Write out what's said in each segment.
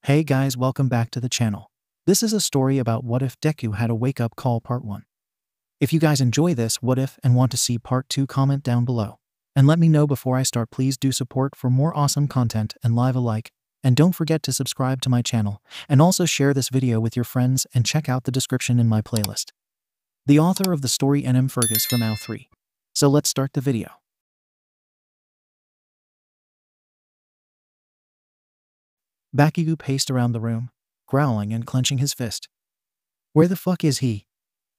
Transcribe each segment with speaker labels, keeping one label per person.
Speaker 1: Hey guys, welcome back to the channel. This is a story about what if Deku had a wake-up call part 1. If you guys enjoy this what if and want to see part 2, comment down below. And let me know before I start. Please do support for more awesome content and leave a like. And don't forget to subscribe to my channel. And also share this video with your friends and check out the description in my playlist. The author of the story NMFergus from 𝗏𝗏. So let's start the video. Bakugou paced around the room, growling and clenching his fist. Where the fuck is he?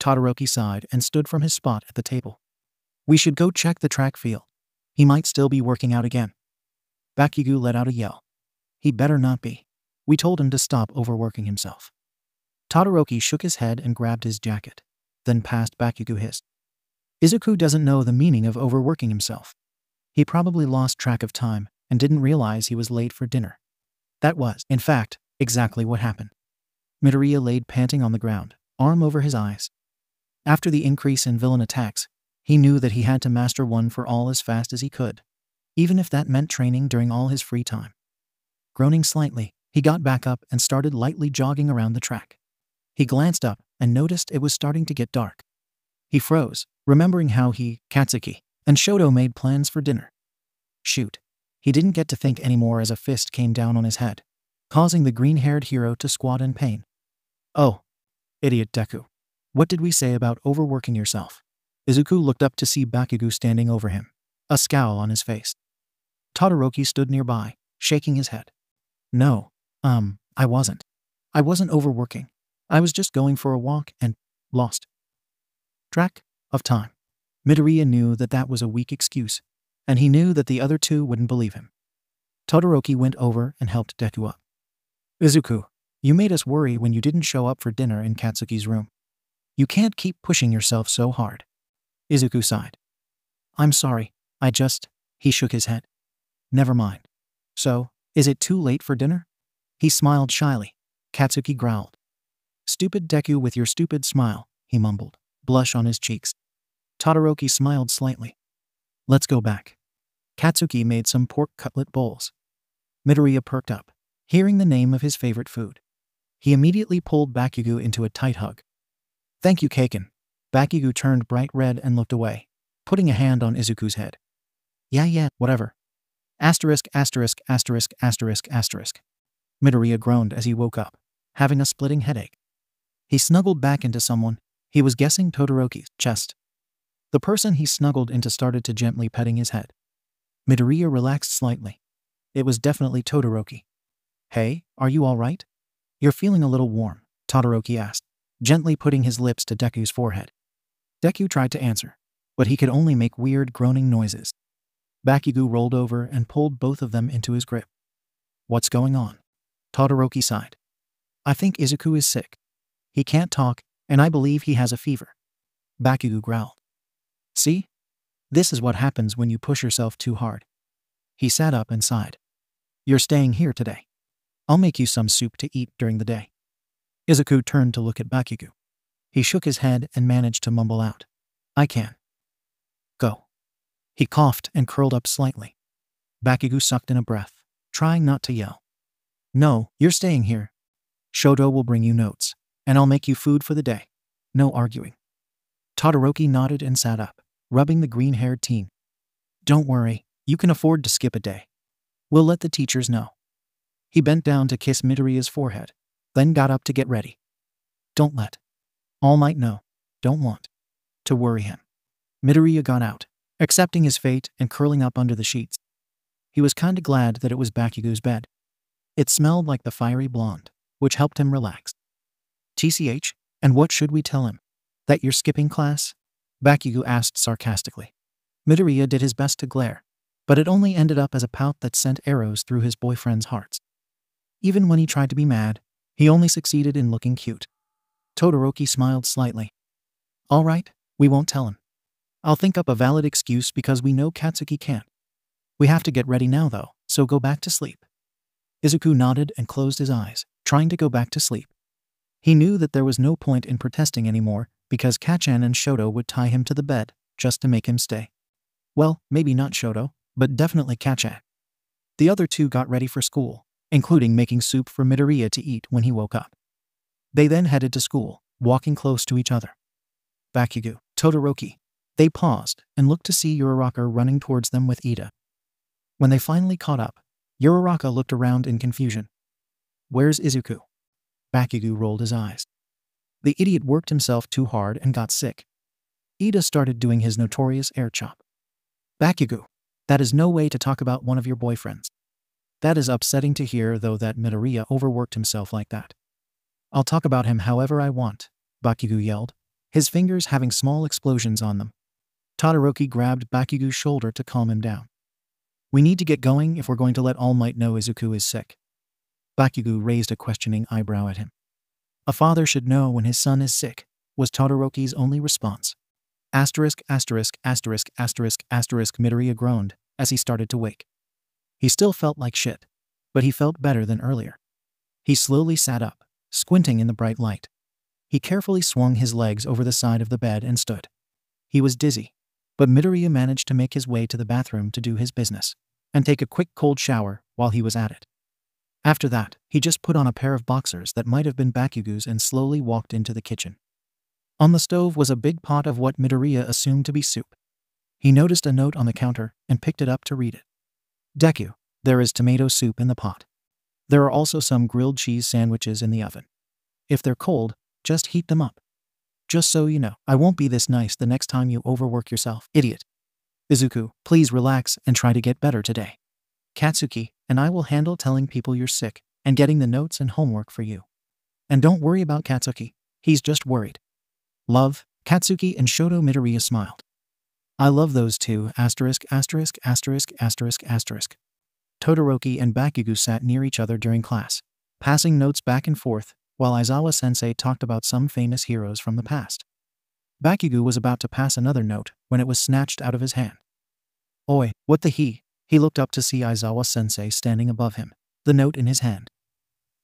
Speaker 1: Todoroki sighed and stood from his spot at the table. We should go check the track field. He might still be working out again. Bakugou let out a yell. He better not be. We told him to stop overworking himself. Todoroki shook his head and grabbed his jacket, then passed Bakugou his. Izuku doesn't know the meaning of overworking himself. He probably lost track of time and didn't realize he was late for dinner. That was, in fact, exactly what happened. Midoriya laid panting on the ground, arm over his eyes. After the increase in villain attacks, he knew that he had to master one for all as fast as he could, even if that meant training during all his free time. Groaning slightly, he got back up and started lightly jogging around the track. He glanced up and noticed it was starting to get dark. He froze, remembering how he, Katsuki, and Shoto made plans for dinner. Shoot. He didn't get to think anymore as a fist came down on his head, causing the green-haired hero to squat in pain. Oh, idiot Deku. What did we say about overworking yourself? Izuku looked up to see Bakugou standing over him, a scowl on his face. Todoroki stood nearby, shaking his head. No, I wasn't. I wasn't overworking. I was just going for a walk and lost track of time. Midoriya knew that that was a weak excuse, and he knew that the other two wouldn't believe him. Todoroki went over and helped Deku up. Izuku, you made us worry when you didn't show up for dinner in Katsuki's room. You can't keep pushing yourself so hard. Izuku sighed. I'm sorry, he shook his head. Never mind. So, is it too late for dinner? He smiled shyly. Katsuki growled. Stupid Deku with your stupid smile, he mumbled, blush on his cheeks. Todoroki smiled slightly. Let's go back. Katsuki made some pork cutlet bowls. Midoriya perked up, hearing the name of his favorite food. He immediately pulled Bakugou into a tight hug. Thank you, Kaken. Bakugou turned bright red and looked away, putting a hand on Izuku's head. Yeah, whatever. Asterisk. Midoriya groaned as he woke up, having a splitting headache. He snuggled back into someone. He was guessing Todoroki's chest. The person he snuggled into started to gently petting his head. Midoriya relaxed slightly. It was definitely Todoroki. Hey, are you all right? You're feeling a little warm, Todoroki asked, gently putting his lips to Deku's forehead. Deku tried to answer, but he could only make weird groaning noises. Bakugou rolled over and pulled both of them into his grip. What's going on? Todoroki sighed. I think Izuku is sick. He can't talk, and I believe he has a fever. Bakugou growled. See? This is what happens when you push yourself too hard. He sat up and sighed. You're staying here today. I'll make you some soup to eat during the day. Izuku turned to look at Bakugou. He shook his head and managed to mumble out. I can. Go. He coughed and curled up slightly. Bakugou sucked in a breath, trying not to yell. No, you're staying here. Shoto will bring you notes, and I'll make you food for the day. No arguing. Todoroki nodded and sat up, rubbing the green-haired teen. Don't worry, you can afford to skip a day. We'll let the teachers know. He bent down to kiss Midoriya's forehead, then got up to get ready. Don't let All Might know. Don't want to worry him. Midoriya got out, accepting his fate and curling up under the sheets. He was kinda glad that it was Bakugou's bed. It smelled like the fiery blonde, which helped him relax. TCH, and what should we tell him? That you're skipping class? Bakugou asked sarcastically. Midoriya did his best to glare, but it only ended up as a pout that sent arrows through his boyfriend's hearts. Even when he tried to be mad, he only succeeded in looking cute. Todoroki smiled slightly. All right, we won't tell him. I'll think up a valid excuse because we know Katsuki can't. We have to get ready now though, so go back to sleep. Izuku nodded and closed his eyes, trying to go back to sleep. He knew that there was no point in protesting anymore because Kacchan and Shoto would tie him to the bed just to make him stay. Well, maybe not Shoto, but definitely Kacchan. The other two got ready for school, including making soup for Midoriya to eat when he woke up. They then headed to school, walking close to each other. Bakugou, Todoroki. They paused and looked to see Uraraka running towards them with Ida. When they finally caught up, Uraraka looked around in confusion. "Where's Izuku?" Bakugou rolled his eyes. The idiot worked himself too hard and got sick. Ida started doing his notorious air chop. "Bakugou, that is no way to talk about one of your boyfriends. That is upsetting to hear, though, that Midoriya overworked himself like that." "I'll talk about him however I want," Bakugou yelled, his fingers having small explosions on them. Todoroki grabbed Bakugou's shoulder to calm him down. "We need to get going if we're going to let All Might know Izuku is sick." Bakugou raised a questioning eyebrow at him. "A father should know when his son is sick," was Todoroki's only response. Asterisk, asterisk, asterisk, asterisk, asterisk, Midoriya groaned as he started to wake. He still felt like shit, but he felt better than earlier. He slowly sat up, squinting in the bright light. He carefully swung his legs over the side of the bed and stood. He was dizzy, but Midoriya managed to make his way to the bathroom to do his business and take a quick cold shower while he was at it. After that, he just put on a pair of boxers that might have been Bakugou's and slowly walked into the kitchen. On the stove was a big pot of what Midoriya assumed to be soup. He noticed a note on the counter and picked it up to read it. "Deku, there is tomato soup in the pot. There are also some grilled cheese sandwiches in the oven. If they're cold, just heat them up. Just so you know, I won't be this nice the next time you overwork yourself, idiot. Izuku, please relax and try to get better today. Katsuki and I will handle telling people you're sick and getting the notes and homework for you. And don't worry about Katsuki, he's just worried. Love, Katsuki and Shoto." Midoriya smiled. "I love those two, asterisk, asterisk, asterisk, asterisk, asterisk." Todoroki and Bakugou sat near each other during class, passing notes back and forth, while Aizawa-sensei talked about some famous heroes from the past. Bakugou was about to pass another note when it was snatched out of his hand. "Oi, what the he?" He looked up to see Aizawa-sensei standing above him, the note in his hand.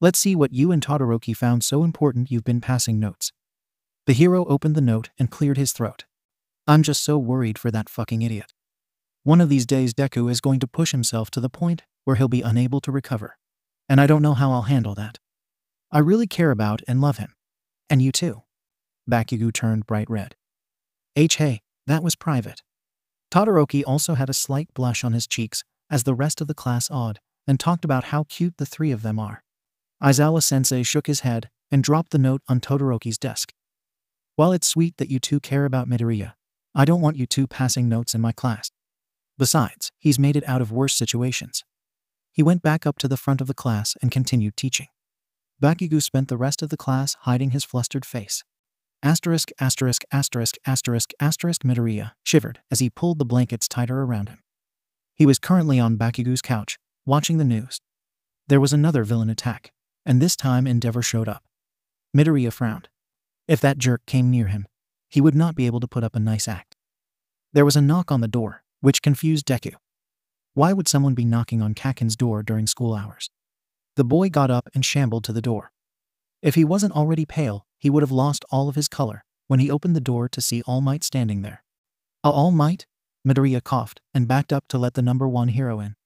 Speaker 1: "Let's see what you and Todoroki found so important you've been passing notes." The hero opened the note and cleared his throat. "I'm just so worried for that fucking idiot. One of these days Deku is going to push himself to the point where he'll be unable to recover. And I don't know how I'll handle that. I really care about and love him. And you too." Bakugou turned bright red. Hey, that was private." Todoroki also had a slight blush on his cheeks as the rest of the class awed and talked about how cute the three of them are. Aizawa-sensei shook his head and dropped the note on Todoroki's desk. "While it's sweet that you two care about Midoriya, I don't want you two passing notes in my class. Besides, he's made it out of worse situations." He went back up to the front of the class and continued teaching. Bakugou spent the rest of the class hiding his flustered face. Asterisk, asterisk, asterisk, asterisk, asterisk, Midoriya shivered as he pulled the blankets tighter around him. He was currently on Bakugou's couch, watching the news. There was another villain attack, and this time Endeavor showed up. Midoriya frowned. If that jerk came near him, he would not be able to put up a nice act. There was a knock on the door, which confused Deku. Why would someone be knocking on Kaken's door during school hours? The boy got up and shambled to the door. If he wasn't already pale, he would have lost all of his color when he opened the door to see All Might standing there. All Might?" Midoriya coughed and backed up to let the number one hero in.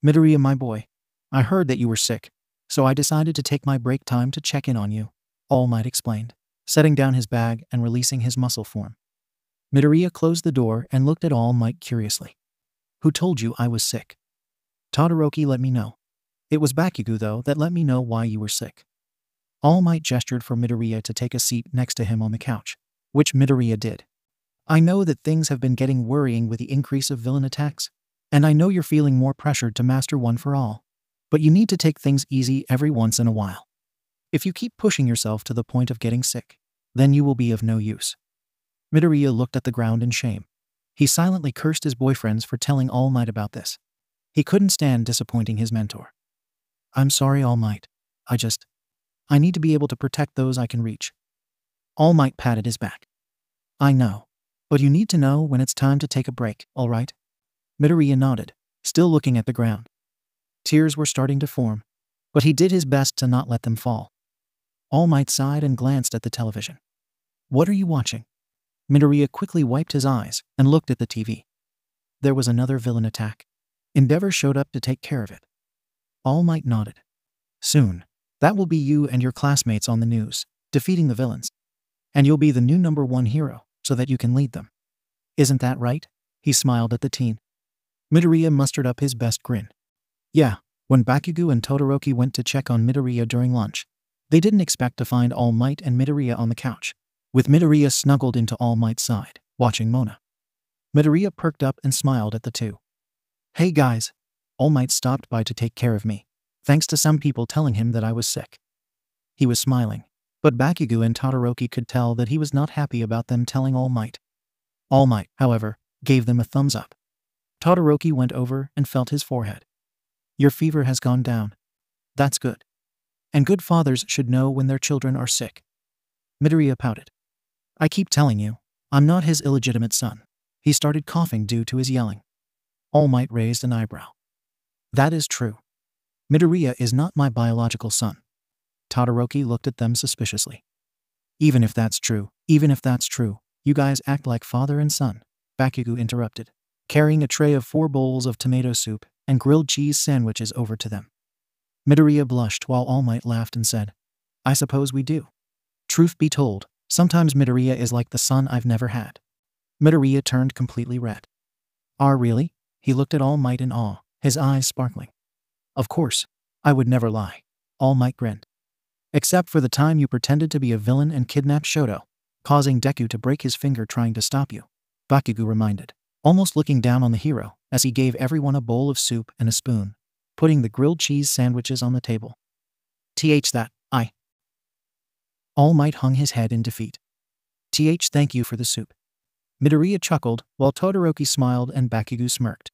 Speaker 1: "Midoriya, my boy, I heard that you were sick, so I decided to take my break time to check in on you," All Might explained, setting down his bag and releasing his muscle form. Midoriya closed the door and looked at All Might curiously. "Who told you I was sick?" "Todoroki let me know. It was Bakugou, though, that let me know why you were sick." All Might gestured for Midoriya to take a seat next to him on the couch, which Midoriya did. "I know that things have been getting worrying with the increase of villain attacks, and I know you're feeling more pressured to master one for all, but you need to take things easy every once in a while. If you keep pushing yourself to the point of getting sick, then you will be of no use." Midoriya looked at the ground in shame. He silently cursed his boyfriends for telling All Might about this. He couldn't stand disappointing his mentor. "I'm sorry, All Might. I need to be able to protect those I can reach." All Might patted his back. "I know, but you need to know when it's time to take a break, all right?" Midoriya nodded, still looking at the ground. Tears were starting to form, but he did his best to not let them fall. All Might sighed and glanced at the television. "What are you watching?" Midoriya quickly wiped his eyes and looked at the TV. There was another villain attack. Endeavor showed up to take care of it. All Might nodded. Soon, that will be you and your classmates on the news, defeating the villains. And you'll be the new #1 hero, so that you can lead them. Isn't that right? He smiled at the teen. Midoriya mustered up his best grin. Yeah, when Bakugou and Todoroki went to check on Midoriya during lunch, they didn't expect to find All Might and Midoriya on the couch, with Midoriya snuggled into All Might's side, watching Mona. Midoriya perked up and smiled at the two. Hey guys, All Might stopped by to take care of me, thanks to some people telling him that I was sick. He was smiling, but Bakugou and Todoroki could tell that he was not happy about them telling All Might. All Might, however, gave them a thumbs up. Todoroki went over and felt his forehead. Your fever has gone down. That's good. And good fathers should know when their children are sick. Midoriya pouted. I keep telling you, I'm not his illegitimate son. He started coughing due to his yelling. All Might raised an eyebrow. That is true. Midoriya is not my biological son. Todoroki looked at them suspiciously. Even if that's true, you guys act like father and son, Bakugou interrupted, carrying a tray of 4 bowls of tomato soup and grilled cheese sandwiches over to them. Midoriya blushed while All Might laughed and said, I suppose we do. Truth be told, sometimes Midoriya is like the son I've never had. Midoriya turned completely red. Really? He looked at All Might in awe, his eyes sparkling. Of course, I would never lie. All Might grinned. Except for the time you pretended to be a villain and kidnapped Shoto, causing Deku to break his finger trying to stop you, Bakugou reminded, almost looking down on the hero as he gave everyone a bowl of soup and a spoon, putting the grilled cheese sandwiches on the table. All Might hung his head in defeat. Thank you for the soup. Midoriya chuckled while Todoroki smiled and Bakugou smirked.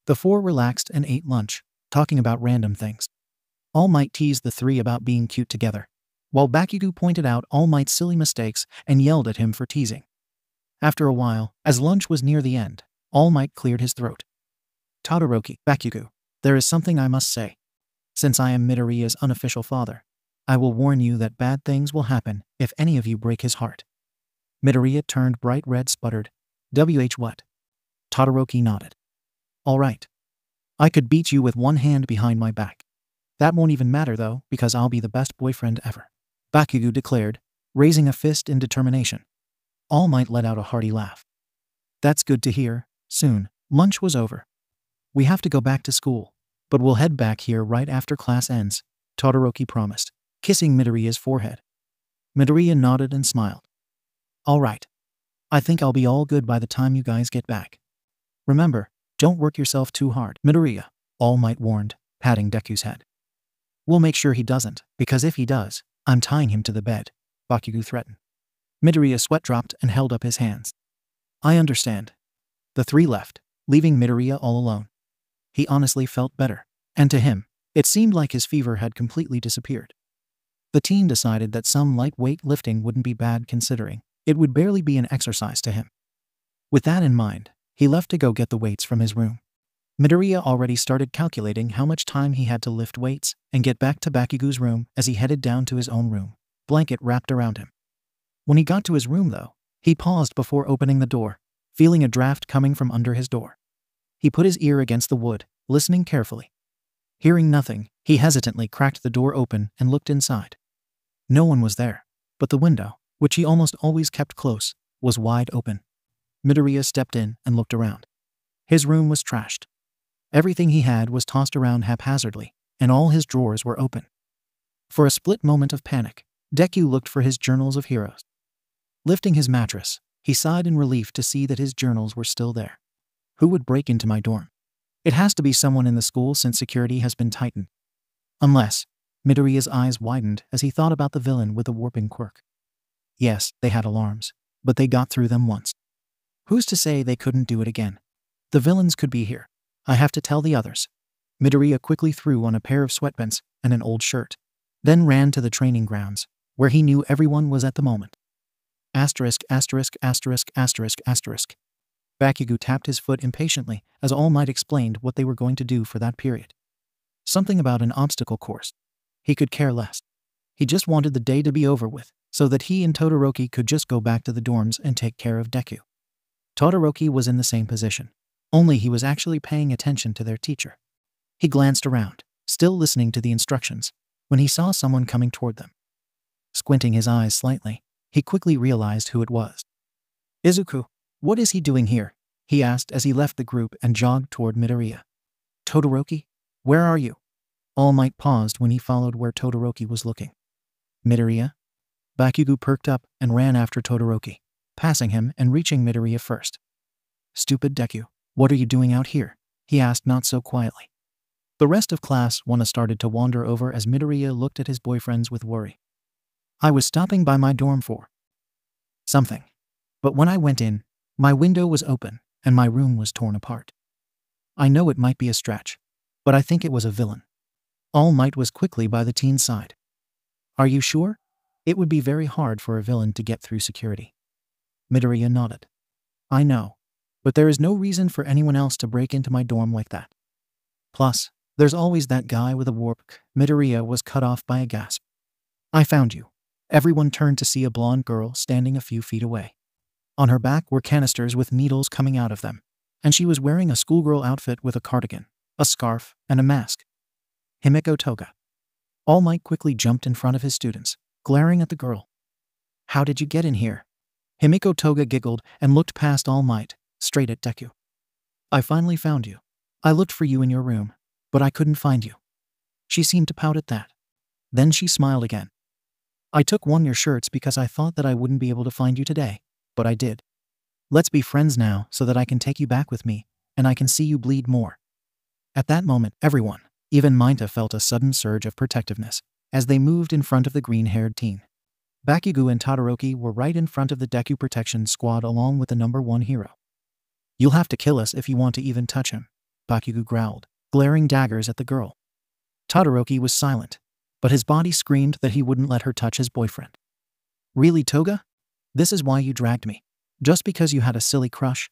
Speaker 1: The 4 relaxed and ate lunch, talking about random things. All Might teased the 3 about being cute together, while Bakugou pointed out All Might's silly mistakes and yelled at him for teasing. After a while, as lunch was near the end, All Might cleared his throat. Todoroki, Bakugou, there is something I must say. Since I am Midoriya's unofficial father, I will warn you that bad things will happen if any of you break his heart. Midoriya turned bright red, sputtered, what? Todoroki nodded. All right. I could beat you with one hand behind my back. That won't even matter though, because I'll be the best boyfriend ever, Bakugou declared, raising a fist in determination. All Might let out a hearty laugh. That's good to hear. Soon, lunch was over. We have to go back to school, but we'll head back here right after class ends, Todoroki promised, kissing Midoriya's forehead. Midoriya nodded and smiled. All right. I think I'll be all good by the time you guys get back. Remember, don't work yourself too hard, Midoriya, All Might warned, patting Deku's head. We'll make sure he doesn't, because if he does, I'm tying him to the bed, Bakugou threatened. Midoriya's sweat dropped and held up his hands. I understand. The 3 left, leaving Midoriya all alone. He honestly felt better, and to him, it seemed like his fever had completely disappeared. The teen decided that some lightweight lifting wouldn't be bad considering it would barely be an exercise to him. With that in mind, he left to go get the weights from his room. Midoriya already started calculating how much time he had to lift weights and get back to Bakugou's room as he headed down to his own room, blanket wrapped around him. When he got to his room though, he paused before opening the door, feeling a draft coming from under his door. He put his ear against the wood, listening carefully. Hearing nothing, he hesitantly cracked the door open and looked inside. No one was there, but the window, which he almost always kept close, was wide open. Midoriya stepped in and looked around. His room was trashed. Everything he had was tossed around haphazardly, and all his drawers were open. For a split moment of panic, Deku looked for his journals of heroes. Lifting his mattress, he sighed in relief to see that his journals were still there. Who would break into my dorm? It has to be someone in the school since security has been tightened. Unless, Midoriya's eyes widened as he thought about the villain with the warping quirk. Yes, they had alarms, but they got through them once. Who's to say they couldn't do it again? The villains could be here. I have to tell the others. Midoriya quickly threw on a pair of sweatpants and an old shirt, then ran to the training grounds, where he knew everyone was at the moment. **********. Bakugou tapped his foot impatiently as All Might explained what they were going to do for that period. Something about an obstacle course. He could care less. He just wanted the day to be over with, so that he and Todoroki could just go back to the dorms and take care of Deku. Todoroki was in the same position, only he was actually paying attention to their teacher. He glanced around, still listening to the instructions, when he saw someone coming toward them. Squinting his eyes slightly, he quickly realized who it was. "Izuku, what is he doing here?" he asked as he left the group and jogged toward Midoriya. "Todoroki, where are you?" All Might paused when he followed where Todoroki was looking. "Midoriya?" Bakugou perked up and ran after Todoroki, passing him and reaching Midoriya first. "Stupid Deku, what are you doing out here?" he asked not so quietly. The rest of class 1 started to wander over as Midoriya looked at his boyfriends with worry. "I was stopping by my dorm for something. But when I went in, my window was open and my room was torn apart. I know it might be a stretch, but I think it was a villain." All Might was quickly by the teen's side. "Are you sure? It would be very hard for a villain to get through security." Midoriya nodded. "I know, but there is no reason for anyone else to break into my dorm like that. Plus, there's always that guy with a warp." Midoriya was cut off by a gasp. "I found you." Everyone turned to see a blonde girl standing a few feet away. On her back were canisters with needles coming out of them, and she was wearing a schoolgirl outfit with a cardigan, a scarf, and a mask. "Himiko Toga." All Might quickly jumped in front of his students, glaring at the girl. "How did you get in here?" Himiko Toga giggled and looked past All Might, straight at Deku. "I finally found you. I looked for you in your room, but I couldn't find you." She seemed to pout at that. Then she smiled again. "I took one of your shirts because I thought that I wouldn't be able to find you today, but I did. Let's be friends now so that I can take you back with me, and I can see you bleed more." At that moment, everyone, even Minta, felt a sudden surge of protectiveness as they moved in front of the green-haired teen. Bakugou and Todoroki were right in front of the Deku protection squad along with the number 1 hero. "You'll have to kill us if you want to even touch him," Bakugou growled, glaring daggers at the girl. Todoroki was silent, but his body screamed that he wouldn't let her touch his boyfriend. "Really, Toga? This is why you dragged me? Just because you had a silly crush?"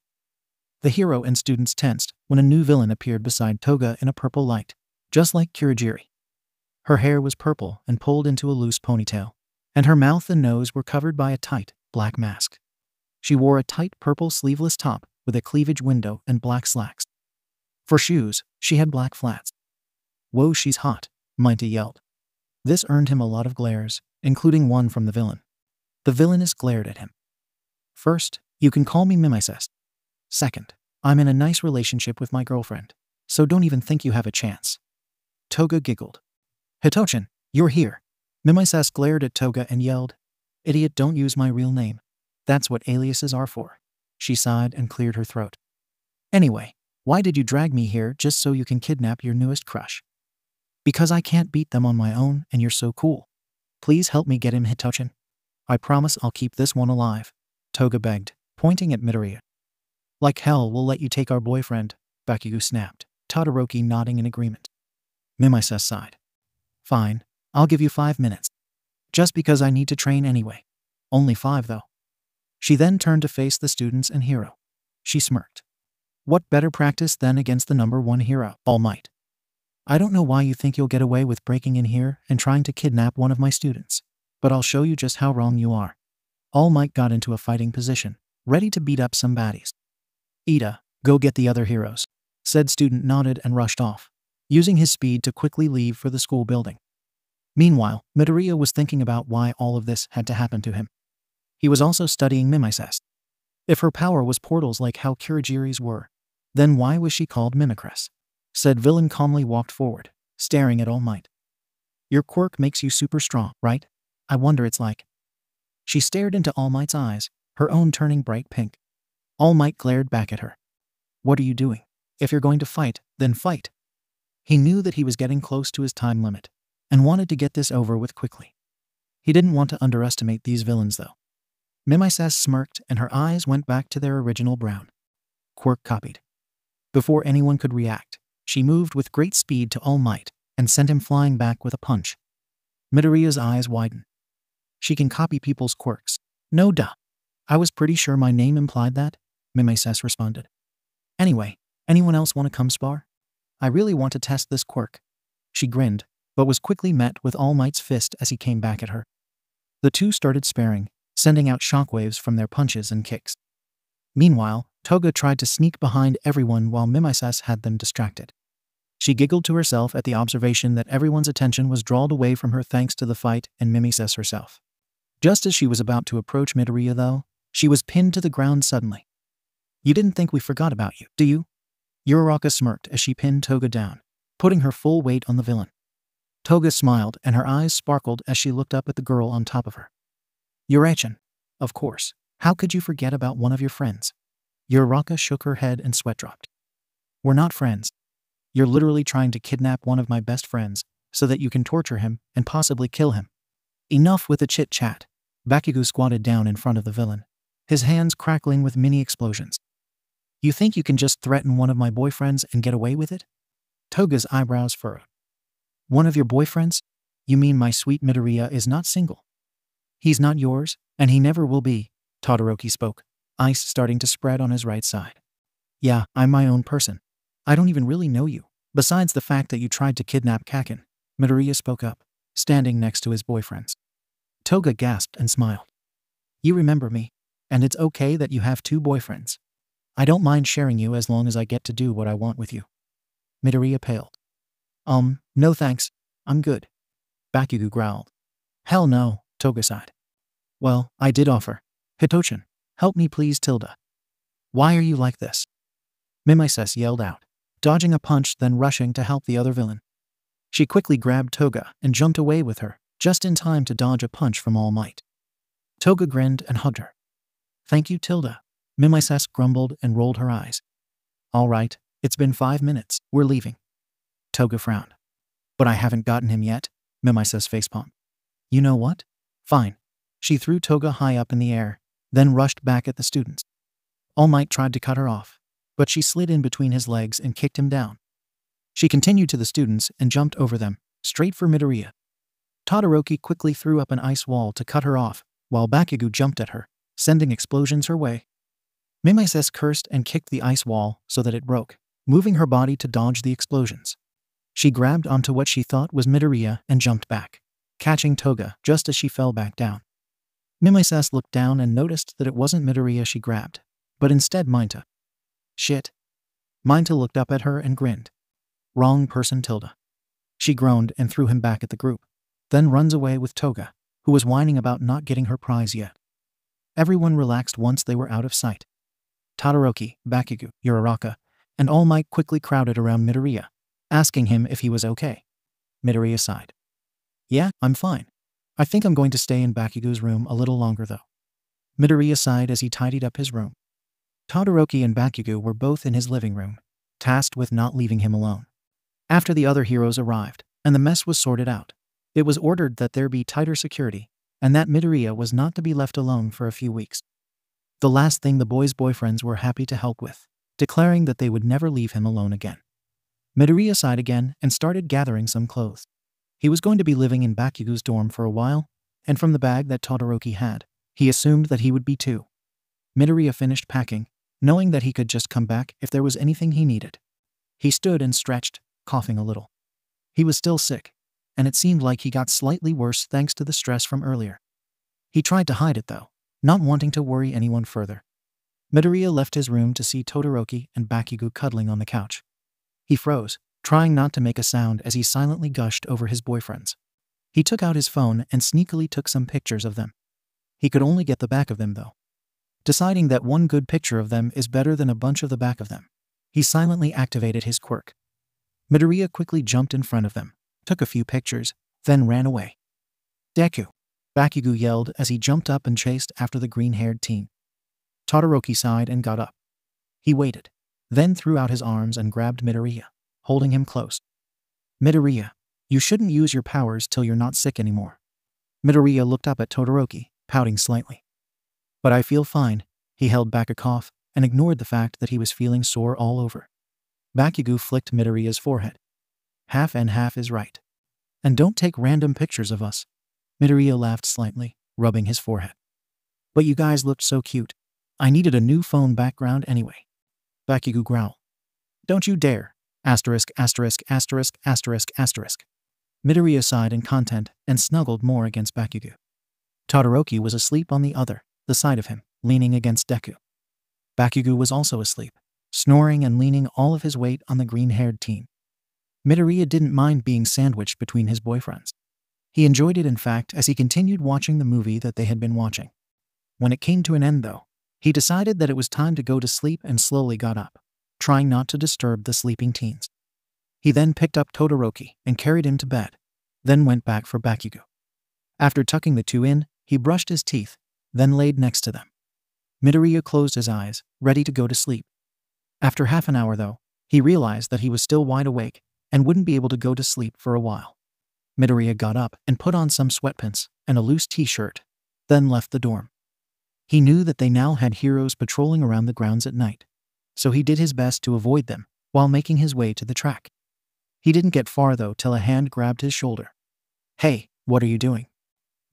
Speaker 1: The hero and students tensed when a new villain appeared beside Toga in a purple light, just like Kurogiri. Her hair was purple and pulled into a loose ponytail, and her mouth and nose were covered by a tight, black mask. She wore a tight purple sleeveless top with a cleavage window and black slacks. For shoes, she had black flats. "Whoa, she's hot," Minta yelled. This earned him a lot of glares, including one from the villain. The villainess glared at him. "First, you can call me 𝗵𝗲𝗄. Second, I'm in a nice relationship with my girlfriend, so don't even think you have a chance." Toga giggled. "Hitochin, you're here." 𝗵𝗲𝗄 glared at Toga and yelled, "Idiot, don't use my real name. That's what aliases are for." She sighed and cleared her throat. "Anyway, why did you drag me here just so you can kidnap your newest crush?" "Because I can't beat them on my own and you're so cool. Please help me get him, Hitochin. I promise I'll keep this one alive," Toga begged, pointing at Midoriya. "Like hell we'll let you take our boyfriend," Bakugou snapped, Todoroki nodding in agreement. 𝗵𝗲𝗄 sighed. "Fine, I'll give you 5 minutes. Just because I need to train anyway. Only 5 though." She then turned to face the students and hero. She smirked. "What better practice than against the number 1 hero, All Might? I don't know why you think you'll get away with breaking in here and trying to kidnap one of my students, but I'll show you just how wrong you are." All Might got into a fighting position, ready to beat up some baddies. "Ida, go get the other heroes," said student nodded and rushed off, using his speed to quickly leave for the school building. Meanwhile, Midoriya was thinking about why all of this had to happen to him. He was also studying 𝗵𝗲𝗄. If her power was portals like how Kurogiri's were, then why was she called 𝗵𝗲𝗄? Said villain calmly walked forward, staring at All Might. "Your quirk makes you super strong, right? I wonder it's like." She stared into All Might's eyes, her own turning bright pink. All Might glared back at her. "What are you doing? If you're going to fight, then fight." He knew that he was getting close to his time limit, and wanted to get this over with quickly. He didn't want to underestimate these villains though. 𝗵𝗲𝗄 smirked and her eyes went back to their original brown. Quirk copied. Before anyone could react, she moved with great speed to All Might and sent him flying back with a punch. Midoriya's eyes widened. She can copy people's quirks. No duh. I was pretty sure my name implied that, 𝗵𝗲𝗄 responded. Anyway, anyone else want to come spar? I really want to test this quirk. She grinned, but was quickly met with All Might's fist as he came back at her. The two started sparring, sending out shockwaves from their punches and kicks. Meanwhile, Toga tried to sneak behind everyone while 𝗵𝗲𝗄 had them distracted. She giggled to herself at the observation that everyone's attention was drawn away from her thanks to the fight and 𝗵𝗲𝗄 herself. Just as she was about to approach Midoriya though, she was pinned to the ground suddenly. "You didn't think we forgot about you, do you?" 𝗬𝗓𝗧𝗏 smirked as she pinned Toga down, putting her full weight on the villain. Toga smiled and her eyes sparkled as she looked up at the girl on top of her. "𝗬𝗓𝗧𝗏, of course. How could you forget about one of your friends?" 𝗬𝗓𝗧𝗏 shook her head and sweat dropped. "We're not friends. You're literally trying to kidnap one of my best friends so that you can torture him and possibly kill him." Enough with the chit-chat. Bakugou squatted down in front of the villain, his hands crackling with mini explosions. "You think you can just threaten one of my boyfriends and get away with it?" Toga's eyebrows furrowed. "One of your boyfriends? You mean my sweet Midoriya is not single?" "He's not yours, and he never will be," Todoroki spoke, ice starting to spread on his right side. "Yeah, I'm my own person. I don't even really know you, besides the fact that you tried to kidnap Kakin," Midoriya spoke up, standing next to his boyfriends. Toga gasped and smiled. "You remember me, and it's okay that you have 2 boyfriends. I don't mind sharing you as long as I get to do what I want with you." Midoriya paled. No thanks, I'm good," Bakugou growled. "Hell no," Toga sighed. "Well, I did offer. Hitochin, help me please 𝗧𝗪. Why are you like this?" 𝗵𝗲𝗄 yelled out, dodging a punch then rushing to help the other villain. She quickly grabbed Toga and jumped away with her, just in time to dodge a punch from All Might. Toga grinned and hugged her. "Thank you 𝗧𝗪," 𝗵𝗲𝗄 grumbled and rolled her eyes. "All right, it's been 5 minutes, we're leaving." Toga frowned. "But I haven't gotten him yet," 𝗵𝗲𝗄 facepalmed. "You know what? Fine." She threw Toga high up in the air, then rushed back at the students. All Might tried to cut her off, but she slid in between his legs and kicked him down. She continued to the students and jumped over them, straight for Midoriya. Todoroki quickly threw up an ice wall to cut her off, while Bakugou jumped at her, sending explosions her way. 𝗵𝗲𝗄 cursed and kicked the ice wall so that it broke, moving her body to dodge the explosions. She grabbed onto what she thought was Midoriya and jumped back, catching Toga just as she fell back down. 𝗵𝗲𝗄 looked down and noticed that it wasn't Midoriya she grabbed, but instead 𝗵𝗲𝗄. "Shit." 𝗵𝗲𝗄 looked up at her and grinned. "Wrong person 𝗧𝗪." She groaned and threw him back at the group, then runs away with Toga, who was whining about not getting her prize yet. Everyone relaxed once they were out of sight. Todoroki, Bakugou, 𝗬𝗓𝗧𝗏, and All Might quickly crowded around Midoriya, asking him if he was okay. Midoriya sighed. "Yeah, I'm fine. I think I'm going to stay in Bakugou's room a little longer though." Midoriya sighed as he tidied up his room. Todoroki and Bakugou were both in his living room, tasked with not leaving him alone. After the other heroes arrived, and the mess was sorted out, it was ordered that there be tighter security, and that Midoriya was not to be left alone for a few weeks. The last thing the boys' boyfriends were happy to help with, declaring that they would never leave him alone again. Midoriya sighed again and started gathering some clothes. He was going to be living in Bakugou's dorm for a while, and from the bag that Todoroki had, he assumed that he would be too. Midoriya finished packing, knowing that he could just come back if there was anything he needed. He stood and stretched, coughing a little. He was still sick, and it seemed like he got slightly worse thanks to the stress from earlier. He tried to hide it though, not wanting to worry anyone further. Midoriya left his room to see Todoroki and Bakugou cuddling on the couch. He froze, trying not to make a sound as he silently gushed over his boyfriends. He took out his phone and sneakily took some pictures of them. He could only get the back of them though. Deciding that one good picture of them is better than a bunch of the back of them, he silently activated his quirk. Midoriya quickly jumped in front of them, took a few pictures, then ran away. "Deku!" Bakugou yelled as he jumped up and chased after the green-haired teen. Todoroki sighed and got up. He waited, then threw out his arms and grabbed Midoriya, holding him close. "Midoriya, you shouldn't use your powers till you're not sick anymore." Midoriya looked up at Todoroki, pouting slightly. "But I feel fine." He held back a cough and ignored the fact that he was feeling sore all over. Bakugou flicked Midoriya's forehead. "Half and half is right. And don't take random pictures of us." Midoriya laughed slightly, rubbing his forehead. "But you guys looked so cute. I needed a new phone background anyway." Bakugou growled. "Don't you dare! Asterisk, asterisk, asterisk, asterisk, asterisk." Midoriya sighed in content and snuggled more against Bakugou. Todoroki was asleep on the side of him, leaning against Deku. Bakugou was also asleep, snoring and leaning all of his weight on the green-haired teen. Midoriya didn't mind being sandwiched between his boyfriends. He enjoyed it in fact as he continued watching the movie that they had been watching. When it came to an end though, he decided that it was time to go to sleep and slowly got up, trying not to disturb the sleeping teens. He then picked up Todoroki and carried him to bed, then went back for Bakugou. After tucking the two in, he brushed his teeth, then laid next to them. Midoriya closed his eyes, ready to go to sleep. After half an hour though, he realized that he was still wide awake and wouldn't be able to go to sleep for a while. Midoriya got up and put on some sweatpants and a loose t-shirt, then left the dorm. He knew that they now had heroes patrolling around the grounds at night, so he did his best to avoid them while making his way to the track. He didn't get far though till a hand grabbed his shoulder. "Hey, what are you doing?"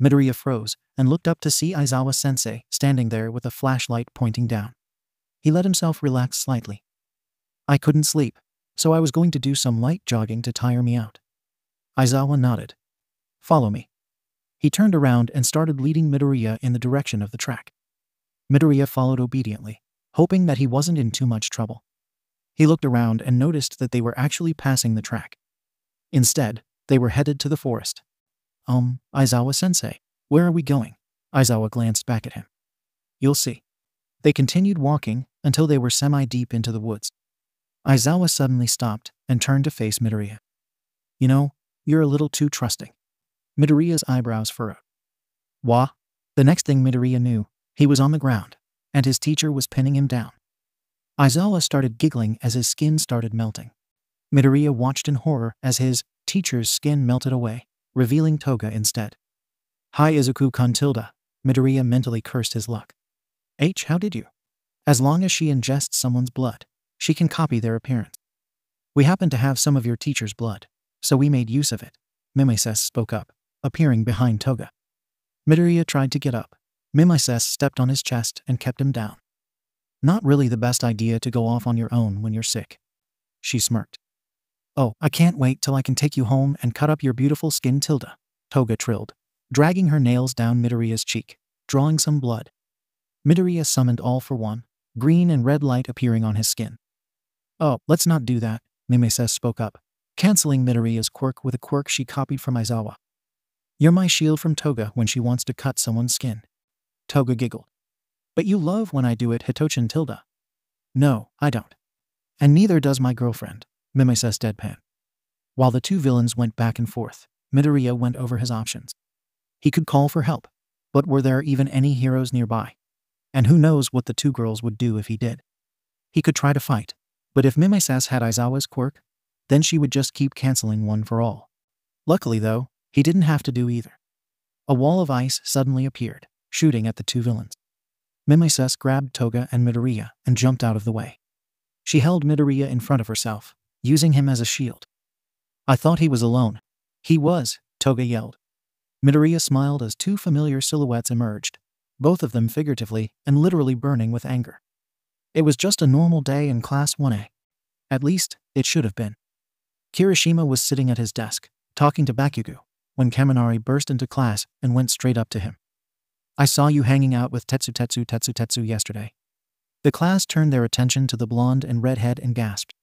Speaker 1: Midoriya froze and looked up to see Aizawa-sensei standing there with a flashlight pointing down. He let himself relax slightly. "I couldn't sleep, so I was going to do some light jogging to tire me out." Aizawa nodded. "Follow me." He turned around and started leading Midoriya in the direction of the track. Midoriya followed obediently, hoping that he wasn't in too much trouble. He looked around and noticed that they were actually passing the track. Instead, they were headed to the forest. Aizawa-sensei, where are we going?" Aizawa glanced back at him. "You'll see." They continued walking until they were semi-deep into the woods. Aizawa suddenly stopped and turned to face Midoriya. "You know, you're a little too trusting." Midoriya's eyebrows furrowed. "Wha?" The next thing Midoriya knew, he was on the ground, and his teacher was pinning him down. Aizawa started giggling as his skin started melting. Midoriya watched in horror as his teacher's skin melted away, revealing Toga instead. "Hi Izuku-kun tilde," Midoriya mentally cursed his luck. How did you? As long as she ingests someone's blood, she can copy their appearance. We happen to have some of your teacher's blood, so we made use of it, 𝗵𝗲𝗄𝐵 spoke up, appearing behind Toga. Midoriya tried to get up. 𝗵𝗲𝗄𝐵 stepped on his chest and kept him down. "Not really the best idea to go off on your own when you're sick," she smirked. "Oh, I can't wait till I can take you home and cut up your beautiful skin tilde," Toga trilled, dragging her nails down Midoriya's cheek, drawing some blood. Midoriya summoned all for one, green and red light appearing on his skin. "Oh, let's not do that," 𝗵𝗲𝗄𝐵 spoke up, cancelling Midoriya's quirk with a quirk she copied from Aizawa. "You're my shield from Toga when she wants to cut someone's skin." Toga giggled. "But you love when I do it, Hitochin tilde." "No, I don't. And neither does my girlfriend," 𝗵𝗲𝗄𝐵 deadpan. While the two villains went back and forth, Midoriya went over his options. He could call for help, but were there even any heroes nearby? And who knows what the two girls would do if he did? He could try to fight, but if 𝗵𝗲𝗄𝐵 had Aizawa's quirk, then she would just keep canceling one for all. Luckily though, he didn't have to do either. A wall of ice suddenly appeared, shooting at the two villains. 𝗵𝗲𝗄𝐵 grabbed Toga and Midoriya and jumped out of the way. She held Midoriya in front of herself, using him as a shield. "I thought he was alone." "He was," Toga yelled. Midoriya smiled as two familiar silhouettes emerged, both of them figuratively and literally burning with anger. It was just a normal day in Class 1A. At least, it should have been. Kirishima was sitting at his desk, talking to Bakugou, when Kaminari burst into class and went straight up to him. "I saw you hanging out with 𝗧𝗬𝗧𝗬𝗧 yesterday." The class turned their attention to the blonde and redhead and gasped.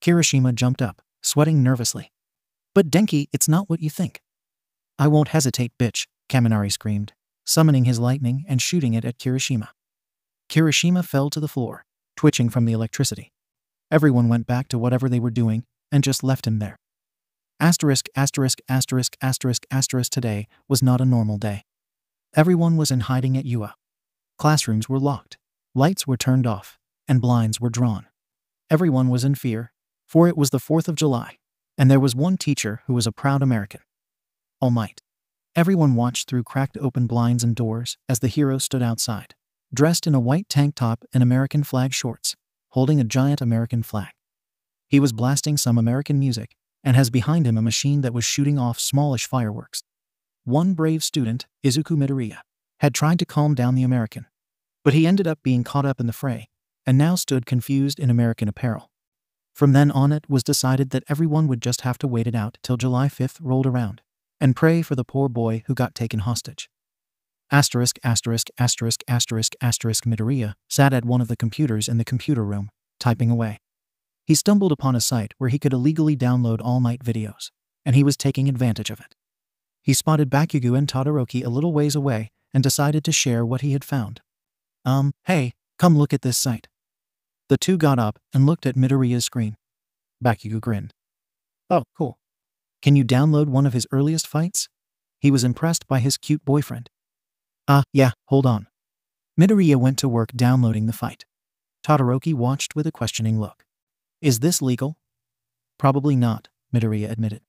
Speaker 1: Kirishima jumped up, sweating nervously. "But Denki, it's not what you think." "I won't hesitate, bitch," Kaminari screamed, summoning his lightning and shooting it at Kirishima. Kirishima fell to the floor, twitching from the electricity. Everyone went back to whatever they were doing and just left him there. Today was not a normal day. Everyone was in hiding at UA. Classrooms were locked, lights were turned off, and blinds were drawn. Everyone was in fear, for it was the 4th of July, and there was one teacher who was a proud American. All Might. Everyone watched through cracked open blinds and doors as the hero stood outside, dressed in a white tank top and American flag shorts, holding a giant American flag. He was blasting some American music, and has behind him a machine that was shooting off smallish fireworks. One brave student, Izuku Midoriya, had tried to calm down the American, but he ended up being caught up in the fray, and now stood confused in American apparel. From then on it was decided that everyone would just have to wait it out till July 5th rolled around, and pray for the poor boy who got taken hostage. Midoriya sat at one of the computers in the computer room, typing away. He stumbled upon a site where he could illegally download All Might videos, and he was taking advantage of it. He spotted Bakugou and Todoroki a little ways away and decided to share what he had found. Hey, come look at this site. The two got up and looked at Midoriya's screen. Bakugou grinned. Oh, cool. Can you download one of his earliest fights? He was impressed by his cute boyfriend. Yeah, hold on. Midoriya went to work downloading the fight. Todoroki watched with a questioning look. Is this legal? Probably not, Midoriya admitted.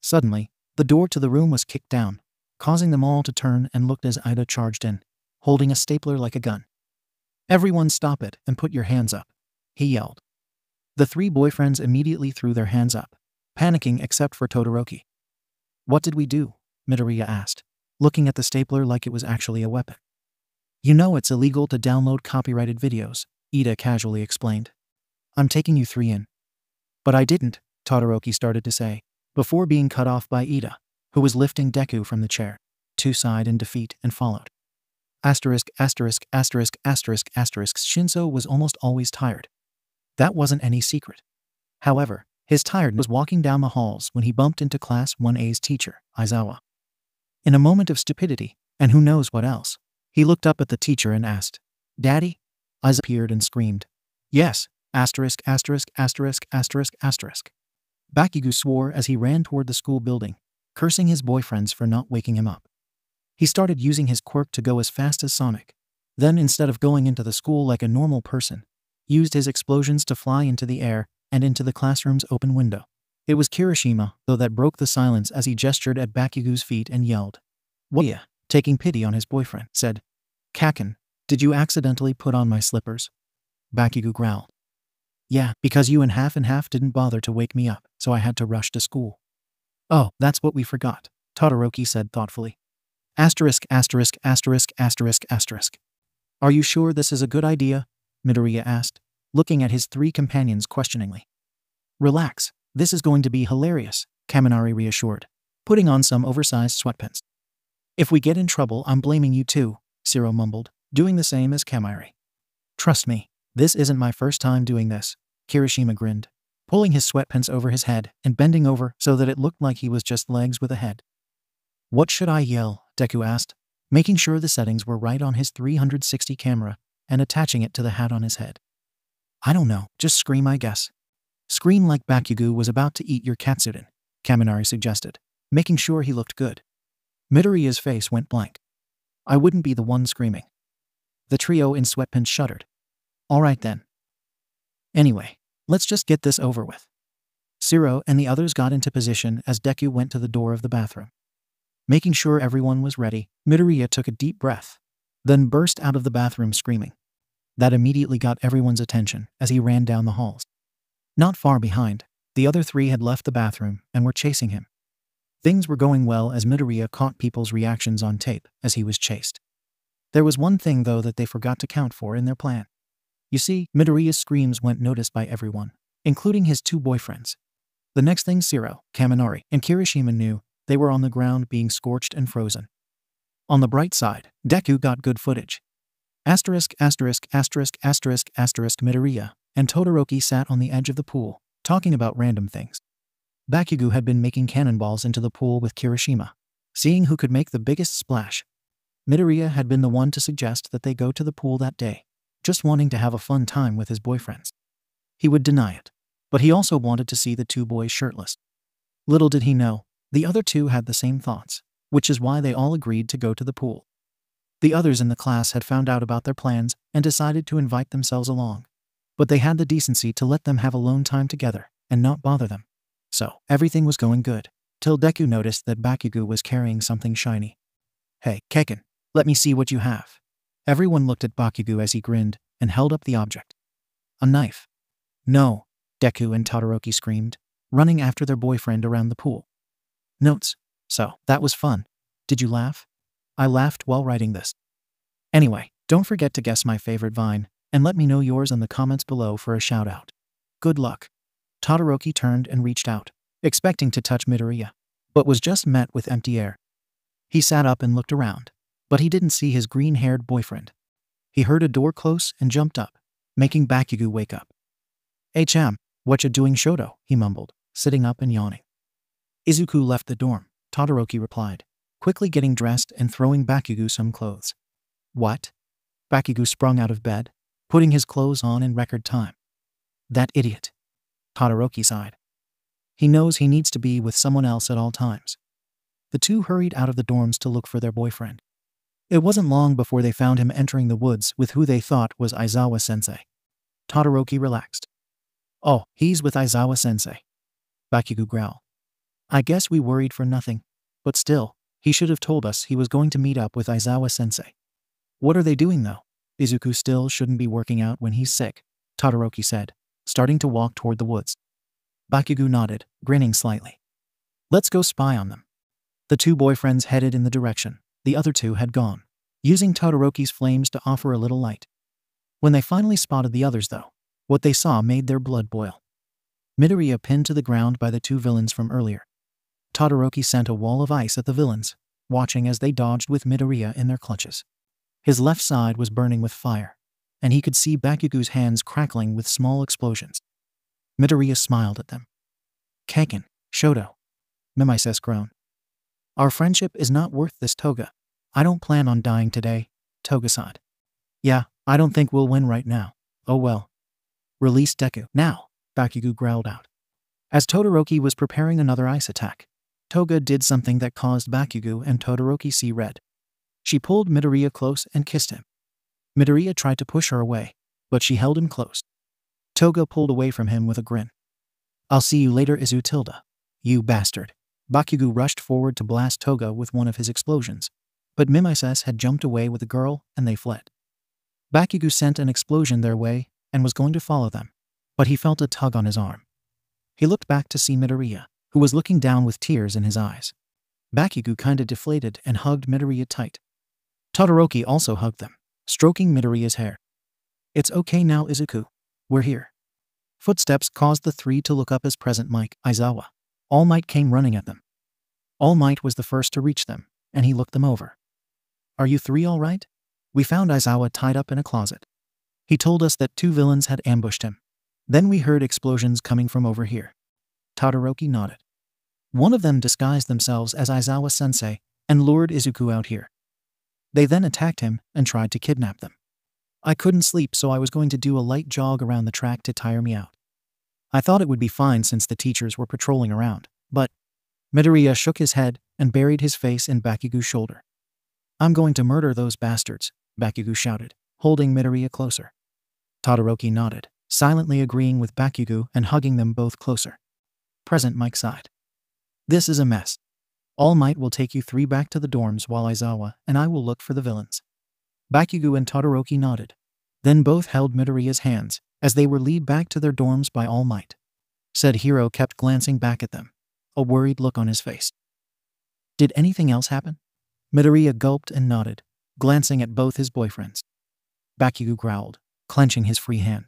Speaker 1: Suddenly, the door to the room was kicked down, causing them all to turn and look as Ida charged in, holding a stapler like a gun. Everyone stop it and put your hands up, he yelled. The three boyfriends immediately threw their hands up, panicking except for Todoroki. What did we do? Midoriya asked, looking at the stapler like it was actually a weapon. You know it's illegal to download copyrighted videos, Ida casually explained. I'm taking you three in. But I didn't, Todoroki started to say, before being cut off by Ida, who was lifting Deku from the chair. Two sighed in defeat and followed. Shinso was almost always tired. That wasn't any secret. However, his tiredness was walking down the halls when he bumped into Class 1A's teacher, Aizawa. In a moment of stupidity, and who knows what else, he looked up at the teacher and asked, Daddy? Aizawa appeared and screamed, Yes, *************. Bakugou swore as he ran toward the school building, cursing his boyfriends for not waking him up. He started using his quirk to go as fast as Sonic. Then, instead of going into the school like a normal person, used his explosions to fly into the air and into the classroom's open window. It was Kirishima, though, that broke the silence as he gestured at Bakugou's feet and yelled, What ya? Taking pity on his boyfriend, said, Kaken, did you accidentally put on my slippers? Bakugou growled. Yeah, because you and half didn't bother to wake me up, so I had to rush to school. Oh, that's what we forgot, Todoroki said thoughtfully. ***************. Are you sure this is a good idea? Midoriya asked, looking at his three companions questioningly. Relax, this is going to be hilarious, Kaminari reassured, putting on some oversized sweatpants. If we get in trouble, I'm blaming you too, 𝗧𝗵𝗵 mumbled, doing the same as Kaminari. Trust me, this isn't my first time doing this, Kirishima grinned, pulling his sweatpants over his head and bending over so that it looked like he was just legs with a head. What should I yell? Deku asked, making sure the settings were right on his 360 camera and attaching it to the hat on his head. I don't know, just scream, I guess. Scream like Bakugou was about to eat your katsuden, Kaminari suggested, making sure he looked good. Midoriya's face went blank. I wouldn't be the one screaming. The trio in sweatpants shuddered. All right then. Anyway, let's just get this over with. 𝗧𝗏 and the others got into position as Deku went to the door of the bathroom. Making sure everyone was ready, Midoriya took a deep breath, then burst out of the bathroom screaming. That immediately got everyone's attention as he ran down the halls. Not far behind, the other three had left the bathroom and were chasing him. Things were going well as Midoriya caught people's reactions on tape as he was chased. There was one thing, though, that they forgot to count for in their plan. You see, Midoriya's screams went noticed by everyone, including his two boyfriends. The next thing 𝗧𝗏, Kaminari, and Kirishima knew, they were on the ground being scorched and frozen. On the bright side, Deku got good footage. Midoriya and Todoroki sat on the edge of the pool, talking about random things. Bakugou had been making cannonballs into the pool with Kirishima, seeing who could make the biggest splash. Midoriya had been the one to suggest that they go to the pool that day, just wanting to have a fun time with his boyfriends. He would deny it, but he also wanted to see the two boys shirtless. Little did he know, the other two had the same thoughts, which is why they all agreed to go to the pool. The others in the class had found out about their plans and decided to invite themselves along, but they had the decency to let them have alone time together and not bother them. So, everything was going good, till Deku noticed that Bakugou was carrying something shiny. Hey, Kaken, let me see what you have. Everyone looked at Bakugou as he grinned and held up the object. A knife. No, Deku and Todoroki screamed, running after their boyfriend around the pool. Notes. So, that was fun. Did you laugh? I laughed while writing this. Anyway, don't forget to guess my favorite vine, and let me know yours in the comments below for a shout out. Good luck. Todoroki turned and reached out, expecting to touch Midoriya, but was just met with empty air. He sat up and looked around, but he didn't see his green-haired boyfriend. He heard a door close and jumped up, making Bakugou wake up. 𝗓𝗏𝗵𝗲, What you doing, Shoto? He mumbled, sitting up and yawning. Izuku left the dorm, Todoroki replied, quickly getting dressed and throwing Bakugou some clothes. What? Bakugou sprung out of bed, putting his clothes on in record time. That idiot. Todoroki sighed. He knows he needs to be with someone else at all times. The two hurried out of the dorms to look for their boyfriend. It wasn't long before they found him entering the woods with who they thought was Aizawa-sensei. Todoroki relaxed. Oh, he's with Aizawa-sensei. Bakugou growled. I guess we worried for nothing, but still, he should have told us he was going to meet up with Aizawa-sensei. What are they doing though? Izuku still shouldn't be working out when he's sick, Todoroki said, starting to walk toward the woods. Bakugou nodded, grinning slightly. Let's go spy on them. The two boyfriends headed in the direction the other two had gone, using Todoroki's flames to offer a little light. When they finally spotted the others though, what they saw made their blood boil. Midoriya pinned to the ground by the two villains from earlier. Todoroki sent a wall of ice at the villains, watching as they dodged with Midoriya in their clutches. His left side was burning with fire, and he could see Bakugou's hands crackling with small explosions. Midoriya smiled at them. Kaken, Shoto. 𝗵𝗲𝗄 groaned. Our friendship is not worth this, Toga. I don't plan on dying today, Toga sighed. Yeah, I don't think we'll win right now. Oh well. Release Deku now, Bakugou growled out. As Todoroki was preparing another ice attack, Toga did something that caused Bakugou and Todoroki see red. She pulled Midoriya close and kissed him. Midoriya tried to push her away, but she held him close. Toga pulled away from him with a grin. I'll see you later, 𝗬𝗧𝗏. You bastard. Bakugou rushed forward to blast Toga with one of his explosions, but 𝗵𝗲𝗄 had jumped away with the girl and they fled. Bakugou sent an explosion their way and was going to follow them, but he felt a tug on his arm. He looked back to see Midoriya, who was looking down with tears in his eyes. Bakugou kinda deflated and hugged Midoriya tight. Todoroki also hugged them, stroking Midoriya's hair. It's okay now, Izuku. We're here. Footsteps caused the three to look up as Present Mic, Aizawa. All Might came running at them. All Might was the first to reach them, and he looked them over. Are you three all right? We found Aizawa tied up in a closet. He told us that two villains had ambushed him. Then we heard explosions coming from over here. Todoroki nodded. One of them disguised themselves as Aizawa-sensei and lured Izuku out here. They then attacked him and tried to kidnap them. I couldn't sleep, so I was going to do a light jog around the track to tire me out. I thought it would be fine since the teachers were patrolling around, but Midoriya shook his head and buried his face in Bakugou's shoulder. I'm going to murder those bastards, Bakugou shouted, holding Midoriya closer. Todoroki nodded, silently agreeing with Bakugou and hugging them both closer. Present Mic sighed. This is a mess. All Might will take you three back to the dorms while Aizawa and I will look for the villains. Bakugou and Todoroki nodded, then both held Midoriya's hands as they were led back to their dorms by All Might. Said hero kept glancing back at them, a worried look on his face. Did anything else happen? Midoriya gulped and nodded, glancing at both his boyfriends. Bakugou growled, clenching his free hand.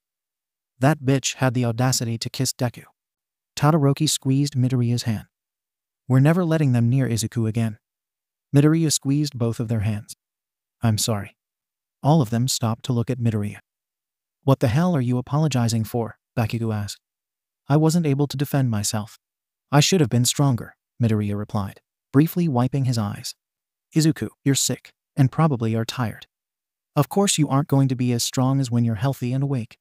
Speaker 1: That bitch had the audacity to kiss Deku. Todoroki squeezed Midoriya's hand. We're never letting them near Izuku again. Midoriya squeezed both of their hands. I'm sorry. All of them stopped to look at Midoriya. What the hell are you apologizing for? Bakugou asked. I wasn't able to defend myself. I should have been stronger, Midoriya replied, briefly wiping his eyes. Izuku, you're sick, and probably are tired. Of course you aren't going to be as strong as when you're healthy and awake.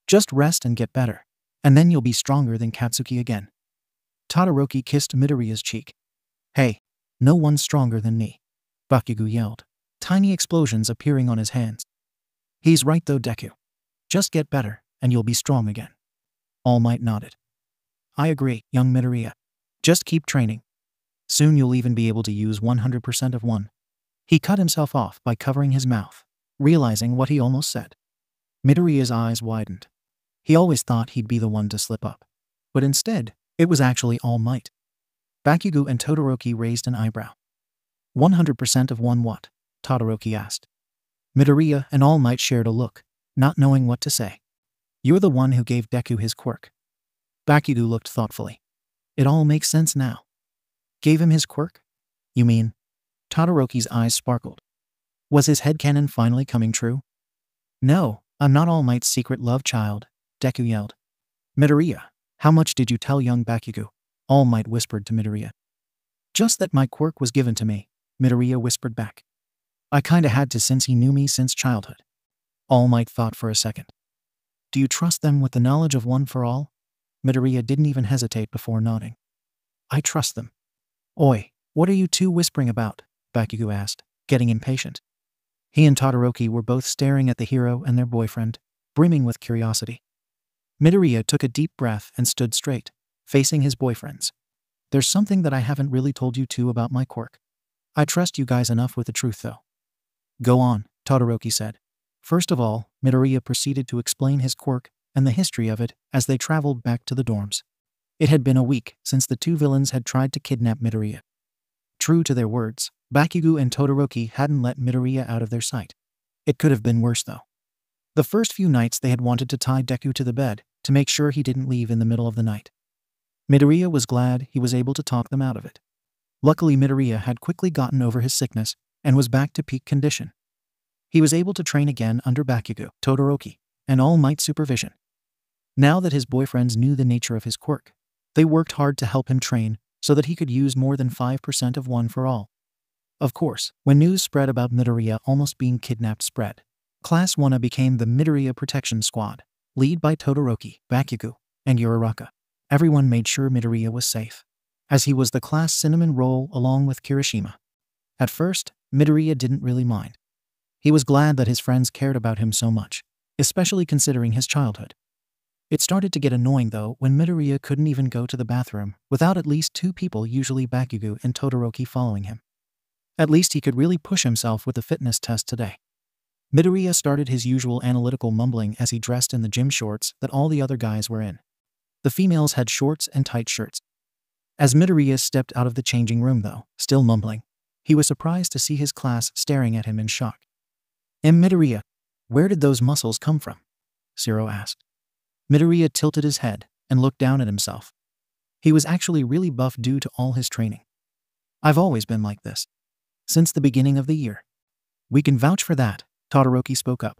Speaker 1: Just rest and get better, and then you'll be stronger than Katsuki again. Todoroki kissed Midoriya's cheek. Hey, no one's stronger than me, Bakugou yelled, tiny explosions appearing on his hands. He's right though, Deku. Just get better, and you'll be strong again. All Might nodded. I agree, young Midoriya. Just keep training. Soon you'll even be able to use 100% of one. He cut himself off by covering his mouth, realizing what he almost said. Midoriya's eyes widened. He always thought he'd be the one to slip up, but instead, it was actually All Might. Bakugou and Todoroki raised an eyebrow. 100% of one what? Todoroki asked. Midoriya and All Might shared a look, not knowing what to say. You're the one who gave Deku his quirk. Bakugou looked thoughtfully. It all makes sense now. Gave him his quirk? You mean? Todoroki's eyes sparkled. Was his headcanon finally coming true? No, I'm not All Might's secret love child, Deku yelled. Midoriya, How much did you tell young Bakugou? All Might whispered to Midoriya. Just that my quirk was given to me, Midoriya whispered back. I kinda had to since he knew me since childhood. All Might thought for a second. Do you trust them with the knowledge of one for all? Midoriya didn't even hesitate before nodding. I trust them. Oi, what are you two whispering about? Bakugou asked, getting impatient. He and Todoroki were both staring at the hero and their boyfriend, brimming with curiosity. Midoriya took a deep breath and stood straight, facing his boyfriends. There's something that I haven't really told you two about my quirk. I trust you guys enough with the truth though. Go on, Todoroki said. First of all, Midoriya proceeded to explain his quirk and the history of it as they traveled back to the dorms. It had been a week since the two villains had tried to kidnap Midoriya. True to their words, Bakugou and Todoroki hadn't let Midoriya out of their sight. It could have been worse though. The first few nights they had wanted to tie Deku to the bed to make sure he didn't leave in the middle of the night. Midoriya was glad he was able to talk them out of it. Luckily, Midoriya had quickly gotten over his sickness and was back to peak condition. He was able to train again under Bakugou, Todoroki, and All Might's supervision. Now that his boyfriends knew the nature of his quirk, they worked hard to help him train so that he could use more than 5% of one for all. Of course, when news spread about Midoriya almost being kidnapped Class 1 became the Midoriya Protection Squad, led by Todoroki, Bakugou, and Uraraka. Everyone made sure Midoriya was safe, as he was the class cinnamon roll along with Kirishima. At first, Midoriya didn't really mind. He was glad that his friends cared about him so much, especially considering his childhood. It started to get annoying though when Midoriya couldn't even go to the bathroom without at least two people, usually Bakugou and Todoroki, following him. At least he could really push himself with the fitness test today. Midoriya started his usual analytical mumbling as he dressed in the gym shorts that all the other guys were in. The females had shorts and tight shirts. As Midoriya stepped out of the changing room though, still mumbling, he was surprised to see his class staring at him in shock. Midoriya, where did those muscles come from? Zero asked. Midoriya tilted his head and looked down at himself. He was actually really buff due to all his training. I've always been like this. Since the beginning of the year. We can vouch for that, Todoroki spoke up.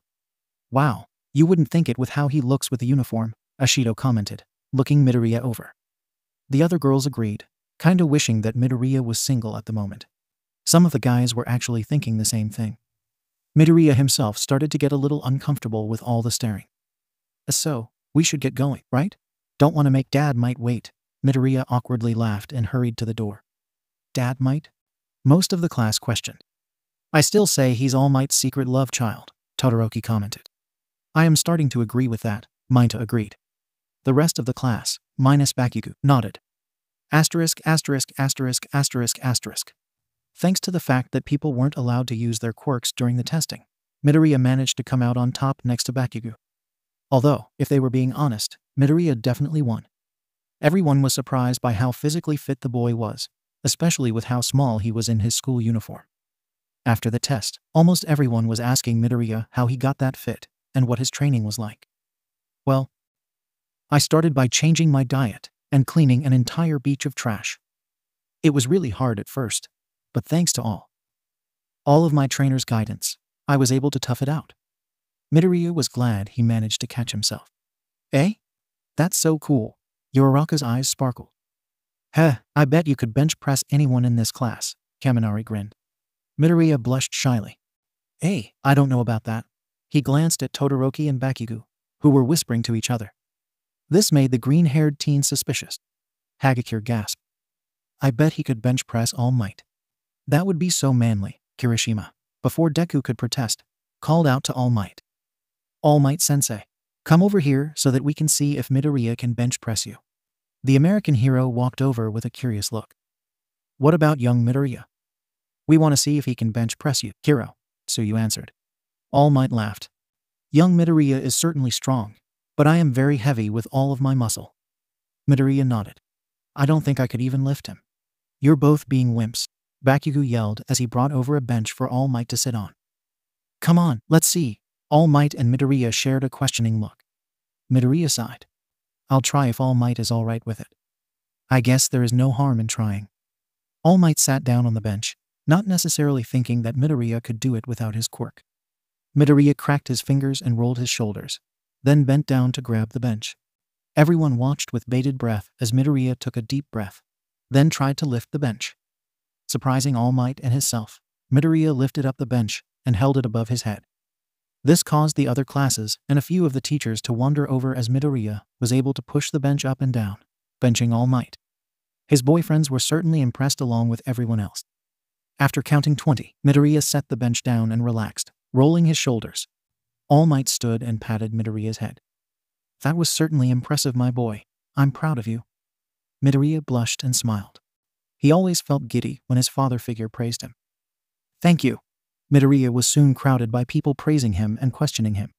Speaker 1: Wow, you wouldn't think it with how he looks with the uniform, Ashido commented, looking Midoriya over. The other girls agreed, kinda wishing that Midoriya was single at the moment. Some of the guys were actually thinking the same thing. Midoriya himself started to get a little uncomfortable with all the staring. So, we should get going, right? Don't want to make Dad might wait. Midoriya awkwardly laughed and hurried to the door. Dad might? Most of the class questioned. I still say he's All Might's secret love child, Todoroki commented. I am starting to agree with that, Mineta agreed. The rest of the class, minus Bakugou, nodded. Asterisk, asterisk, asterisk, asterisk, asterisk. Thanks to the fact that people weren't allowed to use their quirks during the testing, Midoriya managed to come out on top next to Bakugou. Although, if they were being honest, Midoriya definitely won. Everyone was surprised by how physically fit the boy was, especially with how small he was in his school uniform. After the test, almost everyone was asking Midoriya how he got that fit and what his training was like. Well, I started by changing my diet and cleaning an entire beach of trash. It was really hard at first, but thanks to all of my trainer's guidance, I was able to tough it out. Midoriya was glad he managed to catch himself. Eh? That's so cool. Uraraka's eyes sparkled. Heh, I bet you could bench press anyone in this class, Kaminari grinned. Midoriya blushed shyly. Hey, I don't know about that. He glanced at Todoroki and Bakugou, who were whispering to each other. This made the green-haired teen suspicious. Hagakure gasped. I bet he could bench press All Might. That would be so manly, Kirishima, before Deku could protest, called out to All Might. All Might sensei, come over here so that we can see if Midoriya can bench press you. The American hero walked over with a curious look. What about young Midoriya? We want to see if he can bench press you, hero, Tsuyu answered. All Might laughed. Young Midoriya is certainly strong, but I am very heavy with all of my muscle. Midoriya nodded. I don't think I could even lift him. You're both being wimps, Bakugou yelled as he brought over a bench for All Might to sit on. Come on, let's see. All Might and Midoriya shared a questioning look. Midoriya sighed. I'll try if All Might is all right with it. I guess there is no harm in trying. All Might sat down on the bench, not necessarily thinking that Midoriya could do it without his quirk. Midoriya cracked his fingers and rolled his shoulders, then bent down to grab the bench. Everyone watched with bated breath as Midoriya took a deep breath, then tried to lift the bench. Surprising All Might and himself, Midoriya lifted up the bench and held it above his head. This caused the other classes and a few of the teachers to wonder over as Midoriya was able to push the bench up and down, benching All Might. His boyfriends were certainly impressed along with everyone else. After counting 20, Midoriya set the bench down and relaxed, rolling his shoulders. All Might stood and patted Midoriya's head. "That was certainly impressive, my boy. I'm proud of you." Midoriya blushed and smiled. He always felt giddy when his father figure praised him. "Thank you." Midoriya was soon crowded by people praising him and questioning him.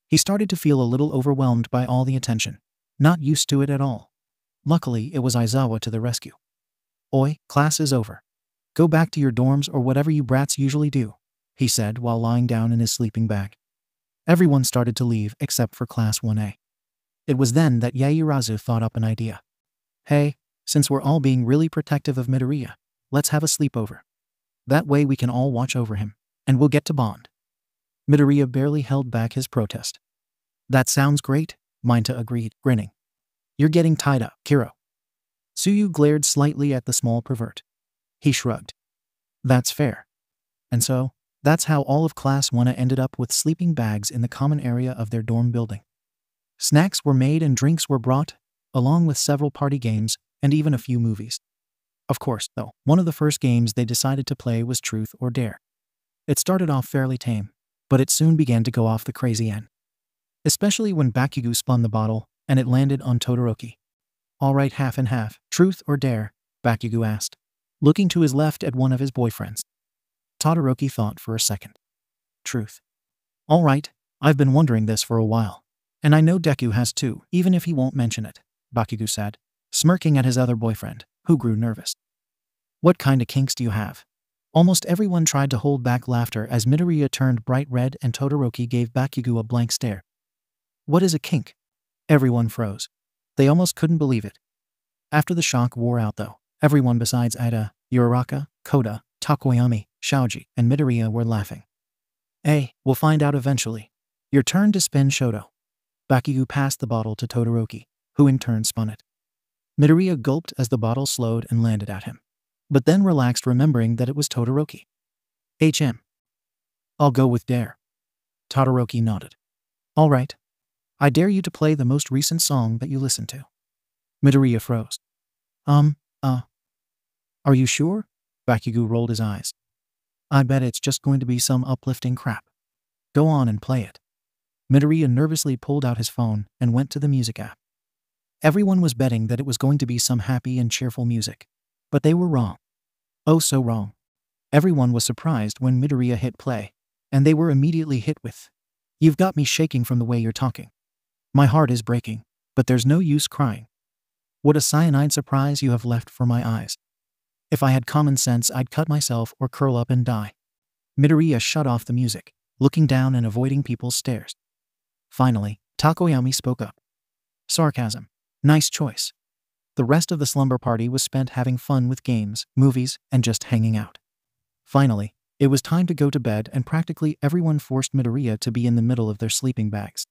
Speaker 1: He started to feel a little overwhelmed by all the attention, not used to it at all. Luckily, it was Aizawa to the rescue. "Oi, class is over. Go back to your dorms or whatever you brats usually do," he said while lying down in his sleeping bag. Everyone started to leave except for Class 1A. It was then that Yaoyorozu thought up an idea. "Hey, since we're all being really protective of Midoriya, let's have a sleepover. That way we can all watch over him, and we'll get to bond." Midoriya barely held back his protest. "That sounds great," Minato agreed, grinning. "You're getting tied up, Kiro." Tsuyu glared slightly at the small pervert. He shrugged. "That's fair." And so, that's how all of Class 1A ended up with sleeping bags in the common area of their dorm building. Snacks were made and drinks were brought, along with several party games and even a few movies. Of course, though, one of the first games they decided to play was Truth or Dare. It started off fairly tame, but it soon began to go off the crazy end. Especially when Bakugou spun the bottle and it landed on Todoroki. "All right, half and half, Truth or Dare?" Bakugou asked, looking to his left at one of his boyfriends. Todoroki thought for a second. "Truth." "All right, I've been wondering this for a while. And I know Deku has too, even if he won't mention it," Bakugou said, smirking at his other boyfriend, who grew nervous. "What kind of kinks do you have?" Almost everyone tried to hold back laughter as Midoriya turned bright red and Todoroki gave Bakugou a blank stare. "What is a kink?" Everyone froze. They almost couldn't believe it. After the shock wore out though, everyone besides Ida, Uraraka, Koda, Takoyami, Shoji, and Midoriya were laughing. "Hey, we'll find out eventually. Your turn to spin Shoto." Bakugou passed the bottle to Todoroki, who in turn spun it. Midoriya gulped as the bottle slowed and landed at him, but then relaxed remembering that it was Todoroki. "I'll go with Dare." Todoroki nodded. "All right. I dare you to play the most recent song that you listened to." Midoriya froze. Are you sure?" Bakugou rolled his eyes. "I bet it's just going to be some uplifting crap. Go on and play it." Midoriya nervously pulled out his phone and went to the music app. Everyone was betting that it was going to be some happy and cheerful music, but they were wrong. Oh, so wrong. Everyone was surprised when Midoriya hit play, and they were immediately hit with, "You've got me shaking from the way you're talking. My heart is breaking, but there's no use crying. What a cyanide surprise you have left for my eyes. If I had common sense, I'd cut myself or curl up and die." Midoriya shut off the music, looking down and avoiding people's stares. Finally, Takoyami spoke up. "Sarcasm. Nice choice." The rest of the slumber party was spent having fun with games, movies, and just hanging out. Finally, it was time to go to bed and practically everyone forced Midoriya to be in the middle of their sleeping bags.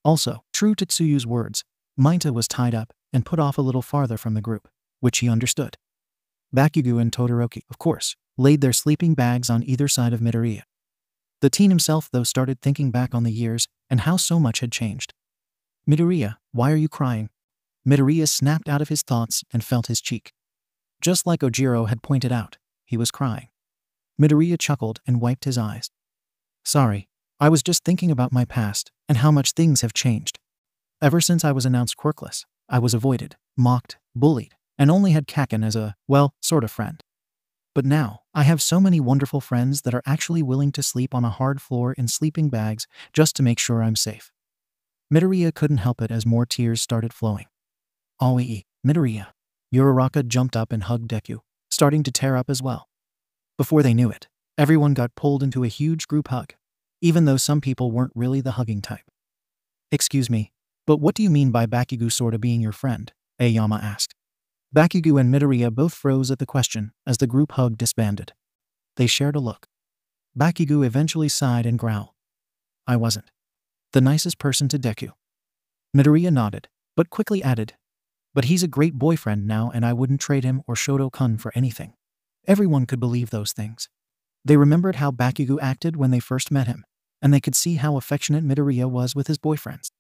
Speaker 1: Also, true to Tsuyu's words, Minato was tied up and put off a little farther from the group, which he understood. Bakugou and Todoroki, of course, laid their sleeping bags on either side of Midoriya. The teen himself, though, started thinking back on the years and how so much had changed. "Midoriya, why are you crying?" Midoriya snapped out of his thoughts and felt his cheek. Just like Ojiro had pointed out, he was crying. Midoriya chuckled and wiped his eyes. "Sorry, I was just thinking about my past and how much things have changed. Ever since I was announced quirkless, I was avoided, mocked, bullied, and only had Kaken as a, well, sort of friend. But now, I have so many wonderful friends that are actually willing to sleep on a hard floor in sleeping bags just to make sure I'm safe." Midoriya couldn't help it as more tears started flowing. "Aoi, Midoriya." Uraraka jumped up and hugged Deku, starting to tear up as well. Before they knew it, everyone got pulled into a huge group hug, even though some people weren't really the hugging type. "Excuse me, but what do you mean by Bakugou sorta being your friend?" Aoyama asked. Bakugou and Midoriya both froze at the question as the group hug disbanded. They shared a look. Bakugou eventually sighed and growled. "I wasn't the nicest person to Deku." Midoriya nodded, but quickly added, "But he's a great boyfriend now and I wouldn't trade him or Shoto-kun for anything." Everyone could believe those things. They remembered how Bakugou acted when they first met him, and they could see how affectionate Midoriya was with his boyfriends.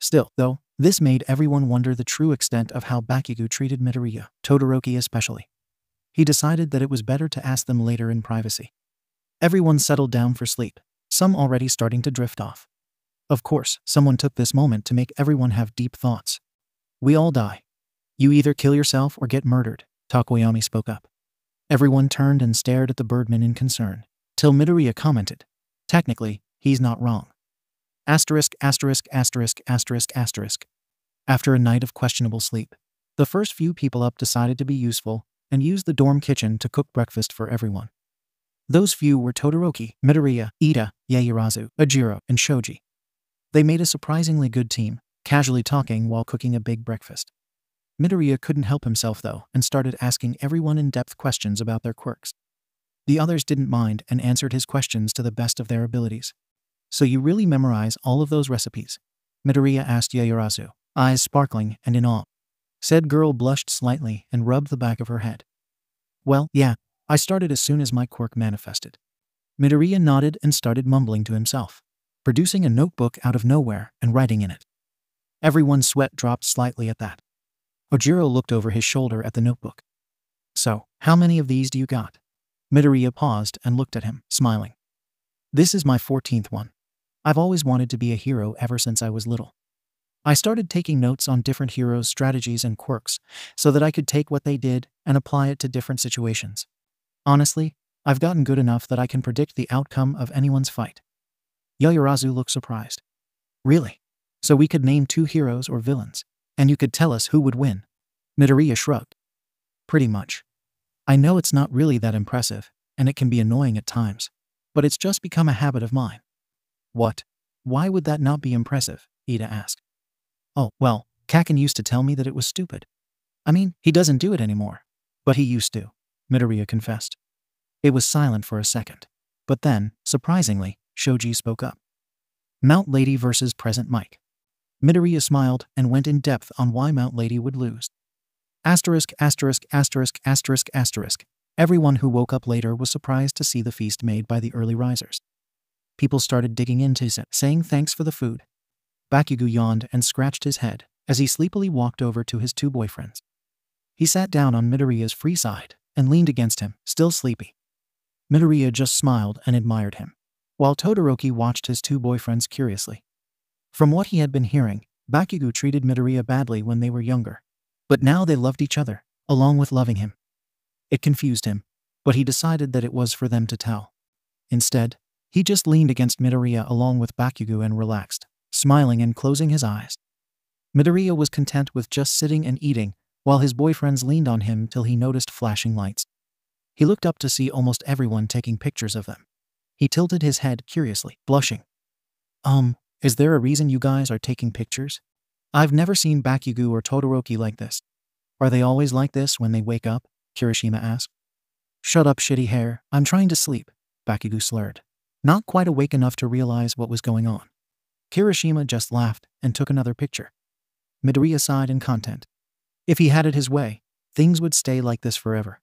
Speaker 1: Still, though, this made everyone wonder the true extent of how Bakugou treated Midoriya, Todoroki especially. He decided that it was better to ask them later in privacy. Everyone settled down for sleep, some already starting to drift off. Of course, someone took this moment to make everyone have deep thoughts. "We all die. You either kill yourself or get murdered," Tokoyami spoke up. Everyone turned and stared at the birdman in concern, till Midoriya commented, "Technically, he's not wrong." Asterisk, asterisk, asterisk, asterisk, asterisk. After a night of questionable sleep, the first few people up decided to be useful and used the dorm kitchen to cook breakfast for everyone. Those few were Todoroki, Midoriya, Ida, Yaoyorozu, Ojiro, and Shoji. They made a surprisingly good team, casually talking while cooking a big breakfast. Midoriya couldn't help himself though and started asking everyone in-depth questions about their quirks. The others didn't mind and answered his questions to the best of their abilities. "So you really memorize all of those recipes?" Midoriya asked Yaoyorozu, eyes sparkling and in awe. Said girl blushed slightly and rubbed the back of her head. "Well, yeah, I started as soon as my quirk manifested." Midoriya nodded and started mumbling to himself, producing a notebook out of nowhere and writing in it. Everyone's sweat dropped slightly at that. Ojiro looked over his shoulder at the notebook. "So, how many of these do you got?" Midoriya paused and looked at him, smiling. "This is my 14th one. I've always wanted to be a hero ever since I was little. I started taking notes on different heroes' strategies and quirks so that I could take what they did and apply it to different situations. Honestly, I've gotten good enough that I can predict the outcome of anyone's fight." Yaoyorozu looked surprised. "Really? So we could name 2 heroes or villains, and you could tell us who would win?" Midoriya shrugged. "Pretty much. I know it's not really that impressive, and it can be annoying at times, but it's just become a habit of mine." "What? Why would that not be impressive?" Ida asked. "Oh, well, Kaken used to tell me that it was stupid. I mean, he doesn't do it anymore, but he used to," Midoriya confessed. It was silent for a second, but then, surprisingly, Shoji spoke up. "Mount Lady versus Present Mike." Midoriya smiled and went in depth on why Mount Lady would lose. Asterisk, asterisk, asterisk, asterisk, asterisk. Everyone who woke up later was surprised to see the feast made by the early risers. People started digging into it, saying thanks for the food. Bakugou yawned and scratched his head as he sleepily walked over to his 2 boyfriends. He sat down on Midoriya's free side and leaned against him, still sleepy. Midoriya just smiled and admired him, while Todoroki watched his 2 boyfriends curiously. From what he had been hearing, Bakugou treated Midoriya badly when they were younger, but now they loved each other, along with loving him. It confused him, but he decided that it was for them to tell. Instead, he just leaned against Midoriya along with Bakugou and relaxed, smiling and closing his eyes. Midoriya was content with just sitting and eating, while his boyfriends leaned on him till he noticed flashing lights. He looked up to see almost everyone taking pictures of them. He tilted his head curiously, blushing. Is there a reason you guys are taking pictures? I've never seen Bakugou or Todoroki like this. Are they always like this when they wake up?" Kirishima asked. "Shut up, shitty hair, I'm trying to sleep," Bakugou slurred, not quite awake enough to realize what was going on. Kirishima just laughed and took another picture. Midoriya sighed in content. If he had it his way, things would stay like this forever.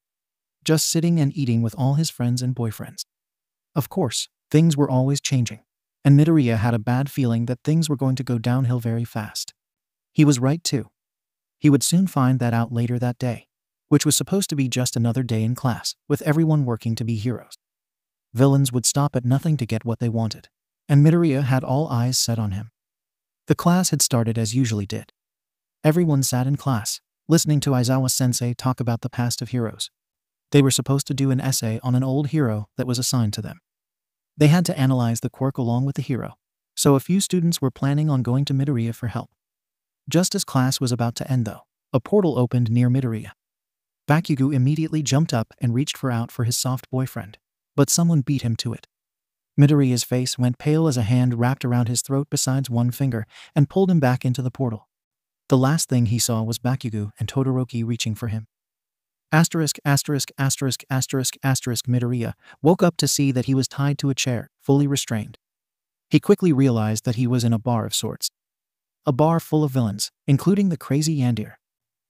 Speaker 1: Just sitting and eating with all his friends and boyfriends. Of course, things were always changing, and Midoriya had a bad feeling that things were going to go downhill very fast. He was right too. He would soon find that out later that day, which was supposed to be just another day in class, with everyone working to be heroes. Villains would stop at nothing to get what they wanted, and Midoriya had all eyes set on him. The class had started as usually did. Everyone sat in class, listening to Aizawa-sensei talk about the past of heroes. They were supposed to do an essay on an old hero that was assigned to them. They had to analyze the quirk along with the hero, so a few students were planning on going to Midoriya for help. Just as class was about to end though, a portal opened near Midoriya. Bakugou immediately jumped up and reached for his soft boyfriend, but someone beat him to it. Midoriya's face went pale as a hand wrapped around his throat besides one finger and pulled him back into the portal. The last thing he saw was Bakugou and Todoroki reaching for him. Asterisk, asterisk, asterisk, asterisk, asterisk. Midoriya woke up to see that he was tied to a chair, fully restrained. He quickly realized that he was in a bar of sorts. A bar full of villains, including the crazy Yandere.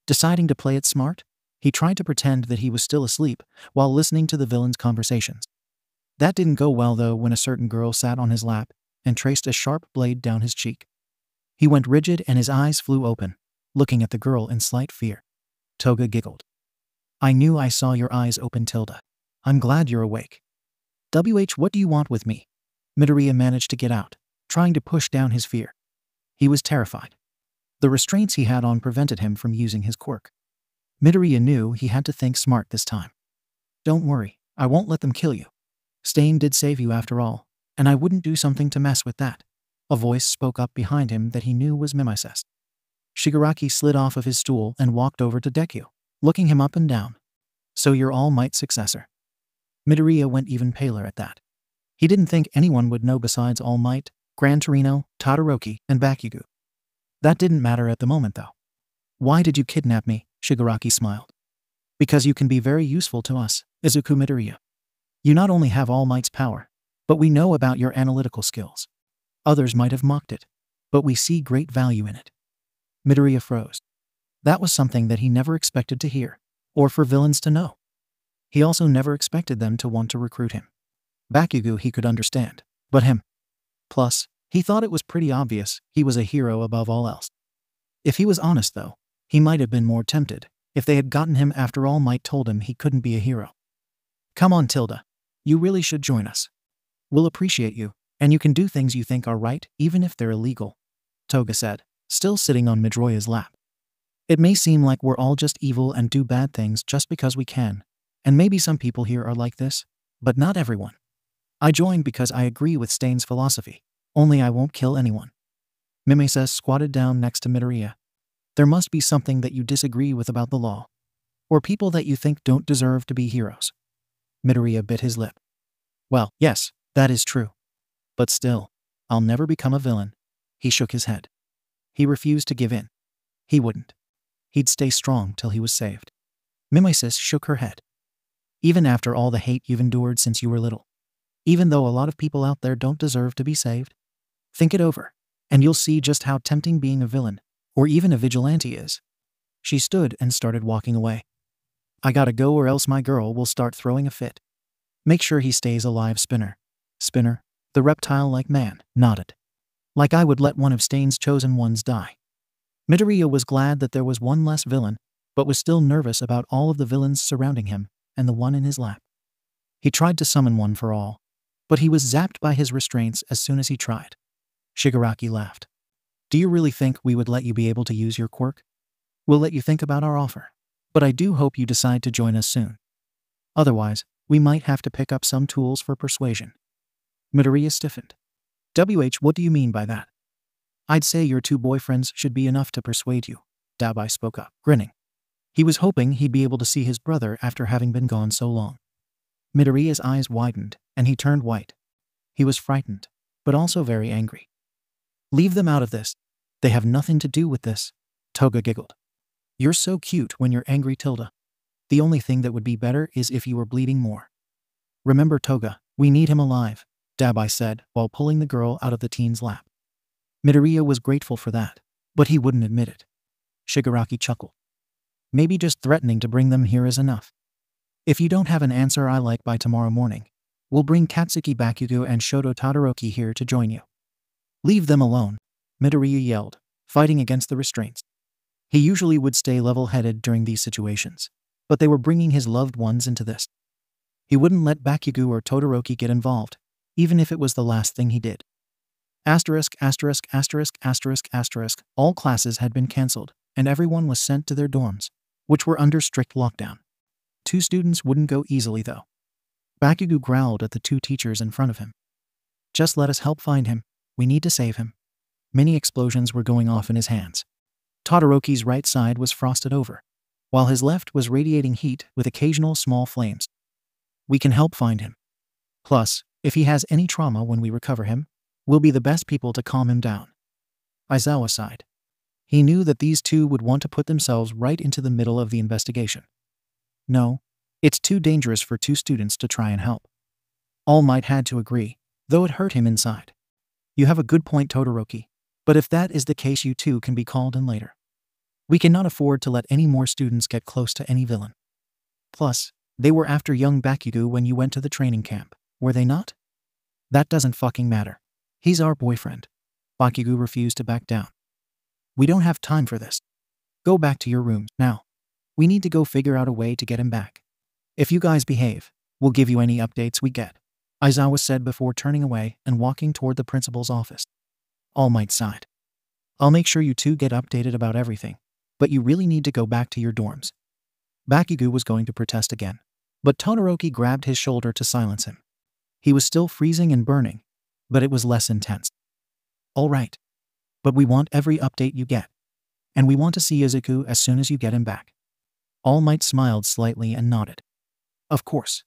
Speaker 1: Deciding to play it smart, he tried to pretend that he was still asleep while listening to the villains' conversations. That didn't go well though when a certain girl sat on his lap and traced a sharp blade down his cheek. He went rigid and his eyes flew open, looking at the girl in slight fear. Toga giggled. I knew I saw your eyes open, 𝗧𝗪. I'm glad you're awake. What do you want with me? Midoriya managed to get out, trying to push down his fear. He was terrified. The restraints he had on prevented him from using his quirk. Midoriya knew he had to think smart this time. Don't worry, I won't let them kill you. Stain did save you after all, and I wouldn't do something to mess with that. A voice spoke up behind him that he knew was 𝗵𝗲𝗧. Shigaraki slid off of his stool and walked over to Deku, looking him up and down. So you're All Might's successor. Midoriya went even paler at that. He didn't think anyone would know besides All Might, Gran Torino, Todoroki, and Bakugou. That didn't matter at the moment though. Why did you kidnap me? Shigaraki smiled. Because you can be very useful to us, Izuku Midoriya. You not only have All Might's power, but we know about your analytical skills. Others might have mocked it, but we see great value in it. Midoriya froze. That was something that he never expected to hear, or for villains to know. He also never expected them to want to recruit him. Bakugou he could understand, but him. Plus, he thought it was pretty obvious he was a hero above all else. If he was honest though, he might have been more tempted if they had gotten him after All Might told him he couldn't be a hero. Come on, 𝗧𝗪. You really should join us. We'll appreciate you, and you can do things you think are right even if they're illegal, Toga said, still sitting on Midoriya's lap. It may seem like we're all just evil and do bad things just because we can, and maybe some people here are like this, but not everyone. I joined because I agree with Stain's philosophy, only I won't kill anyone. 𝗵𝗲𝗧 squatted down next to Midoriya. There must be something that you disagree with about the law, or people that you think don't deserve to be heroes. Midoriya bit his lip. Well, yes, that is true. But still, I'll never become a villain. He shook his head. He refused to give in. He wouldn't. He'd stay strong till he was saved. 𝗵𝗲𝗧 shook her head. Even after all the hate you've endured since you were little, even though a lot of people out there don't deserve to be saved, think it over, and you'll see just how tempting being a villain, or even a vigilante is. She stood and started walking away. I gotta go or else my girl will start throwing a fit. Make sure he stays alive, Spinner. Spinner, the reptile-like man, nodded. Like I would let one of Stain's chosen ones die. Midoriya was glad that there was one less villain, but was still nervous about all of the villains surrounding him and the one in his lap. He tried to summon one for all, but he was zapped by his restraints as soon as he tried. Shigaraki laughed. Do you really think we would let you be able to use your quirk? We'll let you think about our offer, but I do hope you decide to join us soon. Otherwise, we might have to pick up some tools for persuasion. Midoriya stiffened. What do you mean by that? I'd say your two boyfriends should be enough to persuade you, 𝗬𝗲𝗍 spoke up, grinning. He was hoping he'd be able to see his brother after having been gone so long. Midoriya's eyes widened, and he turned white. He was frightened, but also very angry. Leave them out of this. They have nothing to do with this, Toga giggled. You're so cute when you're angry, 𝗧𝗪. The only thing that would be better is if you were bleeding more. Remember, Toga, we need him alive, 𝗬𝗲𝗍 said while pulling the girl out of the teen's lap. Midoriya was grateful for that, but he wouldn't admit it. Shigaraki chuckled. Maybe just threatening to bring them here is enough. If you don't have an answer I like by tomorrow morning, we'll bring Katsuki Bakugou and Shoto Todoroki here to join you. Leave them alone, Midoriya yelled, fighting against the restraints. He usually would stay level-headed during these situations, but they were bringing his loved ones into this. He wouldn't let Bakugou or Todoroki get involved, even if it was the last thing he did. ***********. All classes had been cancelled, and everyone was sent to their dorms, which were under strict lockdown. 2 students wouldn't go easily though. Bakugou growled at the 2 teachers in front of him. Just let us help find him. We need to save him. Many explosions were going off in his hands. Todoroki's right side was frosted over, while his left was radiating heat with occasional small flames. We can help find him. Plus, if he has any trauma when we recover him, we'll be the best people to calm him down. Aizawa sighed. He knew that these 2 would want to put themselves right into the middle of the investigation. No, it's too dangerous for 2 students to try and help. All Might had to agree, though it hurt him inside. You have a good point, Todoroki. But if that is the case, you two can be called in later. We cannot afford to let any more students get close to any villain. Plus, they were after young Bakugou when you went to the training camp, were they not? That doesn't fucking matter. He's our boyfriend. Bakugou refused to back down. We don't have time for this. Go back to your rooms now. We need to go figure out a way to get him back. If you guys behave, we'll give you any updates we get, Aizawa said before turning away and walking toward the principal's office. All Might sighed. I'll make sure you two get updated about everything, but you really need to go back to your dorms. Bakugou was going to protest again, but Todoroki grabbed his shoulder to silence him. He was still freezing and burning, but it was less intense. All right. But we want every update you get. And we want to see Izuku as soon as you get him back. All Might smiled slightly and nodded. Of course.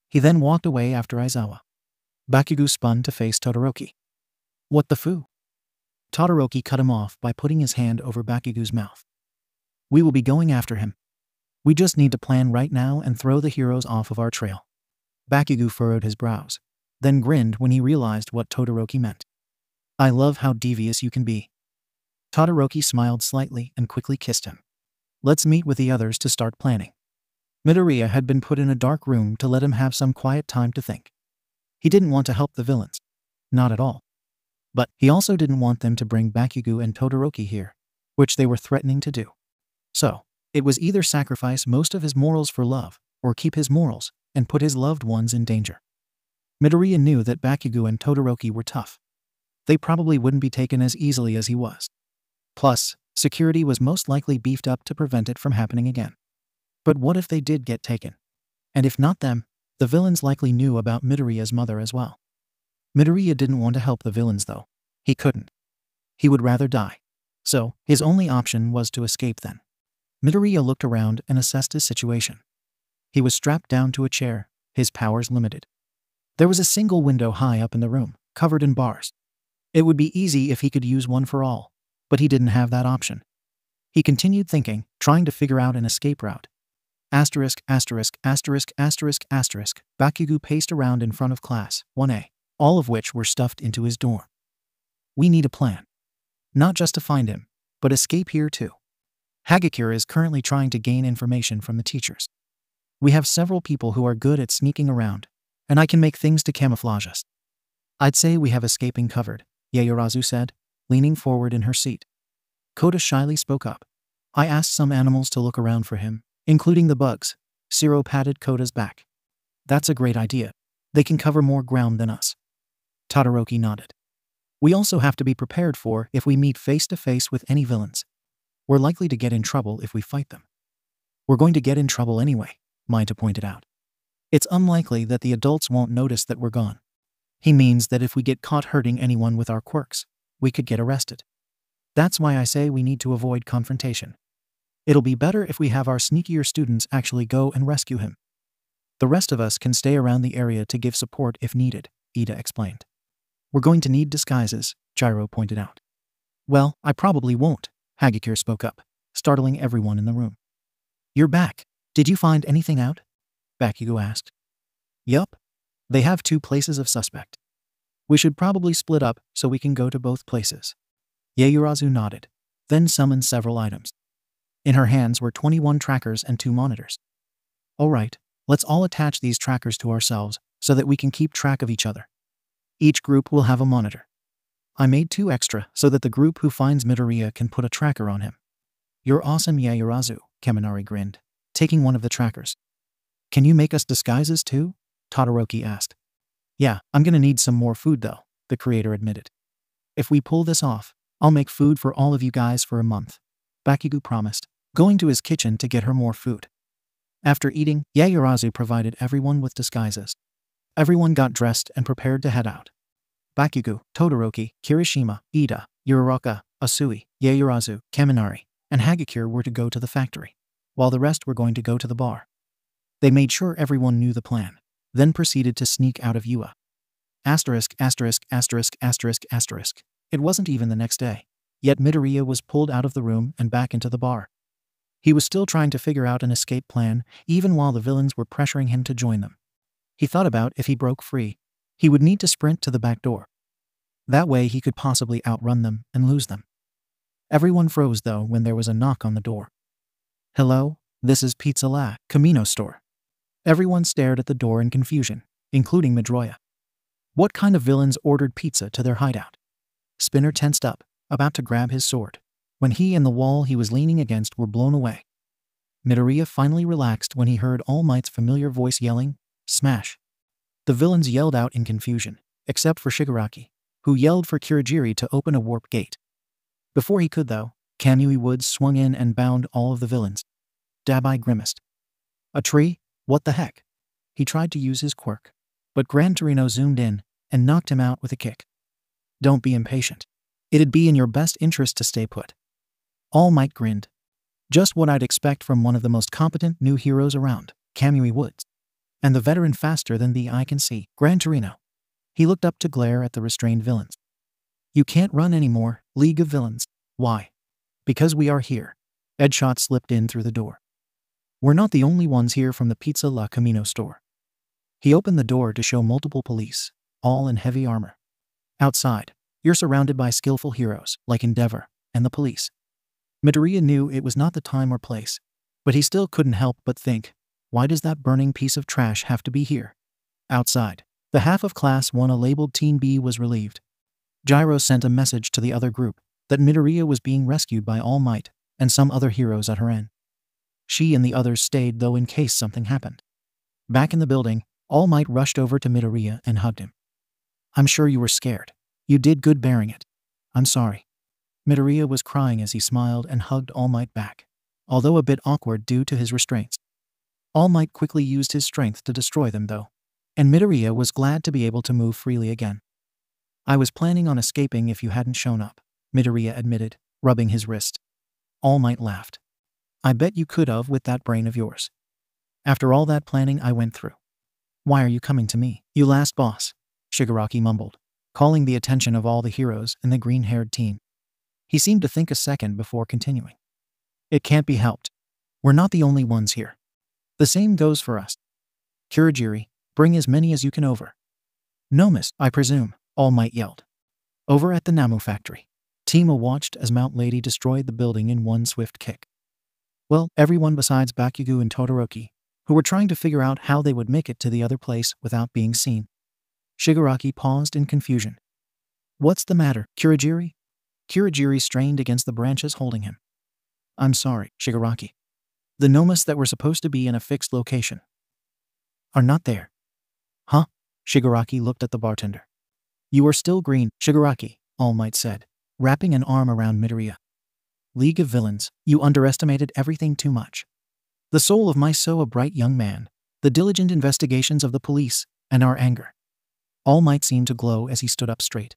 Speaker 1: He then walked away after Aizawa. Bakugou spun to face Todoroki. What the foo? Todoroki cut him off by putting his hand over Bakugou's mouth. We will be going after him. We just need to plan right now and throw the heroes off of our trail. Bakugou furrowed his brows, then grinned when he realized what Todoroki meant. I love how devious you can be. Todoroki smiled slightly and quickly kissed him. Let's meet with the others to start planning. Midoriya had been put in a dark room to let him have some quiet time to think. He didn't want to help the villains. Not at all. But he also didn't want them to bring Bakugou and Todoroki here, which they were threatening to do. So, it was either sacrifice most of his morals for love, or keep his morals and put his loved ones in danger. Midoriya knew that Bakugou and Todoroki were tough. They probably wouldn't be taken as easily as he was. Plus, security was most likely beefed up to prevent it from happening again. But what if they did get taken? And if not them, the villains likely knew about Midoriya's mother as well. Midoriya didn't want to help the villains though. He couldn't. He would rather die. So, his only option was to escape then. Midoriya looked around and assessed his situation. He was strapped down to a chair, his powers limited. There was a single window high up in the room, covered in bars. It would be easy if he could use one for all, but he didn't have that option. He continued thinking, trying to figure out an escape route. Bakugou paced around in front of class 1A, all of which were stuffed into his dorm. We need a plan. Not just to find him, but escape here too. 𝐒𝐻𝐵 is currently trying to gain information from the teachers. We have several people who are good at sneaking around, and I can make things to camouflage us. I'd say we have escaping covered, Yaoyorozu said, leaning forward in her seat. Koda shyly spoke up. I asked some animals to look around for him, including the bugs. Siro patted Koda's back. That's a great idea. They can cover more ground than us. Todoroki nodded. We also have to be prepared for if we meet face to face with any villains. We're likely to get in trouble if we fight them. We're going to get in trouble anyway, Maita pointed out. It's unlikely that the adults won't notice that we're gone. He means that if we get caught hurting anyone with our quirks, we could get arrested. That's why I say we need to avoid confrontation. It'll be better if we have our sneakier students actually go and rescue him. The rest of us can stay around the area to give support if needed, Ida explained. We're going to need disguises, Gyro pointed out. Well, I probably won't, 𝗂𝐻𝐵 spoke up, startling everyone in the room. You're back. Did you find anything out? Bakugou asked. Yup. They have 2 places of suspect. We should probably split up so we can go to both places. Yaoyorozu nodded, then summoned several items. In her hands were 21 trackers and 2 monitors. All right, let's all attach these trackers to ourselves so that we can keep track of each other. Each group will have a monitor. I made 2 extra so that the group who finds Midoriya can put a tracker on him. You're awesome, Yaoyorozu, Kaminari grinned, taking one of the trackers. Can you make us disguises too? Todoroki asked. Yeah, I'm gonna need some more food though, the creator admitted. If we pull this off, I'll make food for all of you guys for a month, Bakugou promised, going to his kitchen to get her more food. After eating, Yaoyorozu provided everyone with disguises. Everyone got dressed and prepared to head out. Bakugou, Todoroki, Kirishima, Ida, Yuraraka, Asui, Yaoyorozu, Kaminari, and 𝗂𝐻𝐵 were to go to the factory, while the rest were going to go to the bar. They made sure everyone knew the plan, then proceeded to sneak out of Yua. It wasn't even the next day, yet Midoriya was pulled out of the room and back into the bar. He was still trying to figure out an escape plan, even while the villains were pressuring him to join them. He thought about if he broke free, he would need to sprint to the back door. That way he could possibly outrun them and lose them. Everyone froze though when there was a knock on the door. "Hello, this is 𝗵𝗃 store." Everyone stared at the door in confusion, including Midoriya. What kind of villains ordered pizza to their hideout? Spinner tensed up, about to grab his sword, when he and the wall he was leaning against were blown away. Midoriya finally relaxed when he heard All Might's familiar voice yelling, "Smash!" The villains yelled out in confusion, except for Shigaraki, who yelled for Kurogiri to open a warp gate. Before he could though, Kamui Woods swung in and bound all of the villains. Dabai grimaced. "A tree? What the heck?" He tried to use his quirk, but Gran Torino zoomed in and knocked him out with a kick. "Don't be impatient. It'd be in your best interest to stay put." All Might grinned. Just what I'd expect from one of the most competent new heroes around, Kamui Woods. And the veteran faster than the eye can see, Gran Torino. He looked up to glare at the restrained villains. "You can't run anymore, League of Villains." "Why?" "Because we are here." Deadshot slipped in through the door. "We're not the only ones here from the 𝗵𝗃𝗏 store." He opened the door to show multiple police, all in heavy armor. Outside, you're surrounded by skillful heroes like Endeavor and the police. Midoriya knew it was not the time or place, but he still couldn't help but think, why does that burning piece of trash have to be here? Outside, the half of Class 1A labeled Team B was relieved. Gyro sent a message to the other group that Midoriya was being rescued by All Might and some other heroes at her end. She and the others stayed though in case something happened. Back in the building, All Might rushed over to Midoriya and hugged him. "I'm sure you were scared. You did good bearing it." "I'm sorry." Midoriya was crying as he smiled and hugged All Might back, although a bit awkward due to his restraints. All Might quickly used his strength to destroy them though, and Midoriya was glad to be able to move freely again. "I was planning on escaping if you hadn't shown up," Midoriya admitted, rubbing his wrist. All Might laughed. "I bet you could have with that brain of yours. After all that planning I went through. Why are you coming to me, you last boss?" Shigaraki mumbled, calling the attention of all the heroes in the green-haired team. He seemed to think a second before continuing. "It can't be helped. We're not the only ones here. The same goes for us. Kurogiri, bring as many as you can over." "No miss, I presume," All Might yelled. Over at the Namu factory, Tima watched as Mount Lady destroyed the building in one swift kick. Well, everyone besides Bakugou and Todoroki, who were trying to figure out how they would make it to the other place without being seen. Shigaraki paused in confusion. "What's the matter, Kurogiri?" Kurogiri strained against the branches holding him. "I'm sorry, Shigaraki. The Nomas that were supposed to be in a fixed location are not there." "Huh?" Shigaraki looked at the bartender. "You are still green, Shigaraki," All Might said, wrapping an arm around Midoriya. "League of Villains, you underestimated everything too much. The soul of a bright young man, the diligent investigations of the police, and our anger." All Might seemed to glow as he stood up straight.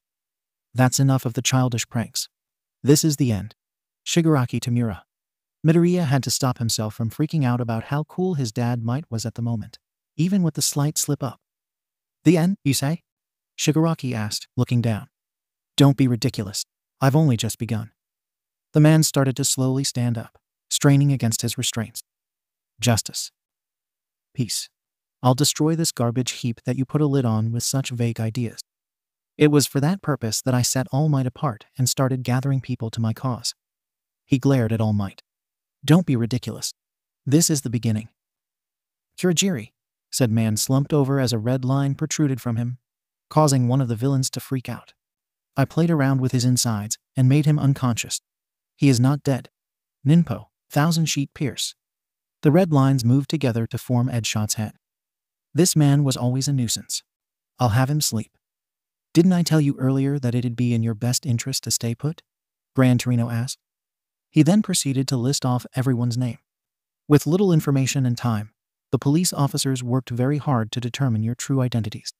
Speaker 1: "That's enough of the childish pranks. This is the end." Shigaraki Tamura. Midoriya had to stop himself from freaking out about how cool his dad Might was at the moment, even with the slight slip-up. "The end, you say?" Shigaraki asked, looking down. "Don't be ridiculous. I've only just begun." The man started to slowly stand up, straining against his restraints. "Justice. Peace. I'll destroy this garbage heap that you put a lid on with such vague ideas. It was for that purpose that I set All Might apart and started gathering people to my cause." He glared at All Might. "Don't be ridiculous. This is the beginning." "Kurogiri," said man slumped over as a red line protruded from him, causing one of the villains to freak out. "I played around with his insides and made him unconscious. He is not dead. Ninpo, Thousand Sheet Pierce." The red lines moved together to form Deadshot's head. "This man was always a nuisance. I'll have him sleep." "Didn't I tell you earlier that it'd be in your best interest to stay put?" Gran Torino asked. He then proceeded to list off everyone's name. "With little information and time, the police officers worked very hard to determine your true identities.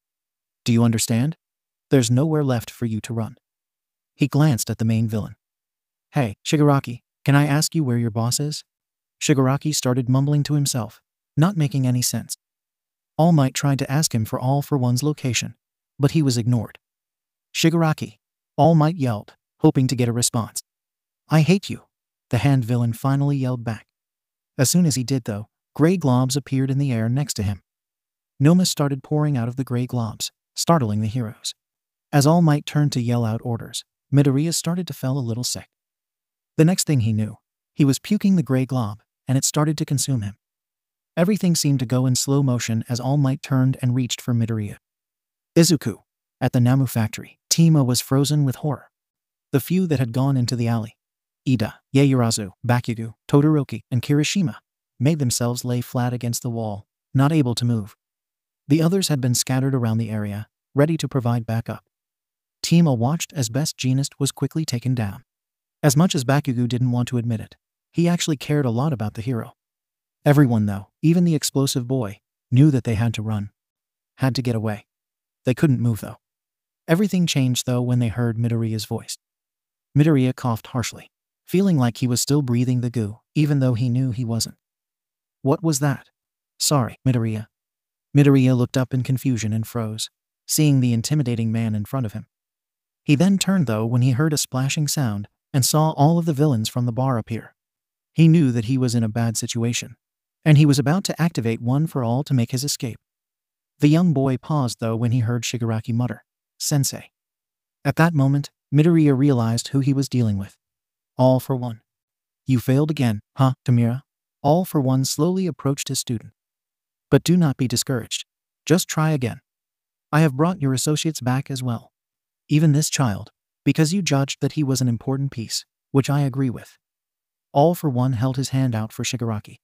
Speaker 1: Do you understand? There's nowhere left for you to run." He glanced at the main villain. "Hey, Shigaraki, can I ask you where your boss is?" Shigaraki started mumbling to himself, not making any sense. All Might tried to ask him for All for One's location, but he was ignored. "Shigaraki," All Might yelled, hoping to get a response. "I hate you," the hand villain finally yelled back. As soon as he did though, gray globs appeared in the air next to him. Nomas started pouring out of the gray globs, startling the heroes. As All Might turned to yell out orders, Midoriya started to feel a little sick. The next thing he knew, he was puking the gray glob, and it started to consume him. Everything seemed to go in slow motion as All Might turned and reached for Midoriya. Izuku, at the Namu factory, Tima was frozen with horror. The few that had gone into the alley, Ida, Yaoyorozu, Bakugou, Todoroki, and Kirishima, made themselves lay flat against the wall, not able to move. The others had been scattered around the area, ready to provide backup. Tima watched as Best Jeanist was quickly taken down. As much as Bakugou didn't want to admit it, he actually cared a lot about the hero. Everyone though, even the explosive boy, knew that they had to run. Had to get away. They couldn't move though. Everything changed though when they heard Midoriya's voice. Midoriya coughed harshly, feeling like he was still breathing the goo, even though he knew he wasn't. What was that? Sorry, Midoriya. Midoriya looked up in confusion and froze, seeing the intimidating man in front of him. He then turned though when he heard a splashing sound and saw all of the villains from the bar appear. He knew that he was in a bad situation, and he was about to activate One for All to make his escape. The young boy paused though when he heard Shigaraki mutter, "Sensei." At that moment, Midoriya realized who he was dealing with. All for One. You failed again, huh, Tamira? All for One slowly approached his student. But do not be discouraged. Just try again. I have brought your associates back as well. Even this child, because you judged that he was an important piece, which I agree with. All for One held his hand out for Shigaraki.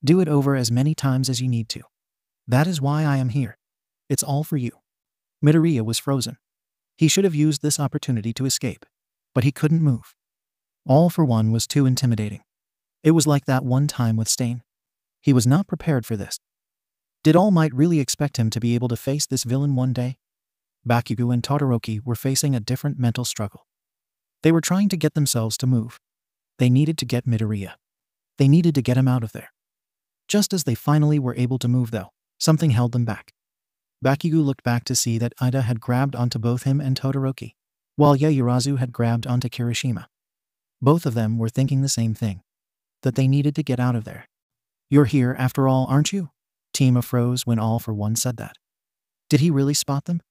Speaker 1: Do it over as many times as you need to. That is why I am here. It's all for you. Midoriya was frozen. He should have used this opportunity to escape, but he couldn't move. All for One was too intimidating. It was like that one time with Stain. He was not prepared for this. Did All Might really expect him to be able to face this villain one day? Bakugou and Todoroki were facing a different mental struggle. They were trying to get themselves to move. They needed to get Midoriya. They needed to get him out of there. Just as they finally were able to move though, something held them back. Bakugou looked back to see that Ida had grabbed onto both him and Todoroki, while Yaoyorozu had grabbed onto Kirishima. Both of them were thinking the same thing, that they needed to get out of there. You're here after all, aren't you? Tima froze when All for One said that. Did he really spot them?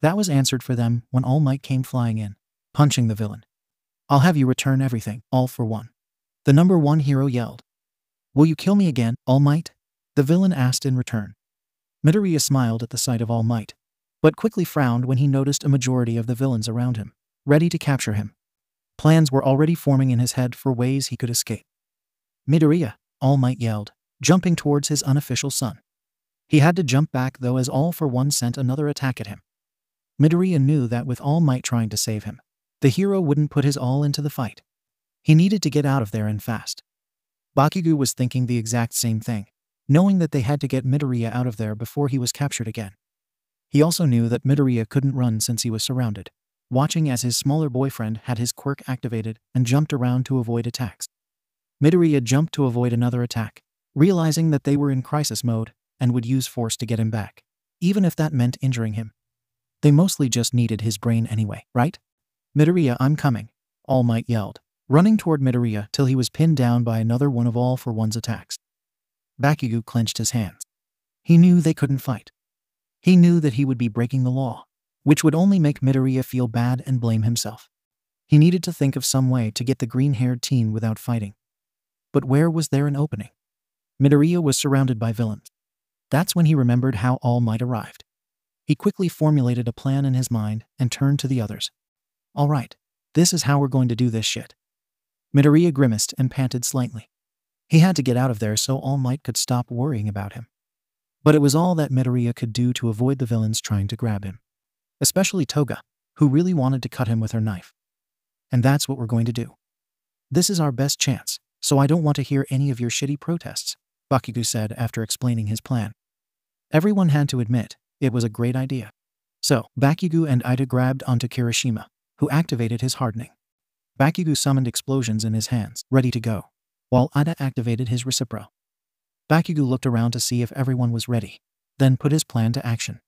Speaker 1: That was answered for them when All Might came flying in, punching the villain. I'll have you return everything, All for One. The number one hero yelled. Will you kill me again, All Might? The villain asked in return. Midoriya smiled at the sight of All Might, but quickly frowned when he noticed a majority of the villains around him, ready to capture him. Plans were already forming in his head for ways he could escape. Midoriya, All Might yelled, jumping towards his unofficial son. He had to jump back though as All for One sent another attack at him. Midoriya knew that with All Might trying to save him, the hero wouldn't put his all into the fight. He needed to get out of there and fast. Bakugou was thinking the exact same thing, knowing that they had to get Midoriya out of there before he was captured again. He also knew that Midoriya couldn't run since he was surrounded, watching as his smaller boyfriend had his quirk activated and jumped around to avoid attacks. Midoriya jumped to avoid another attack, realizing that they were in crisis mode and would use force to get him back, even if that meant injuring him. They mostly just needed his brain anyway, right? Midoriya, I'm coming, All Might yelled, running toward Midoriya till he was pinned down by another one of All for One's attacks. Bakugou clenched his hands. He knew they couldn't fight. He knew that he would be breaking the law, which would only make Midoriya feel bad and blame himself. He needed to think of some way to get the green-haired teen without fighting. But where was there an opening? Midoriya was surrounded by villains. That's when he remembered how All Might arrived. He quickly formulated a plan in his mind and turned to the others. All right, this is how we're going to do this shit. Midoriya grimaced and panted slightly. He had to get out of there so All Might could stop worrying about him. But it was all that Midoriya could do to avoid the villains trying to grab him. Especially Toga, who really wanted to cut him with her knife. And that's what we're going to do. This is our best chance, so I don't want to hear any of your shitty protests, Bakugou said after explaining his plan. Everyone had to admit, it was a great idea. So, Bakugou and Ida grabbed onto Kirishima, who activated his hardening. Bakugou summoned explosions in his hands, ready to go, while Ida activated his 𝗧𝗔𝗧𝗏. Bakugou looked around to see if everyone was ready, then put his plan to action.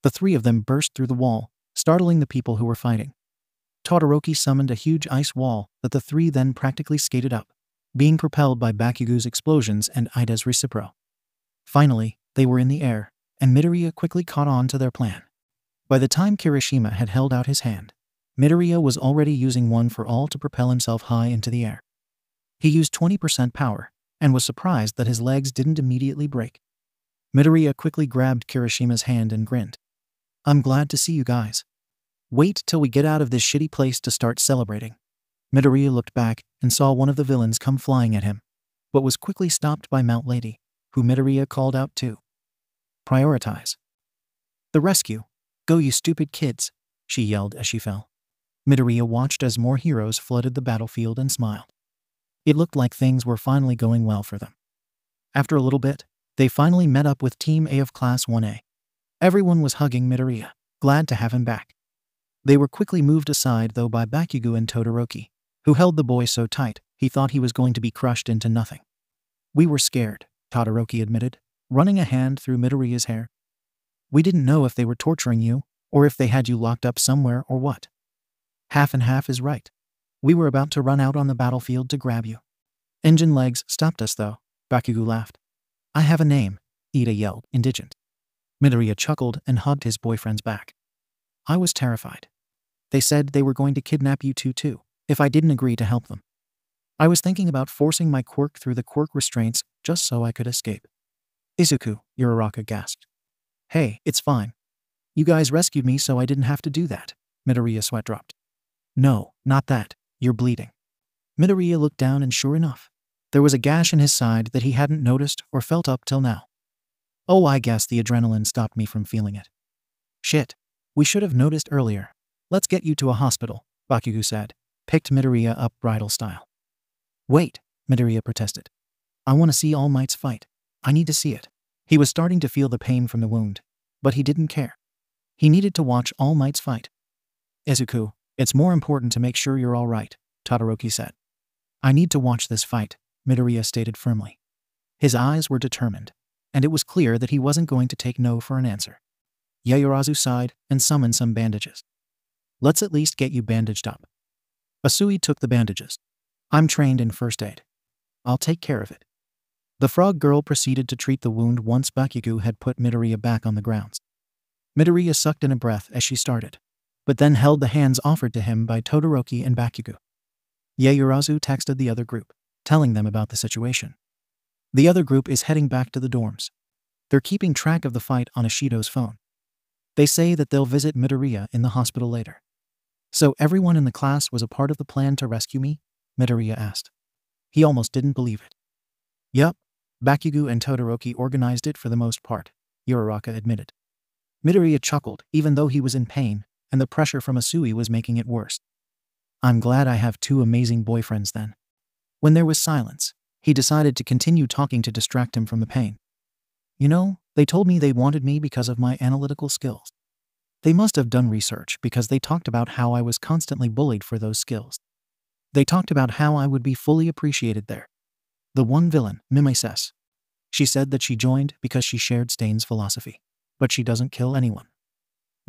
Speaker 1: The three of them burst through the wall, startling the people who were fighting. Todoroki summoned a huge ice wall that the three then practically skated up, being propelled by Bakugou's explosions and Ida's 𝗧𝗧𝗏. Finally, they were in the air, and Midoriya quickly caught on to their plan. By the time Kirishima had held out his hand, Midoriya was already using one for all to propel himself high into the air. He used 20% power, and was surprised that his legs didn't immediately break. Midoriya quickly grabbed Kirishima's hand and grinned. "I'm glad to see you guys. Wait till we get out of this shitty place to start celebrating." Midoriya looked back and saw one of the villains come flying at him, but was quickly stopped by Mount Lady, who Midoriya called out to. "Prioritize the rescue. Go, you stupid kids," she yelled as she fell. Midoriya watched as more heroes flooded the battlefield and smiled. It looked like things were finally going well for them. After a little bit, they finally met up with Team A of Class 1A. Everyone was hugging Midoriya, glad to have him back. They were quickly moved aside though by Bakugou and Todoroki, who held the boy so tight he thought he was going to be crushed into nothing. "We were scared," Todoroki admitted, running a hand through Midoriya's hair. "We didn't know if they were torturing you, or if they had you locked up somewhere or what." "Half and half is right. We were about to run out on the battlefield to grab you. Engine legs stopped us though," Bakugou laughed. "I have a name," Ida yelled, indignant. Midoriya chuckled and hugged his boyfriend's back. "I was terrified. They said they were going to kidnap you two too, if I didn't agree to help them. I was thinking about forcing my quirk through the quirk restraints just so I could escape." "Izuku," Uraraka gasped. "Hey, it's fine. You guys rescued me so I didn't have to do that." Midoriya's sweat dropped. "No, not that. You're bleeding." Midoriya looked down and sure enough, there was a gash in his side that he hadn't noticed or felt up till now. "Oh, I guess the adrenaline stopped me from feeling it." "Shit. We should have noticed earlier. Let's get you to a hospital," Bakugou said, picked Midoriya up bridal style. "Wait," Midoriya protested. "I want to see All Might's fight. I need to see it." He was starting to feel the pain from the wound, but he didn't care. He needed to watch All Might's fight. "Izuku, it's more important to make sure you're all right," Todoroki said. "I need to watch this fight," Midoriya stated firmly. His eyes were determined, and it was clear that he wasn't going to take no for an answer. Yaoyorozu sighed and summoned some bandages. "Let's at least get you bandaged up." Asui took the bandages. "I'm trained in first aid. I'll take care of it." The frog girl proceeded to treat the wound once Bakugou had put Midoriya back on the grounds. Midoriya sucked in a breath as she started, but then held the hands offered to him by Todoroki and Bakugou. Yaoyorozu texted the other group, telling them about the situation. The other group is heading back to the dorms. They're keeping track of the fight on Ishido's phone. They say that they'll visit Midoriya in the hospital later. "So everyone in the class was a part of the plan to rescue me?" Midoriya asked. He almost didn't believe it. "Yup, Bakugou and Todoroki organized it for the most part," Uraraka admitted. Midoriya chuckled, even though he was in pain, and the pressure from Asui was making it worse. "I'm glad I have two amazing boyfriends then." When there was silence, he decided to continue talking to distract him from the pain. "You know, they told me they wanted me because of my analytical skills. They must have done research because they talked about how I was constantly bullied for those skills. They talked about how I would be fully appreciated there. The one villain, Mimesis. She said that she joined because she shared Stain's philosophy, but she doesn't kill anyone."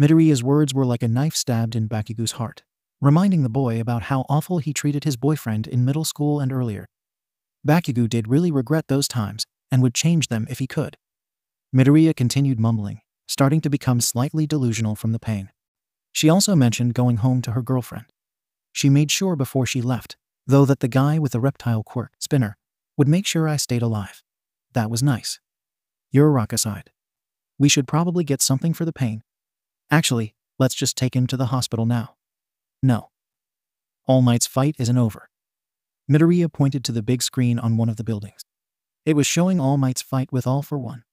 Speaker 1: Midoriya's words were like a knife stabbed in Bakugou's heart, reminding the boy about how awful he treated his boyfriend in middle school and earlier. Bakugou did really regret those times and would change them if he could. Midoriya continued mumbling, starting to become slightly delusional from the pain. She also mentioned going home to her girlfriend. She made sure before she left, though, that the guy with the reptile quirk, Spinner, would make sure I stayed alive. That was nice. Uraraka sighed. "We should probably get something for the pain. Actually, let's just take him to the hospital now." "No. All Might's fight isn't over." Midoriya pointed to the big screen on one of the buildings. It was showing All Might's fight with All for One.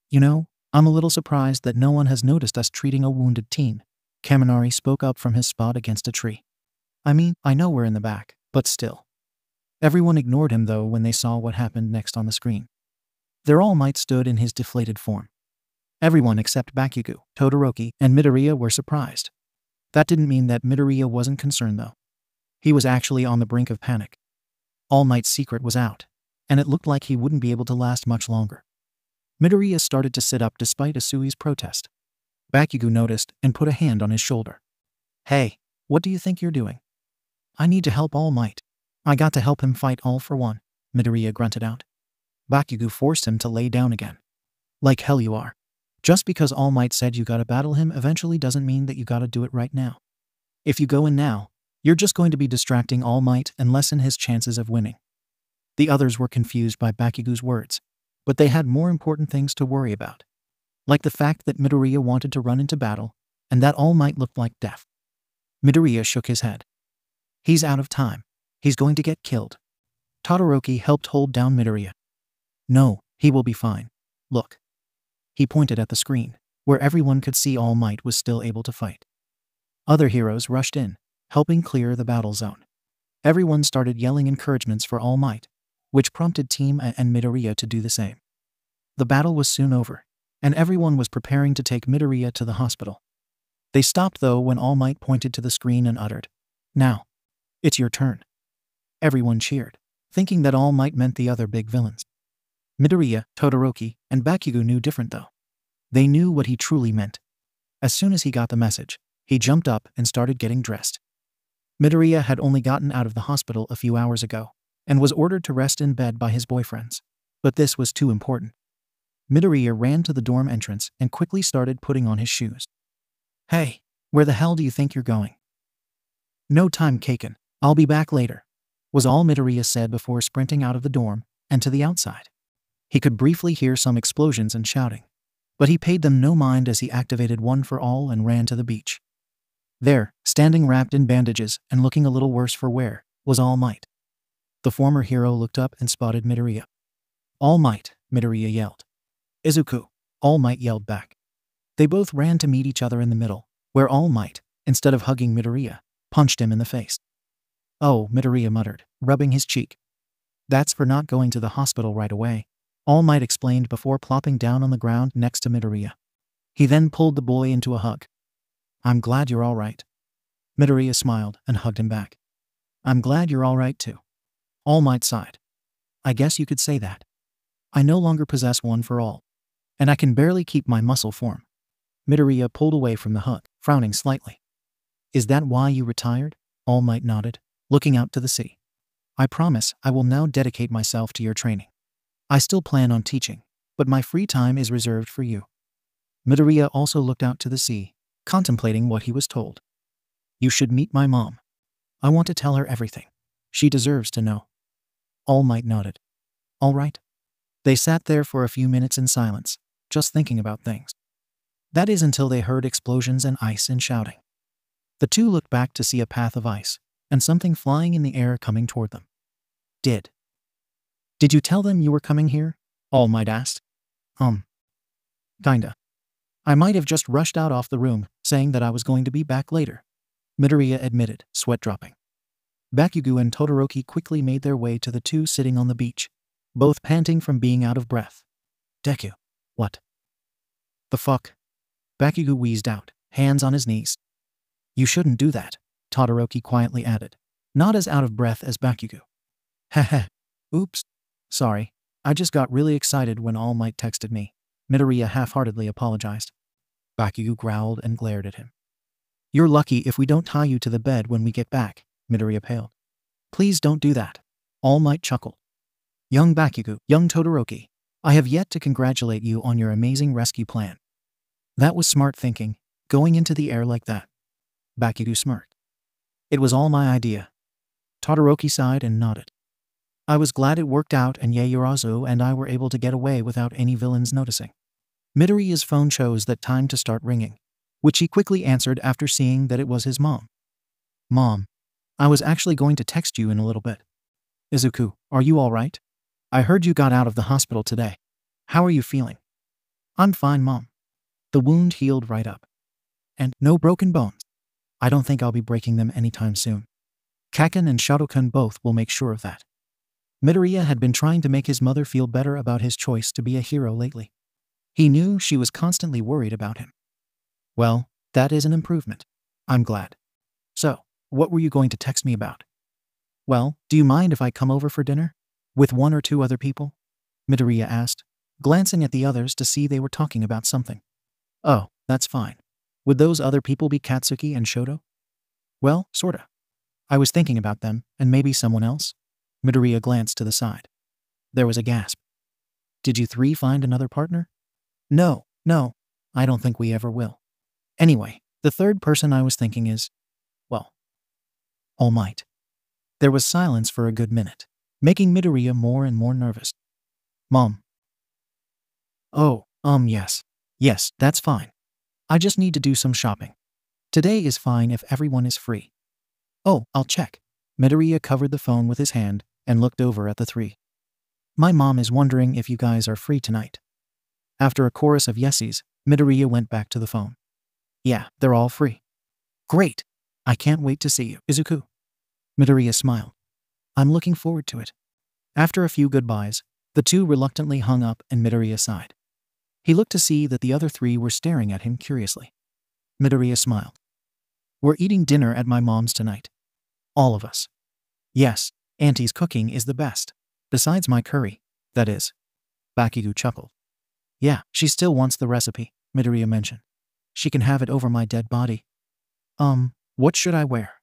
Speaker 1: "You know, I'm a little surprised that no one has noticed us treating a wounded teen," Kaminari spoke up from his spot against a tree. "I mean, I know we're in the back, but still." Everyone ignored him though when they saw what happened next on the screen. Their All Might stood in his deflated form. Everyone except Bakugou, Todoroki, and Midoriya were surprised. That didn't mean that Midoriya wasn't concerned though. He was actually on the brink of panic. All Might's secret was out, and it looked like he wouldn't be able to last much longer. Midoriya started to sit up despite Asui's protest. Bakugou noticed and put a hand on his shoulder. "Hey, what do you think you're doing?" "I need to help All Might. I got to help him fight All for One," Midoriya grunted out. Bakugou forced him to lay down again. "Like hell you are. Just because All Might said you gotta battle him eventually doesn't mean that you gotta do it right now. If you go in now, you're just going to be distracting All Might and lessen his chances of winning. The others were confused by Bakugou's words, but they had more important things to worry about. Like the fact that Midoriya wanted to run into battle, and that All Might looked like death. Midoriya shook his head. He's out of time. He's going to get killed. Todoroki helped hold down Midoriya. No, he will be fine. Look. He pointed at the screen, where everyone could see All Might was still able to fight. Other heroes rushed in, helping clear the battle zone. Everyone started yelling encouragements for All Might, which prompted Team A and Midoriya to do the same. The battle was soon over, and everyone was preparing to take Midoriya to the hospital. They stopped though when All Might pointed to the screen and uttered, "Now, it's your turn." Everyone cheered, thinking that All Might meant the other big villains. Midoriya, Todoroki, and Bakugou knew different though. They knew what he truly meant. As soon as he got the message, he jumped up and started getting dressed. Midoriya had only gotten out of the hospital a few hours ago, and was ordered to rest in bed by his boyfriends. But this was too important. Midoriya ran to the dorm entrance and quickly started putting on his shoes. "Hey, where the hell do you think you're going?" "No time, Kaken. I'll be back later," was all Midoriya said before sprinting out of the dorm and to the outside. He could briefly hear some explosions and shouting, but he paid them no mind as he activated One for All and ran to the beach. There, standing wrapped in bandages and looking a little worse for wear, was All Might. The former hero looked up and spotted Midoriya. "All Might," Midoriya yelled. "Izuku," All Might yelled back. They both ran to meet each other in the middle, where All Might, instead of hugging Midoriya, punched him in the face. "Oh," Midoriya muttered, rubbing his cheek. "That's for not going to the hospital right away," All Might explained before plopping down on the ground next to Midoriya. He then pulled the boy into a hug. "I'm glad you're all right." Midoriya smiled and hugged him back. "I'm glad you're all right too." All Might sighed. "I guess you could say that. I no longer possess One for All, and I can barely keep my muscle form." Midoriya pulled away from the hug, frowning slightly. "Is that why you retired?" All Might nodded, looking out to the sea. "I promise I will now dedicate myself to your training. I still plan on teaching, but my free time is reserved for you." Midoriya also looked out to the sea, contemplating what he was told. "You should meet my mom. I want to tell her everything. She deserves to know." All Might nodded. "All right." They sat there for a few minutes in silence, just thinking about things. That is until they heard explosions and ice and shouting. The two looked back to see a path of ice, and something flying in the air coming toward them. Did you tell them you were coming here?" All Might asked. Kinda. I might have just rushed out off the room, saying that I was going to be back later," Midoriya admitted, sweat dropping. Bakugou and Todoroki quickly made their way to the two sitting on the beach, both panting from being out of breath. "Deku. What the fuck?" Bakugou wheezed out, hands on his knees. "You shouldn't do that," Todoroki quietly added, not as out of breath as Bakugou. "Heh. Oops. Sorry, I just got really excited when All Might texted me," Midoriya half-heartedly apologized. Bakugou growled and glared at him. "You're lucky if we don't tie you to the bed when we get back," Midoriya paled. "Please don't do that," All Might chuckled. "Young Bakugou, young Todoroki, I have yet to congratulate you on your amazing rescue plan. That was smart thinking, going into the air like that." Bakugou smirked. "It was all my idea." Todoroki sighed and nodded. "I was glad it worked out and Ieyasu and I were able to get away without any villains noticing." Midoriya's phone chose that time to start ringing, which he quickly answered after seeing that it was his mom. "Mom, I was actually going to text you in a little bit. Izuku, are you all right? I heard you got out of the hospital today. How are you feeling?" "I'm fine, Mom. The wound healed right up. And no broken bones. I don't think I'll be breaking them anytime soon. Kaken and Shadokan both will make sure of that." Midoriya had been trying to make his mother feel better about his choice to be a hero lately. He knew she was constantly worried about him. "Well, that is an improvement. I'm glad. So, what were you going to text me about?" "Well, do you mind if I come over for dinner? With one or two other people?" Midoriya asked, glancing at the others to see they were talking about something. "Oh, that's fine. Would those other people be Katsuki and Shoto?" "Well, sorta. I was thinking about them, and maybe someone else." Midoriya glanced to the side. There was a gasp. "Did you three find another partner?" No. I don't think we ever will. Anyway, the third person I was thinking is, well, All Might. There was silence for a good minute, making Midoriya more and more nervous. Mom. Oh, yes. Yes, that's fine. I just need to do some shopping. Today is fine if everyone is free. Oh, I'll check. Midoriya covered the phone with his hand and looked over at the three. My mom is wondering if you guys are free tonight. After a chorus of yeses, Midoriya went back to the phone. Yeah, they're all free. Great. I can't wait to see you, Izuku. Midoriya smiled. I'm looking forward to it. After a few goodbyes, the two reluctantly hung up and Midoriya sighed. He looked to see that the other three were staring at him curiously. Midoriya smiled. We're eating dinner at my mom's tonight. All of us. Yes, Auntie's cooking is the best. Besides my curry, that is. Bakugou chuckled. Yeah, she still wants the recipe, Midoriya mentioned. She can have it over my dead body. What should I wear?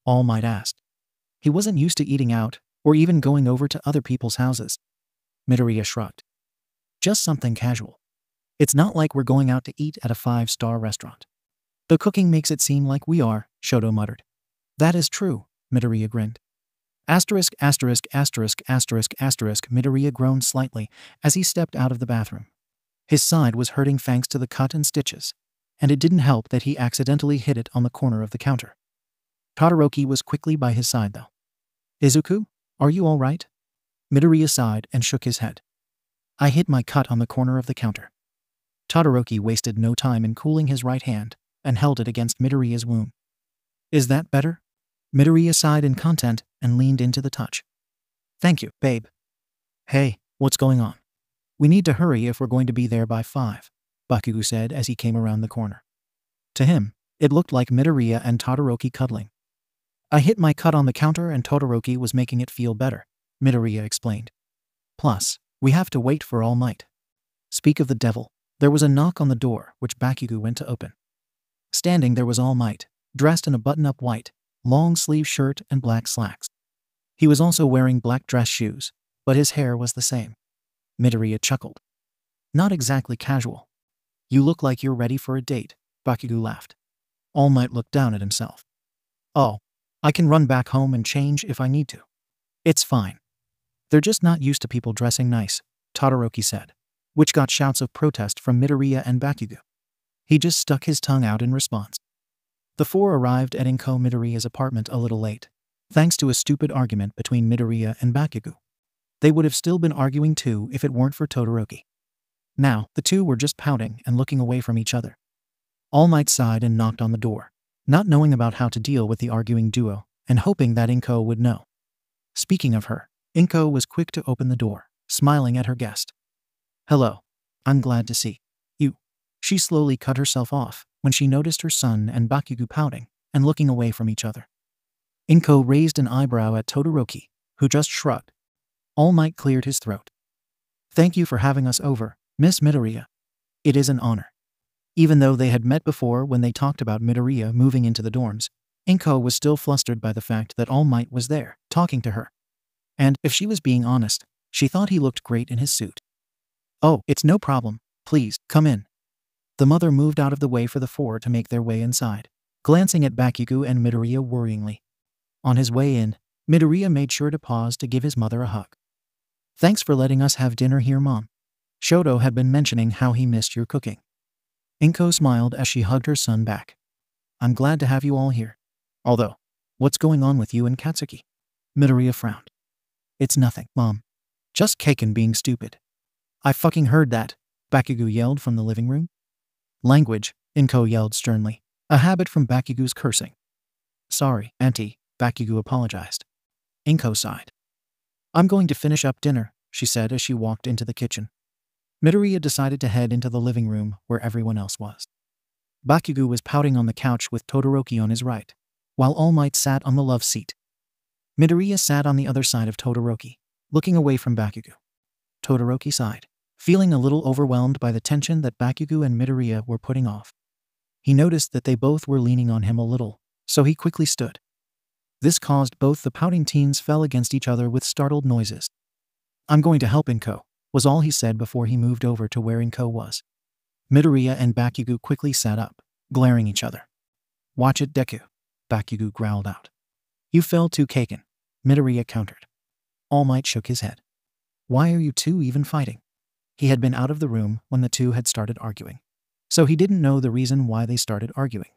Speaker 1: All Might asked. He wasn't used to eating out, or even going over to other people's houses. Midoriya shrugged. Just something casual. It's not like we're going out to eat at a 5-star restaurant. The cooking makes it seem like we are, Shoto muttered. That is true, Midoriya grinned. Asterisk, asterisk, asterisk, asterisk, asterisk, Midoriya groaned slightly as he stepped out of the bathroom. His side was hurting thanks to the cut and stitches, and it didn't help that he accidentally hit it on the corner of the counter. Todoroki was quickly by his side though. Izuku, are you all right? Midoriya sighed and shook his head. I hit my cut on the corner of the counter. Todoroki wasted no time in cooling his right hand and held it against Midoriya's wound. Is that better? Midoriya sighed in content and leaned into the touch. Thank you, babe. Hey, what's going on? We need to hurry if we're going to be there by 5, Bakugou said as he came around the corner. To him, it looked like Midoriya and Todoroki cuddling. I hit my cut on the counter and Todoroki was making it feel better, Midoriya explained. Plus, we have to wait for All Might. Speak of the devil, there was a knock on the door which Bakugou went to open. Standing there was All Might, dressed in a button-up white, long-sleeve shirt and black slacks. He was also wearing black dress shoes, but his hair was the same. Midoriya chuckled. Not exactly casual. You look like you're ready for a date, Bakugou laughed. All Might looked down at himself. Oh, I can run back home and change if I need to. It's fine. They're just not used to people dressing nice, Todoroki said, which got shouts of protest from Midoriya and Bakugou. He just stuck his tongue out in response. The four arrived at Midoriya's apartment a little late, thanks to a stupid argument between Midoriya and Bakugou. They would have still been arguing too if it weren't for Todoroki. Now, the two were just pouting and looking away from each other. All Might sighed and knocked on the door, not knowing about how to deal with the arguing duo and hoping that 𝐭 would know. Speaking of her, 𝐭 was quick to open the door, smiling at her guest. Hello. I'm glad to see you. She slowly cut herself off when she noticed her son and Bakugou pouting and looking away from each other. 𝐭 raised an eyebrow at Todoroki, who just shrugged. All Might cleared his throat. Thank you for having us over, Miss Midoriya. It is an honor. Even though they had met before when they talked about Midoriya moving into the dorms, 𝐭 was still flustered by the fact that All Might was there, talking to her. And, if she was being honest, she thought he looked great in his suit. Oh, it's no problem. Please, come in. The mother moved out of the way for the four to make their way inside, glancing at Bakugou and Midoriya worryingly. On his way in, Midoriya made sure to pause to give his mother a hug. Thanks for letting us have dinner here, Mom. Shoto had been mentioning how he missed your cooking. 𝐭 smiled as she hugged her son back. I'm glad to have you all here. Although, what's going on with you and Katsuki? Midoriya frowned. It's nothing, Mom. Just Keiken being stupid. I fucking heard that, Bakugou yelled from the living room. Language, 𝐭 yelled sternly, a habit from Bakugou's cursing. Sorry, Auntie, Bakugou apologized. 𝐭 sighed. I'm going to finish up dinner, she said as she walked into the kitchen. Midoriya decided to head into the living room where everyone else was. Bakugou was pouting on the couch with Todoroki on his right, while All Might sat on the love seat. Midoriya sat on the other side of Todoroki, looking away from Bakugou. Todoroki sighed, feeling a little overwhelmed by the tension that Bakugou and Midoriya were putting off. He noticed that they both were leaning on him a little, so he quickly stood. This caused both the pouting teens fell against each other with startled noises. I'm going to help 𝐭, was all he said before he moved over to where 𝐭 was. Midoriya and Bakugou quickly sat up, glaring each other. Watch it, Deku, Bakugou growled out. You fell too, Kaken, Midoriya countered. All Might shook his head. Why are you two even fighting? He had been out of the room when the two had started arguing. So he didn't know the reason why they started arguing.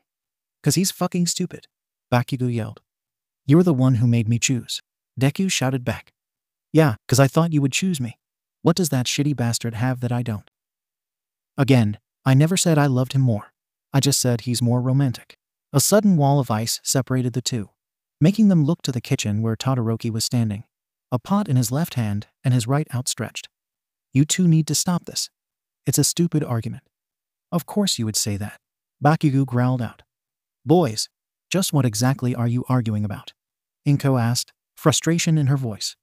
Speaker 1: 'Cause he's fucking stupid, Bakugou yelled. You're the one who made me choose, Deku shouted back. Yeah, 'cause I thought you would choose me. What does that shitty bastard have that I don't? Again, I never said I loved him more. I just said he's more romantic. A sudden wall of ice separated the two, making them look to the kitchen where Todoroki was standing, a pot in his left hand and his right outstretched. You two need to stop this. It's a stupid argument. Of course you would say that, Bakugou growled out. Boys, just what exactly are you arguing about? Inko asked, frustration in her voice.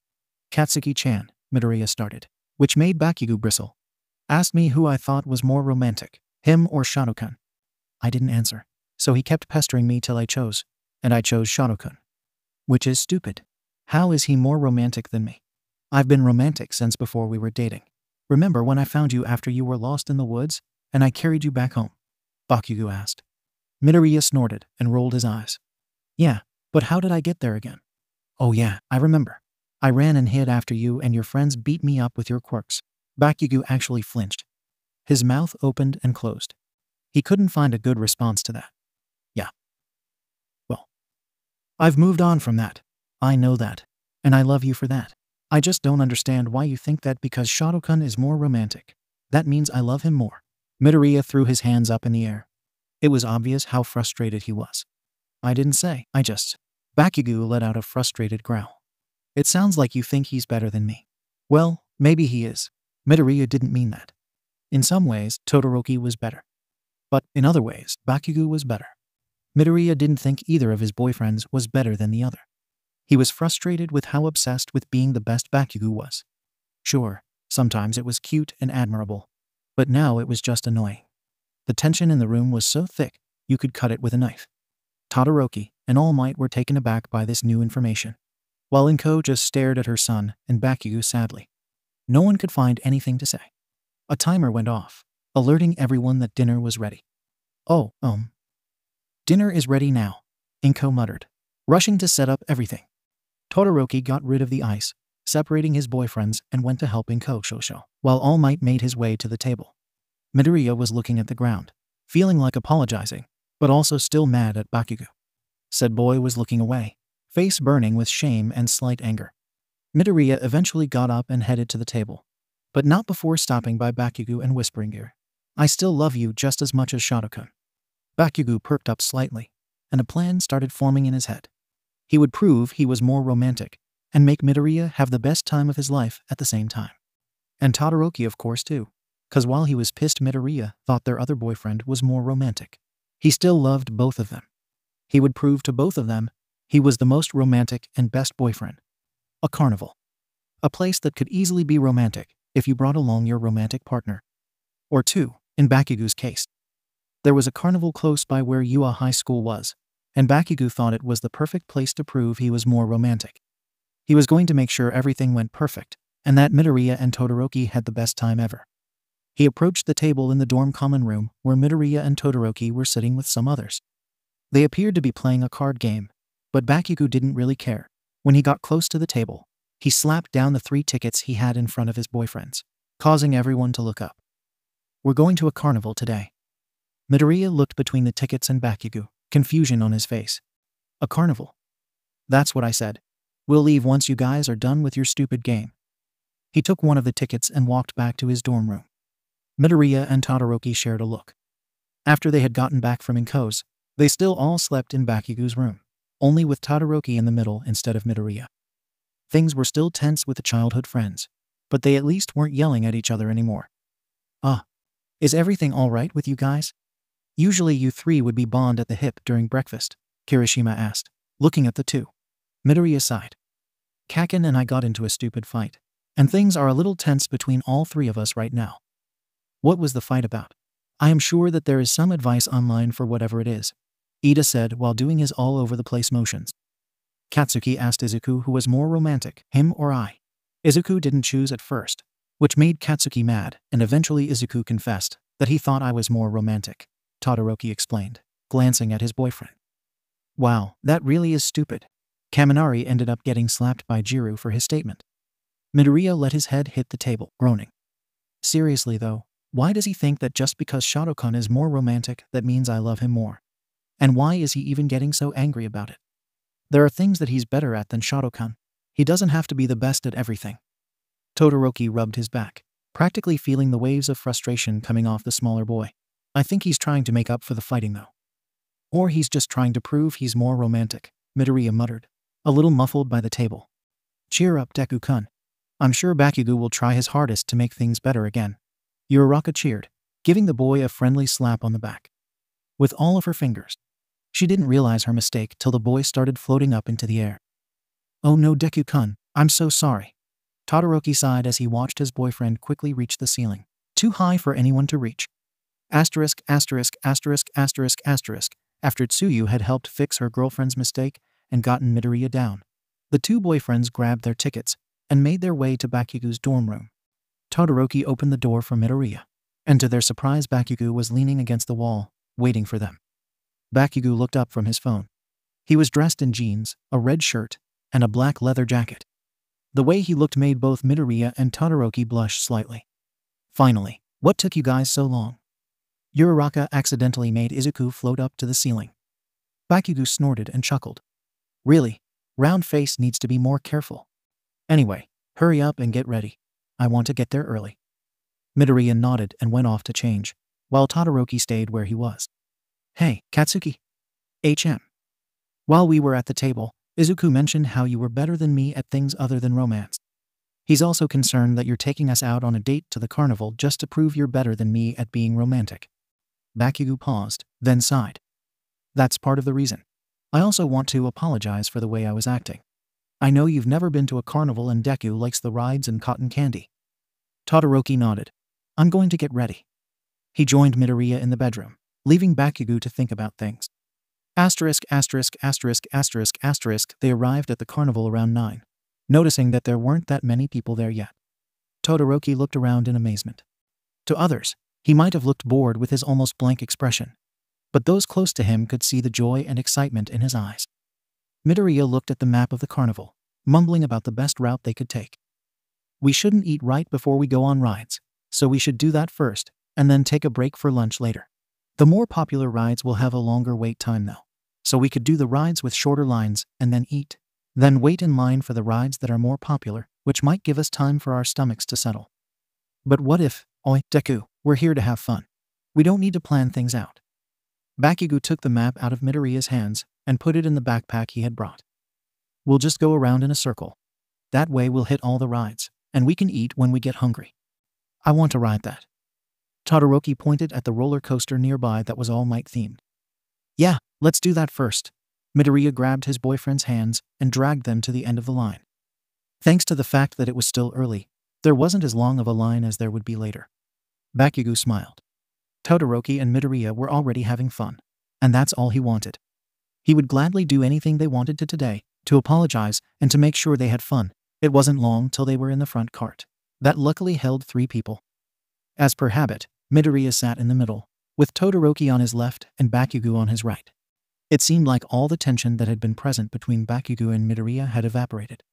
Speaker 1: Katsuki-chan, Midoriya started, which made Bakugou bristle. Asked me who I thought was more romantic, him or Shadokan. I didn't answer, so he kept pestering me till I chose, and I chose Shadokan. Which is stupid. How is he more romantic than me? I've been romantic since before we were dating. Remember when I found you after you were lost in the woods, and I carried you back home? Bakugou asked. Midoriya snorted and rolled his eyes. Yeah, but how did I get there again? Oh yeah, I remember. I ran and hid after you and your friends beat me up with your quirks. Bakugou actually flinched. His mouth opened and closed. He couldn't find a good response to that. Yeah. Well, I've moved on from that. I know that. And I love you for that. I just don't understand why you think that because Shadokan is more romantic, that means I love him more. Midoriya threw his hands up in the air. It was obvious how frustrated he was. I didn't say, I just. Bakugou let out a frustrated growl. It sounds like you think he's better than me. Well, maybe he is. Midoriya didn't mean that. In some ways, Todoroki was better. But in other ways, Bakugou was better. Midoriya didn't think either of his boyfriends was better than the other. He was frustrated with how obsessed with being the best Bakugou was. Sure, sometimes it was cute and admirable, but now it was just annoying. The tension in the room was so thick, you could cut it with a knife. Todoroki and All Might were taken aback by this new information, while Inko just stared at her son and Bakugou sadly. No one could find anything to say. A timer went off, alerting everyone that dinner was ready. Oh, dinner is ready now, Inko muttered, rushing to set up everything. Todoroki got rid of the ice, separating his boyfriends, and went to help Inko, while All Might made his way to the table. Midoriya was looking at the ground, feeling like apologizing, but also still mad at Bakugou. Said boy was looking away, face burning with shame and slight anger. Midoriya eventually got up and headed to the table, but not before stopping by Bakugou and whispering here, I still love you just as much as Shadokan. Bakugou perked up slightly, and a plan started forming in his head. He would prove he was more romantic, and make Midoriya have the best time of his life at the same time. And Todoroki of course too, 'cause while he was pissed Midoriya thought their other boyfriend was more romantic, he still loved both of them. He would prove to both of them he was the most romantic and best boyfriend. A carnival. A place that could easily be romantic if you brought along your romantic partner. Or two, in Bakugou's case. There was a carnival close by where Ua High School was, and Bakugou thought it was the perfect place to prove he was more romantic. He was going to make sure everything went perfect, and that Midoriya and Todoroki had the best time ever. He approached the table in the dorm common room where Midoriya and Todoroki were sitting with some others. They appeared to be playing a card game, but Bakugou didn't really care. When he got close to the table, he slapped down the 3 tickets he had in front of his boyfriends, causing everyone to look up. We're going to a carnival today. Midoriya looked between the tickets and Bakugou, confusion on his face. A carnival? That's what I said. We'll leave once you guys are done with your stupid game. He took one of the tickets and walked back to his dorm room. Midoriya and Todoroki shared a look. After they had gotten back from Inko's, they still all slept in Bakugou's room, only with Todoroki in the middle instead of Midoriya. Things were still tense with the childhood friends, but they at least weren't yelling at each other anymore. Is everything all right with you guys? Usually you 3 would be bond at the hip during breakfast, Kirishima asked, looking at the two. Midoriya sighed. Kaken and I got into a stupid fight, and things are a little tense between all 3 of us right now. What was the fight about? I am sure that there is some advice online for whatever it is, Ida said while doing his all-over-the-place motions. Katsuki asked Izuku who was more romantic, him or I. Izuku didn't choose at first, which made Katsuki mad, and eventually Izuku confessed, That he thought I was more romantic, Todoroki explained, glancing at his boyfriend. Wow, that really is stupid. Kaminari ended up getting slapped by Jiro for his statement. Midoriya let his head hit the table, groaning. Seriously though, why does he think that just because Shadokan is more romantic that means I love him more? And why is he even getting so angry about it? There are things that he's better at than Shadokan. He doesn't have to be the best at everything. Todoroki rubbed his back, practically feeling the waves of frustration coming off the smaller boy. I think he's trying to make up for the fighting though. Or he's just trying to prove he's more romantic, Midoriya muttered, a little muffled by the table. Cheer up, Deku-kun. I'm sure Bakugou will try his hardest to make things better again. Uraraka cheered, giving the boy a friendly slap on the back. With all of her fingers. She didn't realize her mistake till the boy started floating up into the air. Oh no, Deku-kun, I'm so sorry. Todoroki sighed as he watched his boyfriend quickly reach the ceiling. Too high for anyone to reach. Asterisk, asterisk, asterisk, asterisk, asterisk. After Tsuyu had helped fix her girlfriend's mistake and gotten Midoriya down, the two boyfriends grabbed their tickets and made their way to Bakugou's dorm room. Todoroki opened the door for Midoriya, and to their surprise Bakugou was leaning against the wall, waiting for them. Bakugou looked up from his phone. He was dressed in jeans, a red shirt, and a black leather jacket. The way he looked made both Midoriya and Todoroki blush slightly. Finally, what took you guys so long? Uraraka accidentally made Izuku float up to the ceiling. Bakugou snorted and chuckled. Really? Round face needs to be more careful. Anyway, hurry up and get ready. I want to get there early. Midoriya nodded and went off to change, while Todoroki stayed where he was. Hey, Katsuki. HM. While we were at the table, Izuku mentioned how you were better than me at things other than romance. He's also concerned that you're taking us out on a date to the carnival just to prove you're better than me at being romantic. Bakugou paused, then sighed. That's part of the reason. I also want to apologize for the way I was acting. I know you've never been to a carnival and Deku likes the rides and cotton candy. Todoroki nodded. I'm going to get ready. He joined Midoriya in the bedroom, leaving Bakugou to think about things. Asterisk, asterisk, asterisk, asterisk, asterisk. They arrived at the carnival around 9, noticing that there weren't that many people there yet. Todoroki looked around in amazement. To others, he might have looked bored with his almost blank expression, but those close to him could see the joy and excitement in his eyes. Midoriya looked at the map of the carnival, mumbling about the best route they could take. We shouldn't eat right before we go on rides, so we should do that first, and then take a break for lunch later. The more popular rides will have a longer wait time though, so we could do the rides with shorter lines and then eat. Then wait in line for the rides that are more popular, which might give us time for our stomachs to settle. But what if, oi, Deku, we're here to have fun. We don't need to plan things out. Bakugou took the map out of Midoriya's hands and put it in the backpack he had brought. We'll just go around in a circle. That way we'll hit all the rides, and we can eat when we get hungry. I want to ride that. Todoroki pointed at the roller coaster nearby that was All Might themed. Yeah, let's do that first. Midoriya grabbed his boyfriend's hands and dragged them to the end of the line. Thanks to the fact that it was still early, there wasn't as long of a line as there would be later. Bakugou smiled. Todoroki and Midoriya were already having fun, and that's all he wanted. He would gladly do anything they wanted to today, to apologize and to make sure they had fun. It wasn't long till they were in the front cart. That luckily held 3 people. As per habit, Midoriya sat in the middle, with Todoroki on his left and Bakugou on his right. It seemed like all the tension that had been present between Bakugou and Midoriya had evaporated.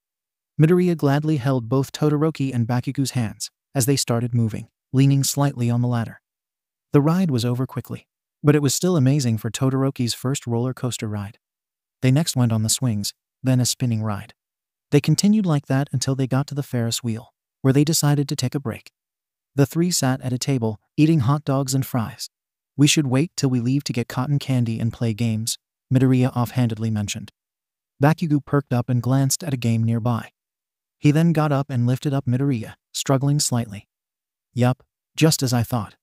Speaker 1: Midoriya gladly held both Todoroki and Bakugou's hands as they started moving, leaning slightly on the ladder. The ride was over quickly, but it was still amazing for Todoroki's first roller coaster ride. They next went on the swings, then a spinning ride. They continued like that until they got to the Ferris wheel, where they decided to take a break. The 3 sat at a table, eating hot dogs and fries. We should wait till we leave to get cotton candy and play games, Midoriya offhandedly mentioned. Bakugou perked up and glanced at a game nearby. He then got up and lifted up Midoriya, struggling slightly. Yup, just as I thought.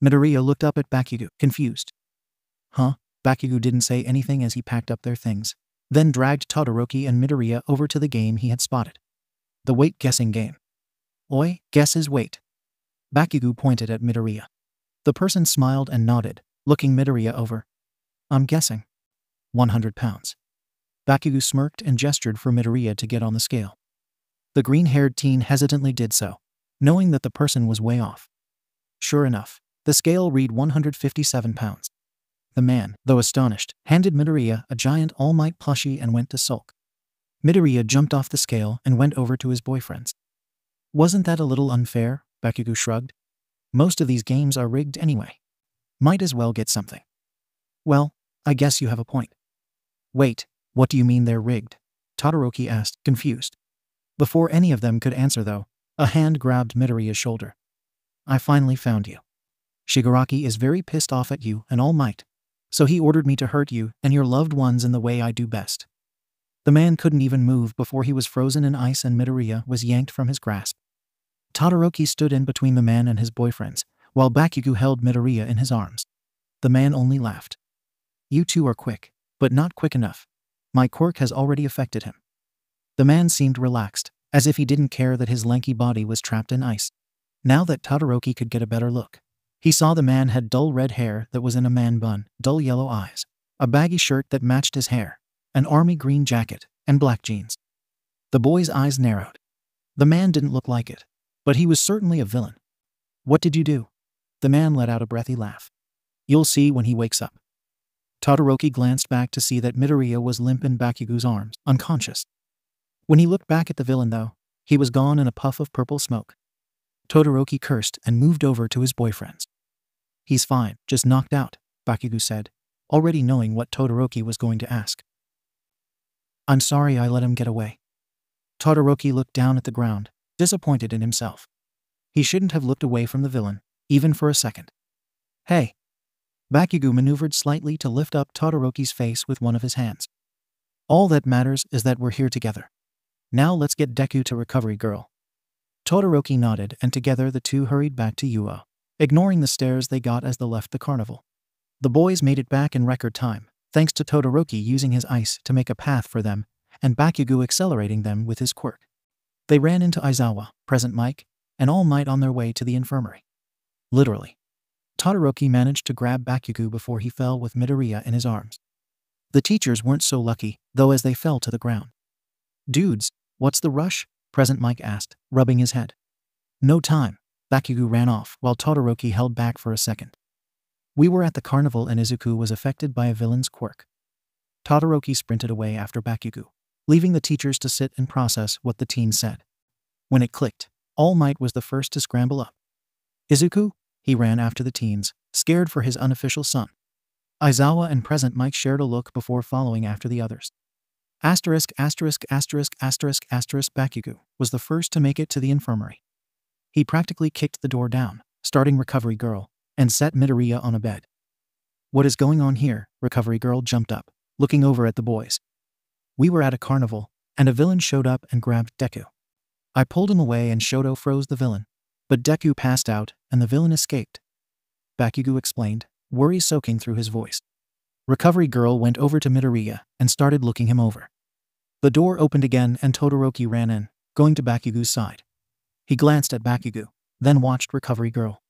Speaker 1: Midoriya looked up at Bakugou, confused. Huh? Bakugou didn't say anything as he packed up their things, then dragged Todoroki and Midoriya over to the game he had spotted. The weight-guessing game. Oi, guess his weight. Bakugou pointed at Midoriya. The person smiled and nodded, looking Midoriya over. I'm guessing. 100 pounds. Bakugou smirked and gestured for Midoriya to get on the scale. The green-haired teen hesitantly did so, knowing that the person was way off. Sure enough, The scale read 157 pounds. The man, though astonished, handed Midoriya a giant All Might plushie and went to sulk. Midoriya jumped off the scale and went over to his boyfriends. Wasn't that a little unfair? Bakugou shrugged. Most of these games are rigged anyway. Might as well get something. Well, I guess you have a point. Wait, what do you mean they're rigged? Todoroki asked, confused. Before any of them could answer though, a hand grabbed Midoriya's shoulder. I finally found you. Shigaraki is very pissed off at you and All Might, so he ordered me to hurt you and your loved ones in the way I do best. The man couldn't even move before he was frozen in ice and Midoriya was yanked from his grasp. Todoroki stood in between the man and his boyfriends, while Bakugou held Midoriya in his arms. The man only laughed. You two are quick, but not quick enough. My quirk has already affected him. The man seemed relaxed, as if he didn't care that his lanky body was trapped in ice. Now that Todoroki could get a better look, he saw the man had dull red hair that was in a man bun, dull yellow eyes, a baggy shirt that matched his hair, an army green jacket, and black jeans. The boy's eyes narrowed. The man didn't look like it, but he was certainly a villain. What did you do? The man let out a breathy laugh. You'll see when he wakes up. Todoroki glanced back to see that Midoriya was limp in Bakugou's arms, unconscious. When he looked back at the villain though, he was gone in a puff of purple smoke. Todoroki cursed and moved over to his boyfriends. He's fine, just knocked out, Bakugou said, already knowing what Todoroki was going to ask. I'm sorry I let him get away. Todoroki looked down at the ground, disappointed in himself. He shouldn't have looked away from the villain, even for a second. Hey! Bakugou maneuvered slightly to lift up Todoroki's face with one of his hands. All that matters is that we're here together. Now let's get Deku to Recovery Girl. Todoroki nodded and together the two hurried back to Yuo, ignoring the stares they got as they left the carnival. The boys made it back in record time, thanks to Todoroki using his ice to make a path for them and Bakugou accelerating them with his quirk. They ran into Aizawa, Present Mic, and All Might on their way to the infirmary. Literally. Todoroki managed to grab Bakugou before he fell with Midoriya in his arms. The teachers weren't so lucky, though, as they fell to the ground. Dudes, what's the rush? Present Mic asked, rubbing his head. No time. Bakugou ran off while Todoroki held back for a second. We were at the carnival and Izuku was affected by a villain's quirk. Todoroki sprinted away after Bakugou, leaving the teachers to sit and process what the teen said. When it clicked, All Might was the first to scramble up. Izuku? He ran after the teens, scared for his unofficial son. Aizawa and Present Mic shared a look before following after the others. Bakugou was the first to make it to the infirmary. He practically kicked the door down, starting Recovery Girl, and set Midoriya on a bed. What is going on here? Recovery Girl jumped up, looking over at the boys. We were at a carnival, and a villain showed up and grabbed Deku. I pulled him away and Shoto froze the villain, but Deku passed out and the villain escaped. Bakugou explained, worry soaking through his voice. Recovery Girl went over to Midoriya and started looking him over. The door opened again and Todoroki ran in, going to Bakugou's side. He glanced at Bakugou, then watched Recovery Girl.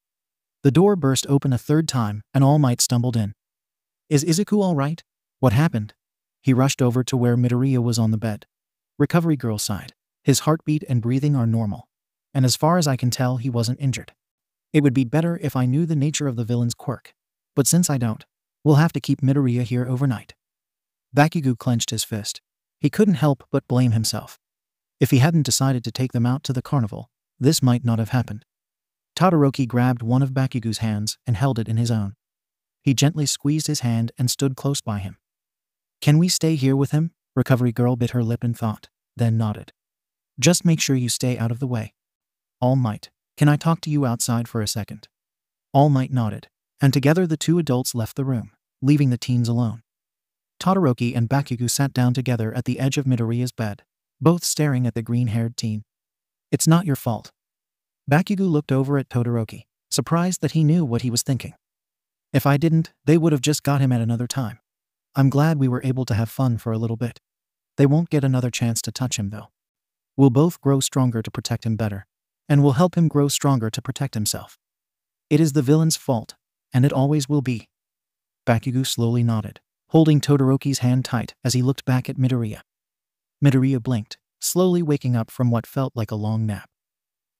Speaker 1: The door burst open a third time and All Might stumbled in. Is Izuku all right? What happened? He rushed over to where Midoriya was on the bed. Recovery Girl sighed. His heartbeat and breathing are normal, and as far as I can tell he wasn't injured. It would be better if I knew the nature of the villain's quirk, but since I don't, we'll have to keep Midoriya here overnight. Bakugou clenched his fist. He couldn't help but blame himself. If he hadn't decided to take them out to the carnival, this might not have happened. Todoroki grabbed one of Bakugou's hands and held it in his own. He gently squeezed his hand and stood close by him. Can we stay here with him? Recovery Girl bit her lip in thought, then nodded. Just make sure you stay out of the way. All Might, can I talk to you outside for a second? All Might nodded, and together the two adults left the room, leaving the teens alone. Todoroki and Bakugou sat down together at the edge of Midoriya's bed, both staring at the green-haired teen. It's not your fault. Bakugou looked over at Todoroki, surprised that he knew what he was thinking. If I didn't, they would have just got him at another time. I'm glad we were able to have fun for a little bit. They won't get another chance to touch him though. We'll both grow stronger to protect him better, and we'll help him grow stronger to protect himself. It is the villain's fault, and it always will be. Bakugou slowly nodded, holding Todoroki's hand tight as he looked back at Midoriya. Midoriya blinked, slowly waking up from what felt like a long nap.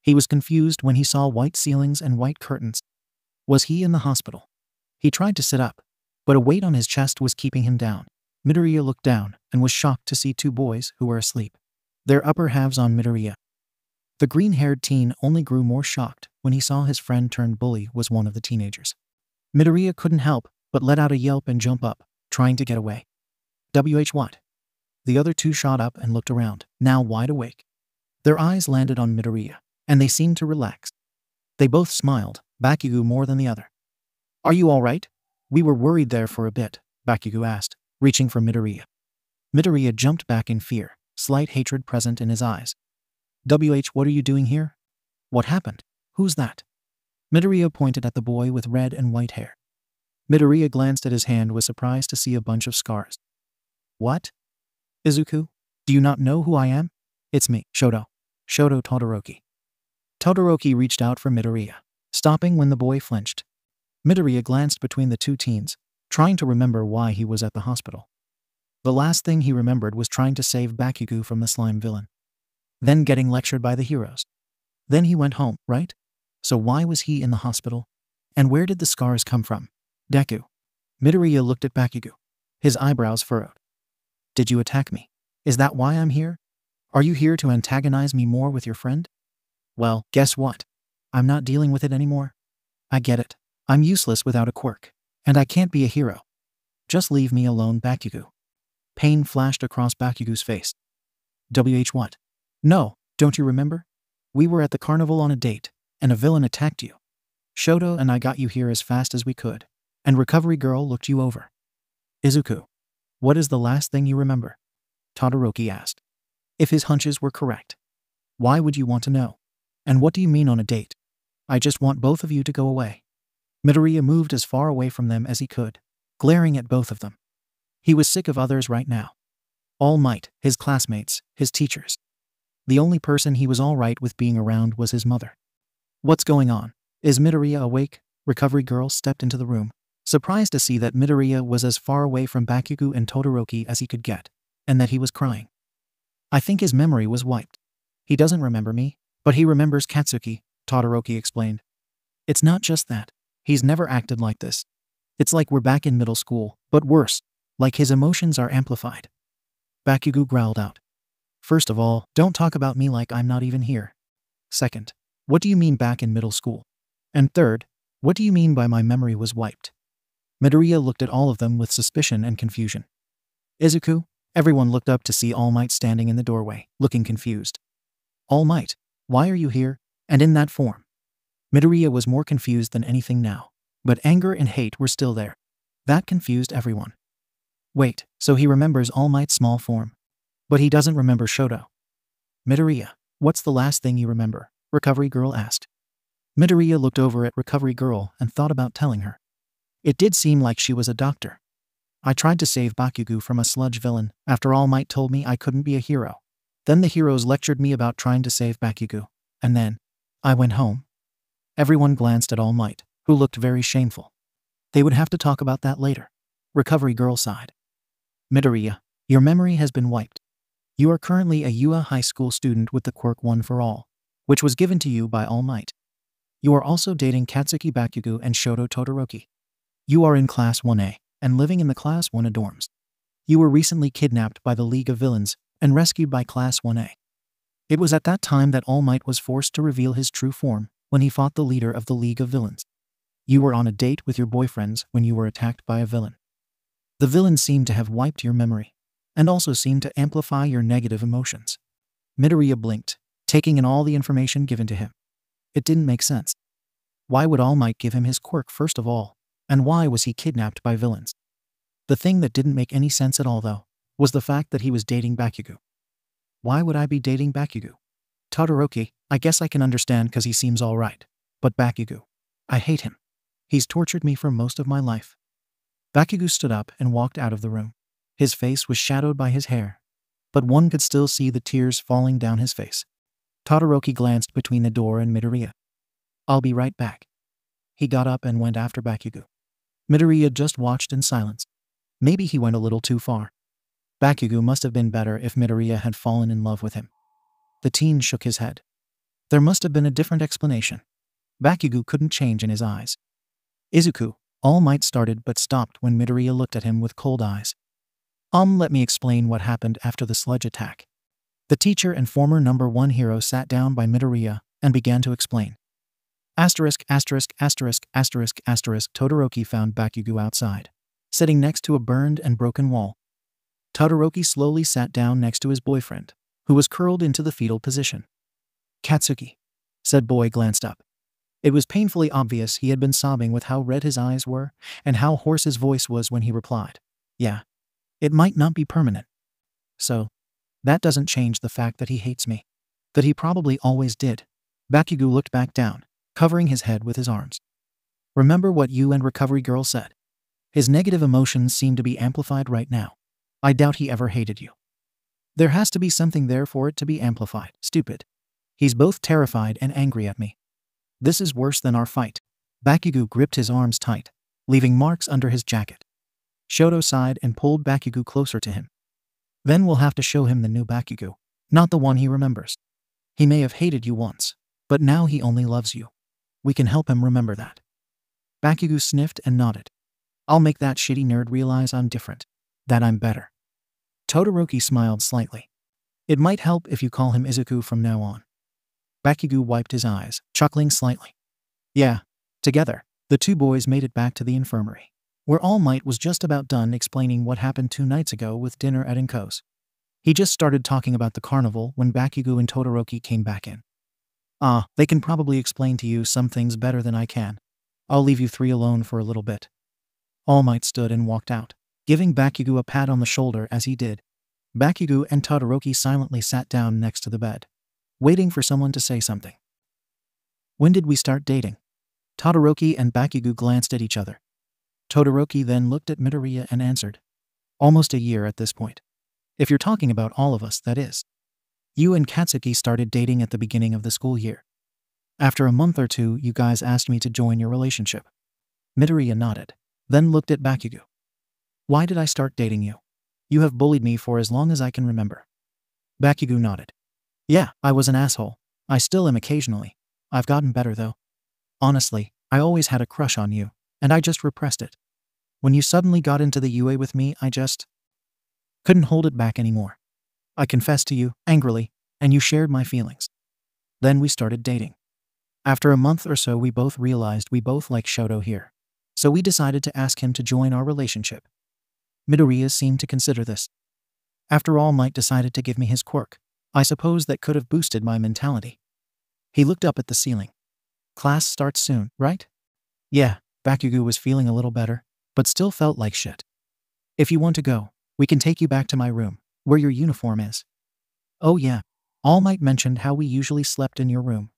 Speaker 1: He was confused when he saw white ceilings and white curtains. Was he in the hospital? He tried to sit up, but a weight on his chest was keeping him down. Midoriya looked down and was shocked to see two boys who were asleep, their upper halves on Midoriya. The green-haired teen only grew more shocked when he saw his friend turned bully was one of the teenagers. Midoriya couldn't help but let out a yelp and jump up, trying to get away. What? The other two shot up and looked around, now wide awake. Their eyes landed on Midoriya, and they seemed to relax. They both smiled, Bakugou more than the other. Are you all right? We were worried there for a bit, Bakugou asked, reaching for Midoriya. Midoriya jumped back in fear, slight hatred present in his eyes. What are you doing here? What happened? Who's that? Midoriya pointed at the boy with red and white hair. Midoriya glanced at his hand with surprise to see a bunch of scars. What? Izuku? Do you not know who I am? It's me, Shoto Todoroki. Todoroki reached out for Midoriya, stopping when the boy flinched. Midoriya glanced between the two teens, trying to remember why he was at the hospital. The last thing he remembered was trying to save Bakugou from the slime villain. Then getting lectured by the heroes. Then he went home, right? So why was he in the hospital? And where did the scars come from? Deku. Midoriya looked at Bakugou, his eyebrows furrowed. Did you attack me? Is that why I'm here? Are you here to antagonize me more with your friend? Well, guess what? I'm not dealing with it anymore. I get it. I'm useless without a quirk, and I can't be a hero. Just leave me alone, Bakugou. Pain flashed across Bakugou's face. What? No, don't you remember? We were at the carnival on a date, and a villain attacked you. Shoto and I got you here as fast as we could, and Recovery Girl looked you over. Izuku, what is the last thing you remember? Todoroki asked. If his hunches were correct, why would you want to know? And what do you mean on a date? I just want both of you to go away. Midoriya moved as far away from them as he could, glaring at both of them. He was sick of others right now. All Might, his classmates, his teachers. The only person he was all right with being around was his mother. What's going on? Is Midoriya awake? Recovery Girl stepped into the room, surprised to see that Midoriya was as far away from Bakugou and Todoroki as he could get, and that he was crying. I think his memory was wiped. He doesn't remember me, but he remembers Katsuki, Todoroki explained. It's not just that. He's never acted like this. It's like we're back in middle school, but worse, like his emotions are amplified. Bakugou growled out. First of all, don't talk about me like I'm not even here. Second, what do you mean back in middle school? And third, what do you mean by my memory was wiped? Midoriya looked at all of them with suspicion and confusion. Izuku? Everyone looked up to see All Might standing in the doorway, looking confused. All Might, why are you here, and in that form? Midoriya was more confused than anything now, but anger and hate were still there. That confused everyone. Wait, so he remembers All Might's small form, but he doesn't remember Shoto. Midoriya, what's the last thing you remember? Recovery Girl asked. Midoriya looked over at Recovery Girl and thought about telling her. It did seem like she was a doctor. I tried to save Bakugou from a sludge villain after All Might told me I couldn't be a hero. Then the heroes lectured me about trying to save Bakugou, and then I went home. Everyone glanced at All Might, who looked very shameful. They would have to talk about that later. Recovery Girl sighed. Midoriya, your memory has been wiped. You are currently a UA high school student with the quirk One for All, which was given to you by All Might. You are also dating Katsuki Bakugou and Shoto Todoroki. You are in Class 1A and living in the Class 1A dorms. You were recently kidnapped by the League of Villains and rescued by Class 1A. It was at that time that All Might was forced to reveal his true form when he fought the leader of the League of Villains. You were on a date with your boyfriends when you were attacked by a villain. The villain seemed to have wiped your memory, and also seemed to amplify your negative emotions. Midoriya blinked, taking in all the information given to him. It didn't make sense. Why would All Might give him his quirk first of all, and why was he kidnapped by villains? The thing that didn't make any sense at all, though, was the fact that he was dating Bakugou. Why would I be dating Bakugou? Todoroki, I guess I can understand because he seems alright. But Bakugou, I hate him. He's tortured me for most of my life. Bakugou stood up and walked out of the room. His face was shadowed by his hair, but one could still see the tears falling down his face. Todoroki glanced between the door and Midoriya. I'll be right back. He got up and went after Bakugou. Midoriya just watched in silence. Maybe he went a little too far. Bakugou must have been better if Midoriya had fallen in love with him. The teen shook his head. There must have been a different explanation. Bakugou couldn't change in his eyes. Izuku, All Might started but stopped when Midoriya looked at him with cold eyes. Let me explain what happened after the sludge attack. The teacher and former number 1 hero sat down by Midoriya and began to explain. Todoroki found Bakugou outside, sitting next to a burned and broken wall. Todoroki slowly sat down next to his boyfriend, who was curled into the fetal position. Katsuki, said boy, glanced up. It was painfully obvious he had been sobbing with how red his eyes were and how hoarse his voice was when he replied, yeah, it might not be permanent. So, that doesn't change the fact that he hates me. That he probably always did. Bakugou looked back down, covering his head with his arms. Remember what you and Recovery Girl said. His negative emotions seem to be amplified right now. I doubt he ever hated you. There has to be something there for it to be amplified. Stupid. He's both terrified and angry at me. This is worse than our fight. Bakugou gripped his arms tight, leaving marks under his jacket. Shoto sighed and pulled Bakugou closer to him. Then we'll have to show him the new Bakugou, not the one he remembers. He may have hated you once, but now he only loves you. We can help him remember that. Bakugou sniffed and nodded. I'll make that shitty nerd realize I'm different. That I'm better. Todoroki smiled slightly. It might help if you call him Izuku from now on. Bakugou wiped his eyes, chuckling slightly. Yeah, together, the two boys made it back to the infirmary, where All Might was just about done explaining what happened 2 nights ago with dinner at 𝐭𝐽𝐲. He just started talking about the carnival when Bakugou and Todoroki came back in. They can probably explain to you some things better than I can. I'll leave you 3 alone for a little bit. All Might stood and walked out, giving Bakugou a pat on the shoulder as he did. Bakugou and Todoroki silently sat down next to the bed, waiting for someone to say something. When did we start dating? Todoroki and Bakugou glanced at each other. Todoroki then looked at Midoriya and answered. Almost a year at this point. If you're talking about all of us, that is. You and Katsuki started dating at the beginning of the school year. After a month or 2, you guys asked me to join your relationship. Midoriya nodded, then looked at Bakugou. Why did I start dating you? You have bullied me for as long as I can remember. Bakugou nodded. Yeah, I was an asshole. I still am occasionally. I've gotten better though. Honestly, I always had a crush on you, and I just repressed it. When you suddenly got into the UA with me, I just couldn't hold it back anymore. I confessed to you, angrily, and you shared my feelings. Then we started dating. After a month or so, we both realized we both like Shoto here, so we decided to ask him to join our relationship. Midoriya seemed to consider this. After All Might decided to give me his quirk, I suppose that could have boosted my mentality. He looked up at the ceiling. Class starts soon, right? Yeah, Bakugou was feeling a little better, but still felt like shit. If you want to go, we can take you back to my room, where your uniform is. Oh yeah, All Might mentioned how we usually slept in your room.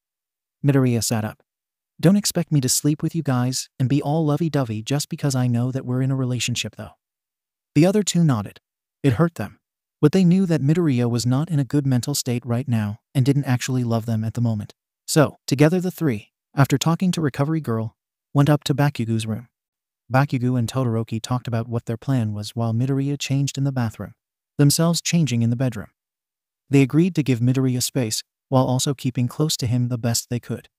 Speaker 1: Midoriya sat up. Don't expect me to sleep with you guys and be all lovey-dovey just because I know that we're in a relationship though. The other 2 nodded. It hurt them, but they knew that Midoriya was not in a good mental state right now and didn't actually love them at the moment. So, together the 3, after talking to Recovery Girl, went up to Bakugou's room. Bakugou and Todoroki talked about what their plan was while Midoriya changed in the bathroom, themselves changing in the bedroom. They agreed to give Midoriya space, while also keeping close to him the best they could.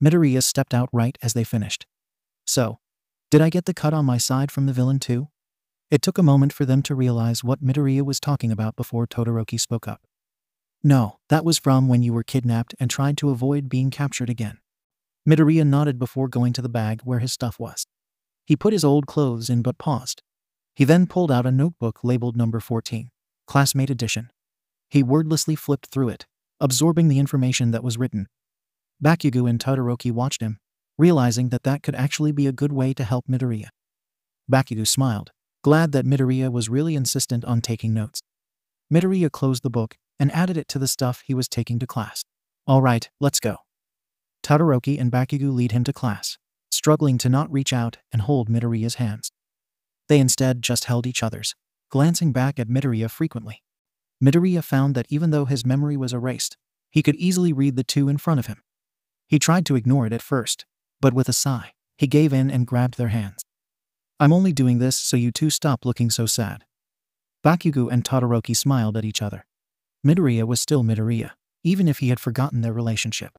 Speaker 1: Midoriya stepped out right as they finished. So, did I get the cut on my side from the villain too? It took a moment for them to realize what Midoriya was talking about before Todoroki spoke up. No, that was from when you were kidnapped and tried to avoid being captured again. Midoriya nodded before going to the bag where his stuff was. He put his old clothes in but paused. He then pulled out a notebook labeled number 14, Classmate Edition. He wordlessly flipped through it, absorbing the information that was written. Bakugou and Todoroki watched him, realizing that that could actually be a good way to help Midoriya. Bakugou smiled, glad that Midoriya was really insistent on taking notes. Midoriya closed the book and added it to the stuff he was taking to class. All right, let's go. Todoroki and Bakugou lead him to class, struggling to not reach out and hold Midoriya's hands. They instead just held each other's, glancing back at Midoriya frequently. Midoriya found that even though his memory was erased, he could easily read the 2 in front of him. He tried to ignore it at first, but with a sigh, he gave in and grabbed their hands. I'm only doing this so you 2 stop looking so sad. Bakugou and Todoroki smiled at each other. Midoriya was still Midoriya, even if he had forgotten their relationship.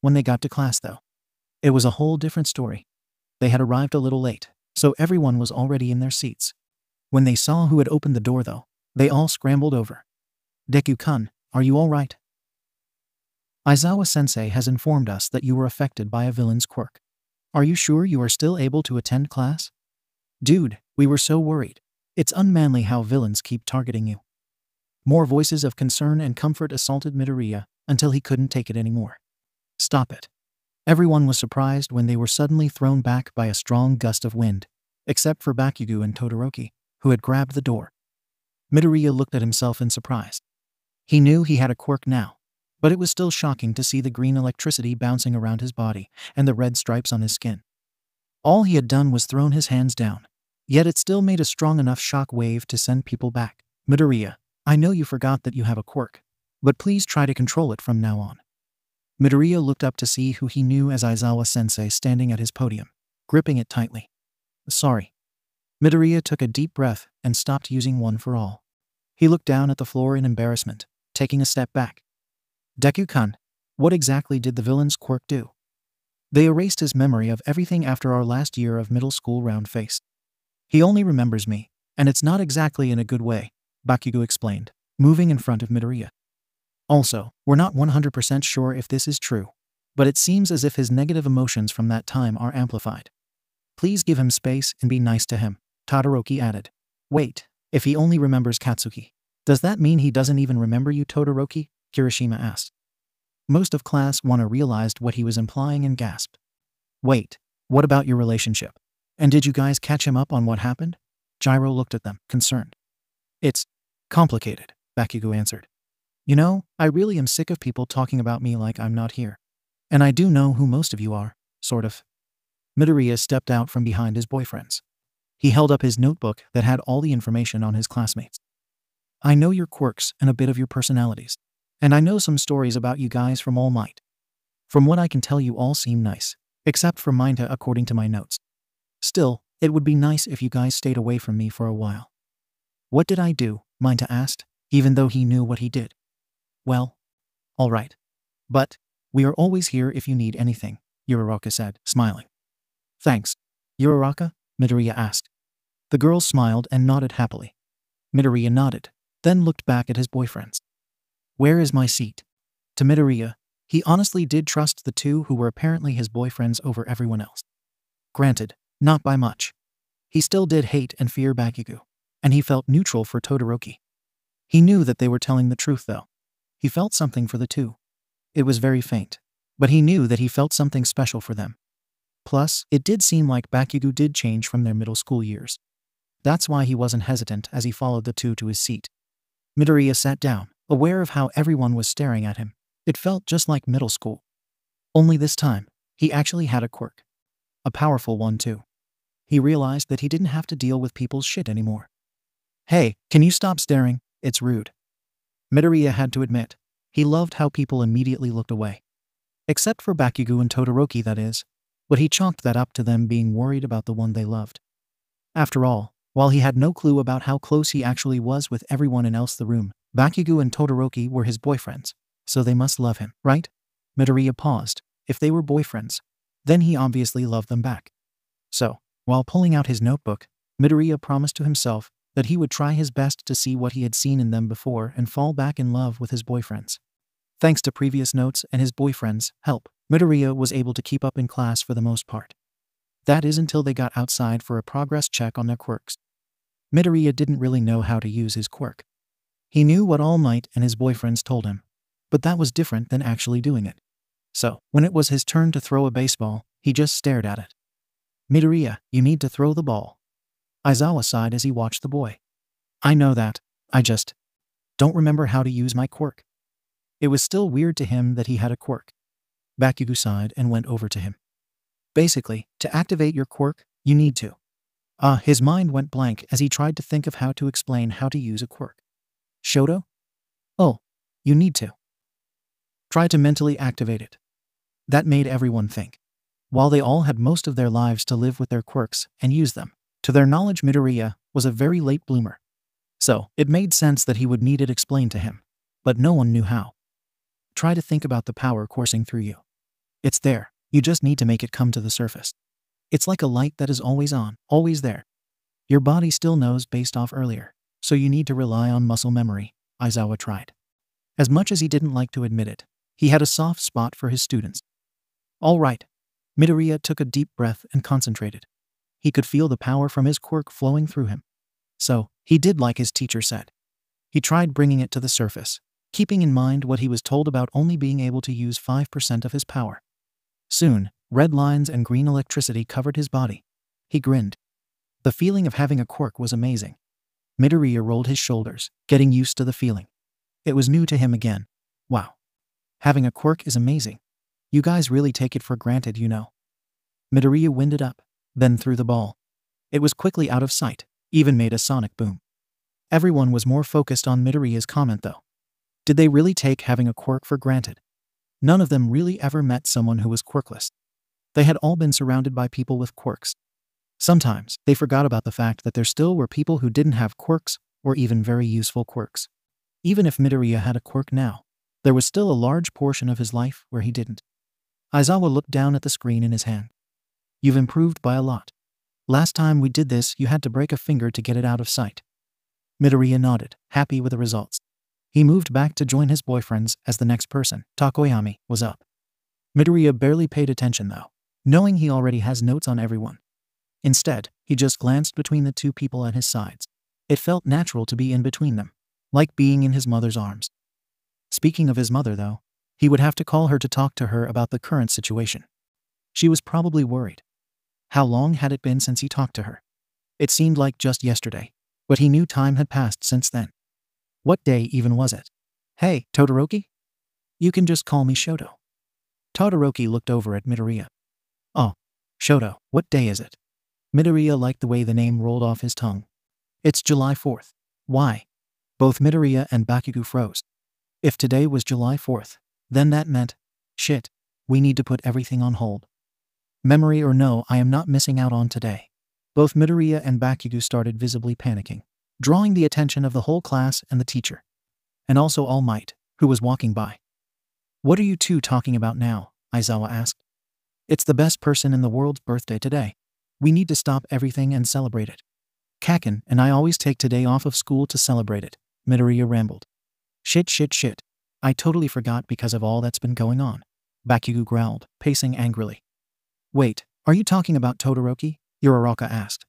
Speaker 1: When they got to class though, it was a whole different story. They had arrived a little late, so everyone was already in their seats. When they saw who had opened the door though, they all scrambled over. "Deku-kun, are you all right? Aizawa-sensei has informed us that you were affected by a villain's quirk. Are you sure you are still able to attend class? Dude, we were so worried. It's unmanly how villains keep targeting you." More voices of concern and comfort assaulted Midoriya until he couldn't take it anymore. "Stop it." Everyone was surprised when they were suddenly thrown back by a strong gust of wind, except for Bakugou and Todoroki, who had grabbed the door. Midoriya looked at himself in surprise. He knew he had a quirk now, but it was still shocking to see the green electricity bouncing around his body and the red stripes on his skin. All he had done was thrown his hands down, yet it still made a strong enough shock wave to send people back. "Midoriya, I know you forgot that you have a quirk, but please try to control it from now on." Midoriya looked up to see who he knew as Aizawa-sensei standing at his podium, gripping it tightly. "Sorry." Midoriya took a deep breath and stopped using One for All. He looked down at the floor in embarrassment, taking a step back. "Deku-kun, what exactly did the villain's quirk do?" "They erased his memory of everything after our last year of middle school round-faced. He only remembers me, and it's not exactly in a good way," Bakugou explained, moving in front of Midoriya. "Also, we're not 100% sure if this is true, but it seems as if his negative emotions from that time are amplified. Please give him space and be nice to him," Todoroki added. "Wait, if he only remembers Katsuki, does that mean he doesn't even remember you, Todoroki?" Kirishima asked. Most of Class 1 realized what he was implying and gasped. "Wait, what about your relationship? And did you guys catch him up on what happened?" Gyro looked at them, concerned. "It's complicated," Bakugou answered. "You know, I really am sick of people talking about me like I'm not here. And I do know who most of you are, sort of." Midoriya stepped out from behind his boyfriends. He held up his notebook that had all the information on his classmates. "I know your quirks and a bit of your personalities. And I know some stories about you guys from All Might. From what I can tell, you all seem nice, except for Minta according to my notes. Still, it would be nice if you guys stayed away from me for a while." "What did I do?" Minta asked, even though he knew what he did. "Well, all right. But we are always here if you need anything," Uraraka said, smiling. "Thanks, Uraraka?" Midoriya asked. The girl smiled and nodded happily. Midoriya nodded, then looked back at his boyfriends. "Where is my seat?" To Midoriya, he honestly did trust the two who were apparently his boyfriends over everyone else. Granted, not by much. He still did hate and fear Bakugou, and he felt neutral for Todoroki. He knew that they were telling the truth though. He felt something for the two. It was very faint, but he knew that he felt something special for them. Plus, it did seem like Bakugou did change from their middle school years. That's why he wasn't hesitant as he followed the two to his seat. Midoriya sat down, aware of how everyone was staring at him. It felt just like middle school. Only this time, he actually had a quirk. A powerful one too. He realized that he didn't have to deal with people's shit anymore. "Hey, can you stop staring? It's rude." Midoriya had to admit, he loved how people immediately looked away. Except for Bakugou and Todoroki, that is, but he chalked that up to them being worried about the one they loved. After all, while he had no clue about how close he actually was with everyone else in the room, Bakugou and Todoroki were his boyfriends, so they must love him, right? Midoriya paused. If they were boyfriends, then he obviously loved them back. So, while pulling out his notebook, Midoriya promised to himself that he would try his best to see what he had seen in them before and fall back in love with his boyfriends. Thanks to previous notes and his boyfriend's help, Midoriya was able to keep up in class for the most part. That is until they got outside for a progress check on their quirks. Midoriya didn't really know how to use his quirk. He knew what All Might and his boyfriends told him, but that was different than actually doing it. So, when it was his turn to throw a baseball, he just stared at it. "Midoriya, you need to throw the ball." Aizawa sighed as he watched the boy. "I know that, I just don't remember how to use my quirk." It was still weird to him that he had a quirk. Bakugou sighed and went over to him. "Basically, to activate your quirk, you need to." His mind went blank as he tried to think of how to explain how to use a quirk. "Shoto? Oh, you need to try to mentally activate it." That made everyone think. While they all had most of their lives to live with their quirks and use them, to their knowledge Midoriya was a very late bloomer. So, it made sense that he would need it explained to him. But no one knew how. Try to think about the power coursing through you. It's there, you just need to make it come to the surface. It's like a light that is always on, always there. Your body still knows based off earlier, so you need to rely on muscle memory, Aizawa tried. As much as he didn't like to admit it, he had a soft spot for his students. All right. Midoriya took a deep breath and concentrated. He could feel the power from his quirk flowing through him. So, he did like his teacher said. He tried bringing it to the surface, keeping in mind what he was told about only being able to use 5% of his power. Soon, red lines and green electricity covered his body. He grinned. The feeling of having a quirk was amazing. Midoriya rolled his shoulders, getting used to the feeling. It was new to him again. Wow. Having a quirk is amazing. You guys really take it for granted, you know. Midoriya winded up, then threw the ball. It was quickly out of sight, even made a sonic boom. Everyone was more focused on Midoriya's comment though. Did they really take having a quirk for granted? None of them really ever met someone who was quirkless. They had all been surrounded by people with quirks. Sometimes, they forgot about the fact that there still were people who didn't have quirks, or even very useful quirks. Even if Midoriya had a quirk now, there was still a large portion of his life where he didn't. Aizawa looked down at the screen in his hand. You've improved by a lot. Last time we did this, you had to break a finger to get it out of sight. Midoriya nodded, happy with the results. He moved back to join his boyfriends as the next person, Tokoyami, was up. Midoriya barely paid attention though, knowing he already has notes on everyone. Instead, he just glanced between the two people at his sides. It felt natural to be in between them, like being in his mother's arms. Speaking of his mother though, he would have to call her to talk to her about the current situation. She was probably worried. How long had it been since he talked to her? It seemed like just yesterday, but he knew time had passed since then. What day even was it? Hey, Todoroki? You can just call me Shoto. Todoroki looked over at Midoriya. Oh, Shoto, what day is it? Midoriya liked the way the name rolled off his tongue. It's July 4th. Why? Both Midoriya and Bakugou froze. If today was July 4th, then that meant, shit, we need to put everything on hold. Memory or no, I am not missing out on today. Both Midoriya and Bakugou started visibly panicking, drawing the attention of the whole class and the teacher. And also All Might, who was walking by. What are you two talking about now? Aizawa asked. It's the best person in the world's birthday today. We need to stop everything and celebrate it. Kaken and I always take today off of school to celebrate it, Midoriya rambled. Shit. I totally forgot because of all that's been going on. Bakugou growled, pacing angrily. Wait, are you talking about Todoroki? Uraraka asked.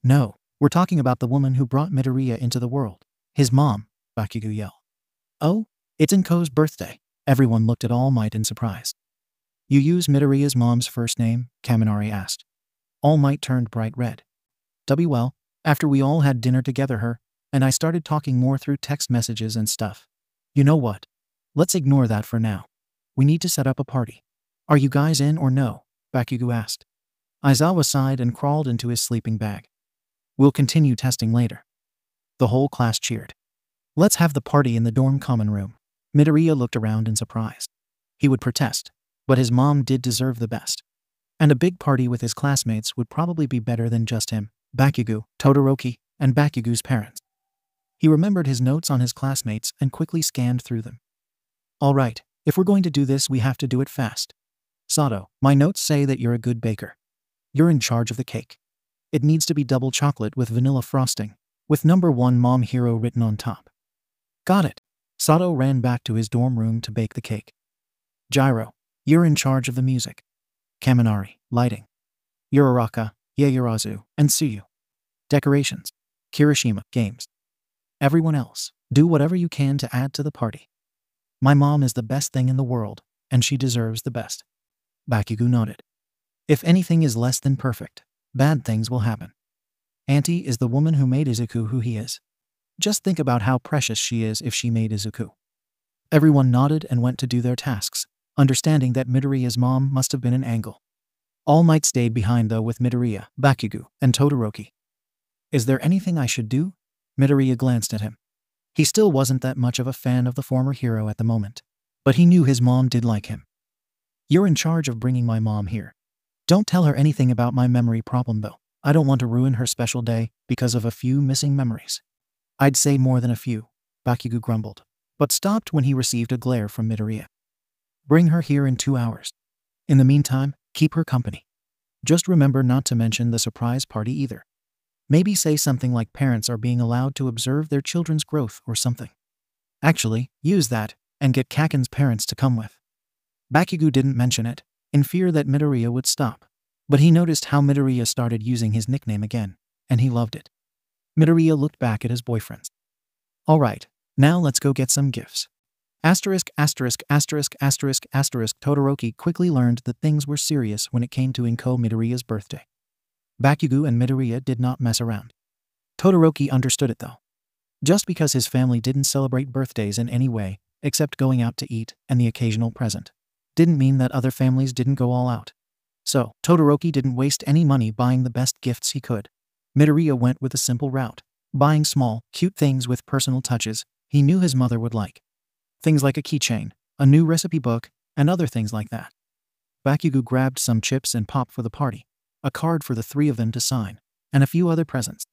Speaker 1: No, we're talking about the woman who brought Midoriya into the world. His mom, Bakugou yelled. Oh, it's 𝐭𝐸's birthday. Everyone looked at All Might in surprise. You use Midoriya's mom's first name? Kaminari asked. All Might turned bright red. Well, after we all had dinner together and I started talking more through text messages and stuff. You know what? Let's ignore that for now. We need to set up a party. Are you guys in or no? Bakugou asked. Aizawa sighed and crawled into his sleeping bag. We'll continue testing later. The whole class cheered. Let's have the party in the dorm common room. Midoriya looked around in surprise. He would protest, but his mom did deserve the best. And a big party with his classmates would probably be better than just him, Bakugou, Todoroki, and Bakugou's parents. He remembered his notes on his classmates and quickly scanned through them. All right, if we're going to do this, we have to do it fast. Sato, my notes say that you're a good baker. You're in charge of the cake. It needs to be double chocolate with vanilla frosting, with #1 mom hero written on top. Got it. Sato ran back to his dorm room to bake the cake. Gyro, you're in charge of the music. Kaminari, lighting. Uraraka, Yaoyorozu, and Tsuyu. Decorations. Kirishima, games. Everyone else, do whatever you can to add to the party. My mom is the best thing in the world, and she deserves the best. Bakugou nodded. If anything is less than perfect, bad things will happen. Auntie is the woman who made Izuku who he is. Just think about how precious she is if she made Izuku. Everyone nodded and went to do their tasks, understanding that Midoriya's mom must have been an angle. All Might stayed behind though with Midoriya, Bakugou, and Todoroki. Is there anything I should do? Midoriya glanced at him. He still wasn't that much of a fan of the former hero at the moment, but he knew his mom did like him. You're in charge of bringing my mom here. Don't tell her anything about my memory problem though. I don't want to ruin her special day because of a few missing memories. I'd say more than a few, Bakugou grumbled, but stopped when he received a glare from Midoriya. Bring her here in 2 hours. In the meantime, keep her company. Just remember not to mention the surprise party either. Maybe say something like parents are being allowed to observe their children's growth or something. Actually, use that, and get Kaken's parents to come with. Bakugou didn't mention it, in fear that Midoriya would stop. But he noticed how Midoriya started using his nickname again, and he loved it. Midoriya looked back at his boyfriends. Alright, now let's go get some gifts. Todoroki quickly learned that things were serious when it came to Midoriya's birthday. Bakugou and Midoriya did not mess around. Todoroki understood it though. Just because his family didn't celebrate birthdays in any way, except going out to eat and the occasional present, didn't mean that other families didn't go all out. So, Todoroki didn't waste any money buying the best gifts he could. Midoriya went with a simple route, buying small, cute things with personal touches he knew his mother would like. Things like a keychain, a new recipe book, and other things like that. Bakugou grabbed some chips and pop for the party, a card for the three of them to sign, and a few other presents.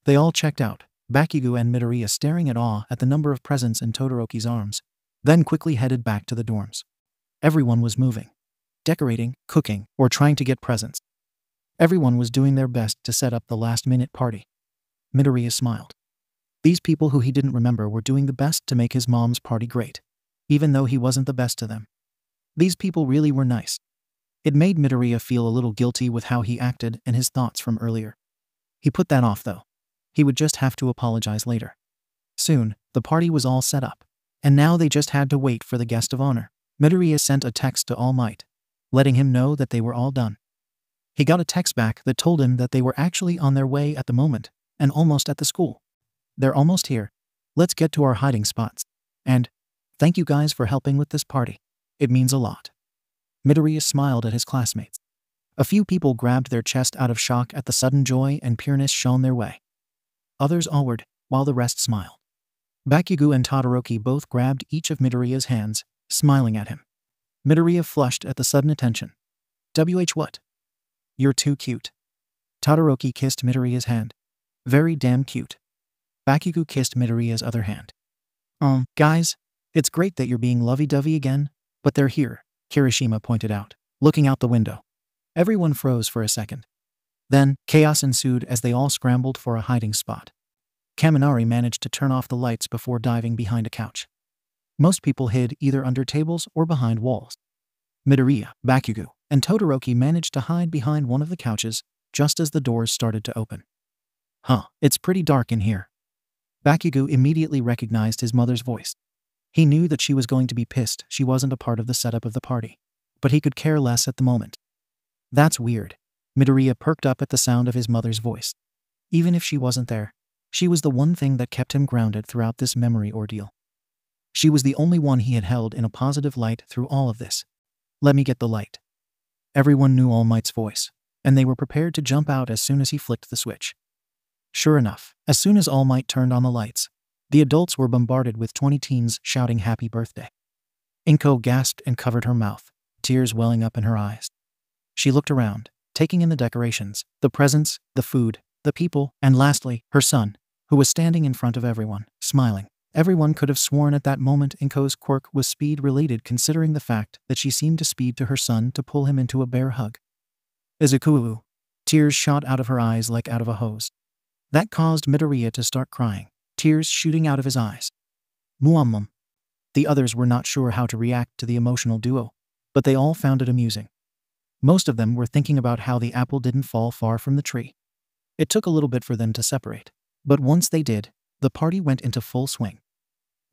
Speaker 1: They all checked out, Bakugou and Midoriya staring at awe at the number of presents in Todoroki's arms, then quickly headed back to the dorms. Everyone was moving, decorating, cooking, or trying to get presents. Everyone was doing their best to set up the last-minute party. Midoriya smiled. These people who he didn't remember were doing the best to make his mom's party great, even though he wasn't the best to them. These people really were nice. It made Midoriya feel a little guilty with how he acted and his thoughts from earlier. He put that off though. He would just have to apologize later. Soon, the party was all set up, and now they just had to wait for the guest of honor. Midoriya sent a text to All Might, letting him know that they were all done. He got a text back that told him that they were actually on their way at the moment, and almost at the school. They're almost here. Let's get to our hiding spots. And, thank you guys for helping with this party. It means a lot. Midoriya smiled at his classmates. A few people grabbed their chest out of shock at the sudden joy and pureness shown their way. Others awed, while the rest smiled. Bakugou and Todoroki both grabbed each of Midoriya's hands, smiling at him. Midoriya flushed at the sudden attention. What? You're too cute. Todoroki kissed Midoriya's hand. Very damn cute. Bakugou kissed Midoriya's other hand. Guys, it's great that you're being lovey-dovey again, but they're here, Kirishima pointed out, looking out the window. Everyone froze for a second. Then, chaos ensued as they all scrambled for a hiding spot. Kaminari managed to turn off the lights before diving behind a couch. Most people hid either under tables or behind walls. Midoriya, Bakugou, and Todoroki managed to hide behind one of the couches just as the doors started to open. It's pretty dark in here. Bakugou immediately recognized his mother's voice. He knew that she was going to be pissed she wasn't a part of the setup of the party, but he could care less at the moment. That's weird. Midoriya perked up at the sound of his mother's voice. Even if she wasn't there, she was the one thing that kept him grounded throughout this memory ordeal. She was the only one he had held in a positive light through all of this. Let me get the light. Everyone knew All Might's voice, and they were prepared to jump out as soon as he flicked the switch. Sure enough, as soon as All Might turned on the lights, the adults were bombarded with 20 teens shouting happy birthday. Inko gasped and covered her mouth, tears welling up in her eyes. She looked around, taking in the decorations, the presents, the food, the people, and lastly, her son, who was standing in front of everyone, smiling. Everyone could have sworn at that moment Inko's quirk was speed-related, considering the fact that she seemed to speed to her son to pull him into a bear hug. Izuku. Tears shot out of her eyes like out of a hose. That caused Midoriya to start crying, tears shooting out of his eyes. Muammum. The others were not sure how to react to the emotional duo, but they all found it amusing. Most of them were thinking about how the apple didn't fall far from the tree. It took a little bit for them to separate, but once they did, the party went into full swing.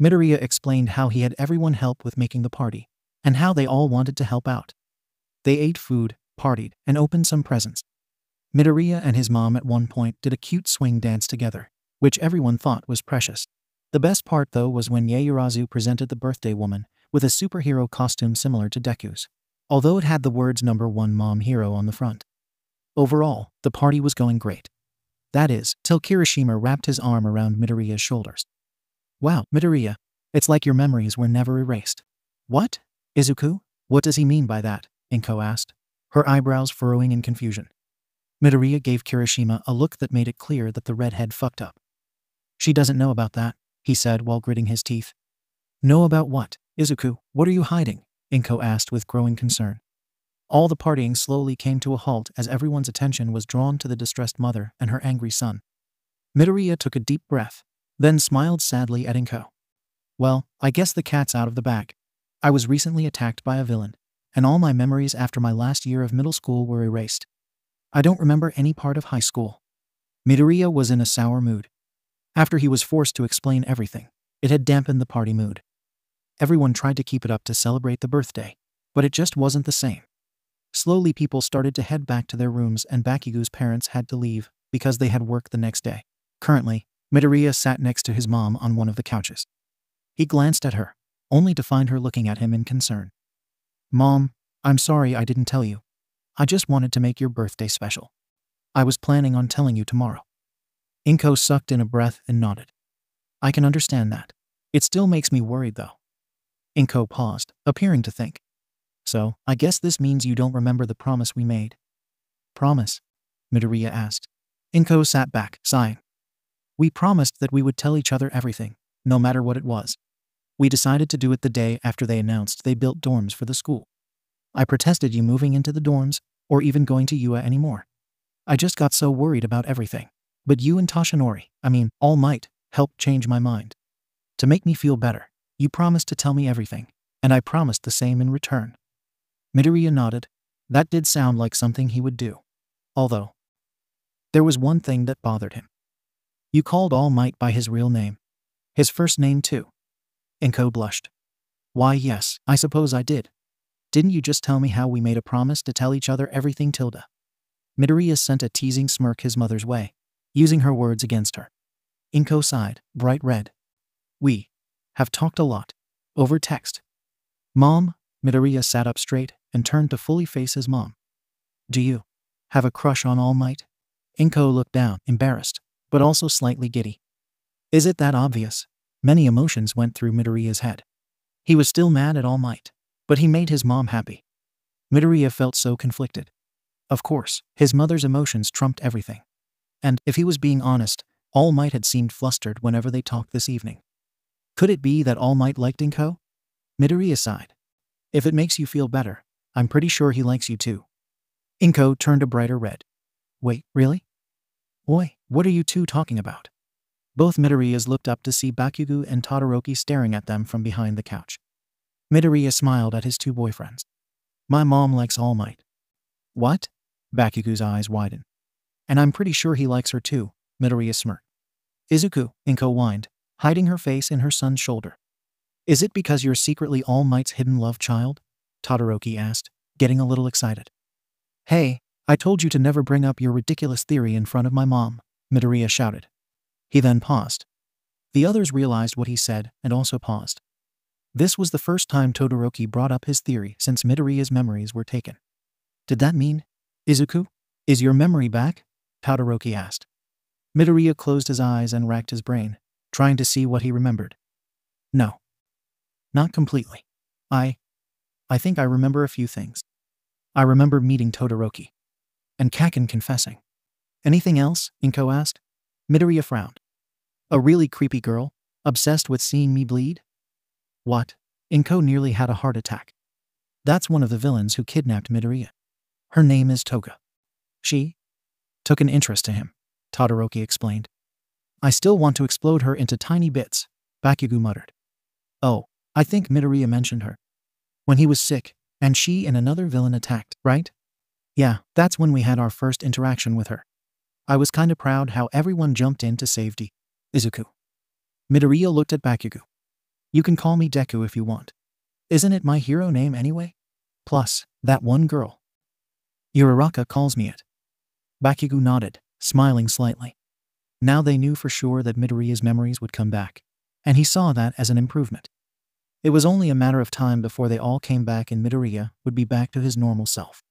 Speaker 1: Midoriya explained how he had everyone help with making the party, and how they all wanted to help out. They ate food, partied, and opened some presents. Midoriya and his mom at one point did a cute swing dance together, which everyone thought was precious. The best part though was when Yaoyorozu presented the birthday woman with a superhero costume similar to Deku's, although it had the words #1 Mom Hero on the front. Overall, the party was going great. That is, till Kirishima wrapped his arm around Midoriya's shoulders. Wow, Midoriya, it's like your memories were never erased. What? Izuku? What does he mean by that? Inko asked, her eyebrows furrowing in confusion. Midoriya gave Kirishima a look that made it clear that the redhead fucked up. She doesn't know about that, he said while gritting his teeth. Know about what? Izuku, what are you hiding? Inko asked with growing concern. All the partying slowly came to a halt as everyone's attention was drawn to the distressed mother and her angry son. Midoriya took a deep breath, then smiled sadly at 𝐭𝐽. Well, I guess the cat's out of the bag. I was recently attacked by a villain, and all my memories after my last year of middle school were erased. I don't remember any part of high school. Midoriya was in a sour mood. After he was forced to explain everything, it had dampened the party mood. Everyone tried to keep it up to celebrate the birthday, but it just wasn't the same. Slowly people started to head back to their rooms and Bakugou's parents had to leave because they had work the next day. Currently, Midoriya sat next to his mom on one of the couches. He glanced at her, only to find her looking at him in concern. "Mom, I'm sorry I didn't tell you. I just wanted to make your birthday special. I was planning on telling you tomorrow." 𝐭𝐽 sucked in a breath and nodded. "I can understand that. It still makes me worried though." 𝐭𝐽 paused, appearing to think. "So, I guess this means you don't remember the promise we made." "Promise?" Midoriya asked. 𝐭𝐽 sat back, sighing. "We promised that we would tell each other everything, no matter what it was. We decided to do it the day after they announced they built dorms for the school. I protested you moving into the dorms, or even going to UA anymore. I just got so worried about everything. But you and All Might, helped change my mind. To make me feel better, you promised to tell me everything, and I promised the same in return." Midoriya nodded. That did sound like something he would do. Although, there was one thing that bothered him. "You called All Might by his real name. His first name too." 𝐭𝐽 blushed. "Why yes, I suppose I did. Didn't you just tell me how we made a promise to tell each other everything, Tilda?" Midoriya sent a teasing smirk his mother's way, using her words against her. 𝐭𝐽 sighed, bright red. "We have talked a lot. Over text." "Mom?" Midoriya sat up straight and turned to fully face his mom. "Do you have a crush on All Might?" 𝐭𝐽 looked down, embarrassed, but also slightly giddy. Is it that obvious? Many emotions went through Midoriya's head. He was still mad at All Might, but he made his mom happy. Midoriya felt so conflicted. Of course, his mother's emotions trumped everything. And, if he was being honest, All Might had seemed flustered whenever they talked this evening. Could it be that All Might liked 𝐭𝐽? Midoriya sighed. "If it makes you feel better, I'm pretty sure he likes you too." 𝐭𝐽 turned a brighter red. "Wait, really? Oi, what are you two talking about?" Both Midoriyas looked up to see Bakugou and Todoroki staring at them from behind the couch. Midoriya smiled at his two boyfriends. "My mom likes All Might." "What?" Bakugou's eyes widened. "And I'm pretty sure he likes her too," Midoriya smirked. "Izuku," 𝐭𝐽 whined, hiding her face in her son's shoulder. "Is it because you're secretly All Might's hidden love child?" Todoroki asked, getting a little excited. "Hey, I told you to never bring up your ridiculous theory in front of my mom," Midoriya shouted. He then paused. The others realized what he said and also paused. This was the first time Todoroki brought up his theory since Midoriya's memories were taken. "Did that mean, Izuku, is your memory back?" Todoroki asked. Midoriya closed his eyes and racked his brain, trying to see what he remembered. "No. Not completely. I think I remember a few things. I remember meeting Todoroki. And Kaken confessing." "Anything else?" 𝐭𝐽 asked. Midoriya frowned. "A really creepy girl, obsessed with seeing me bleed?" "What?" 𝐭𝐽 nearly had a heart attack. "That's one of the villains who kidnapped Midoriya. Her name is Toga. She took an interest to him," Todoroki explained. "I still want to explode her into tiny bits," Bakugou muttered. "Oh, I think Midoriya mentioned her. When he was sick, and she and another villain attacked, right? Yeah, that's when we had our first interaction with her. I was kinda proud how everyone jumped in to save Izuku." Midoriya looked at Bakugou. "You can call me Deku if you want. Isn't it my hero name anyway? Plus, that one girl. Uraraka calls me it." Bakugou nodded, smiling slightly. Now they knew for sure that Midoriya's memories would come back, and he saw that as an improvement. It was only a matter of time before they all came back and Midoriya would be back to his normal self.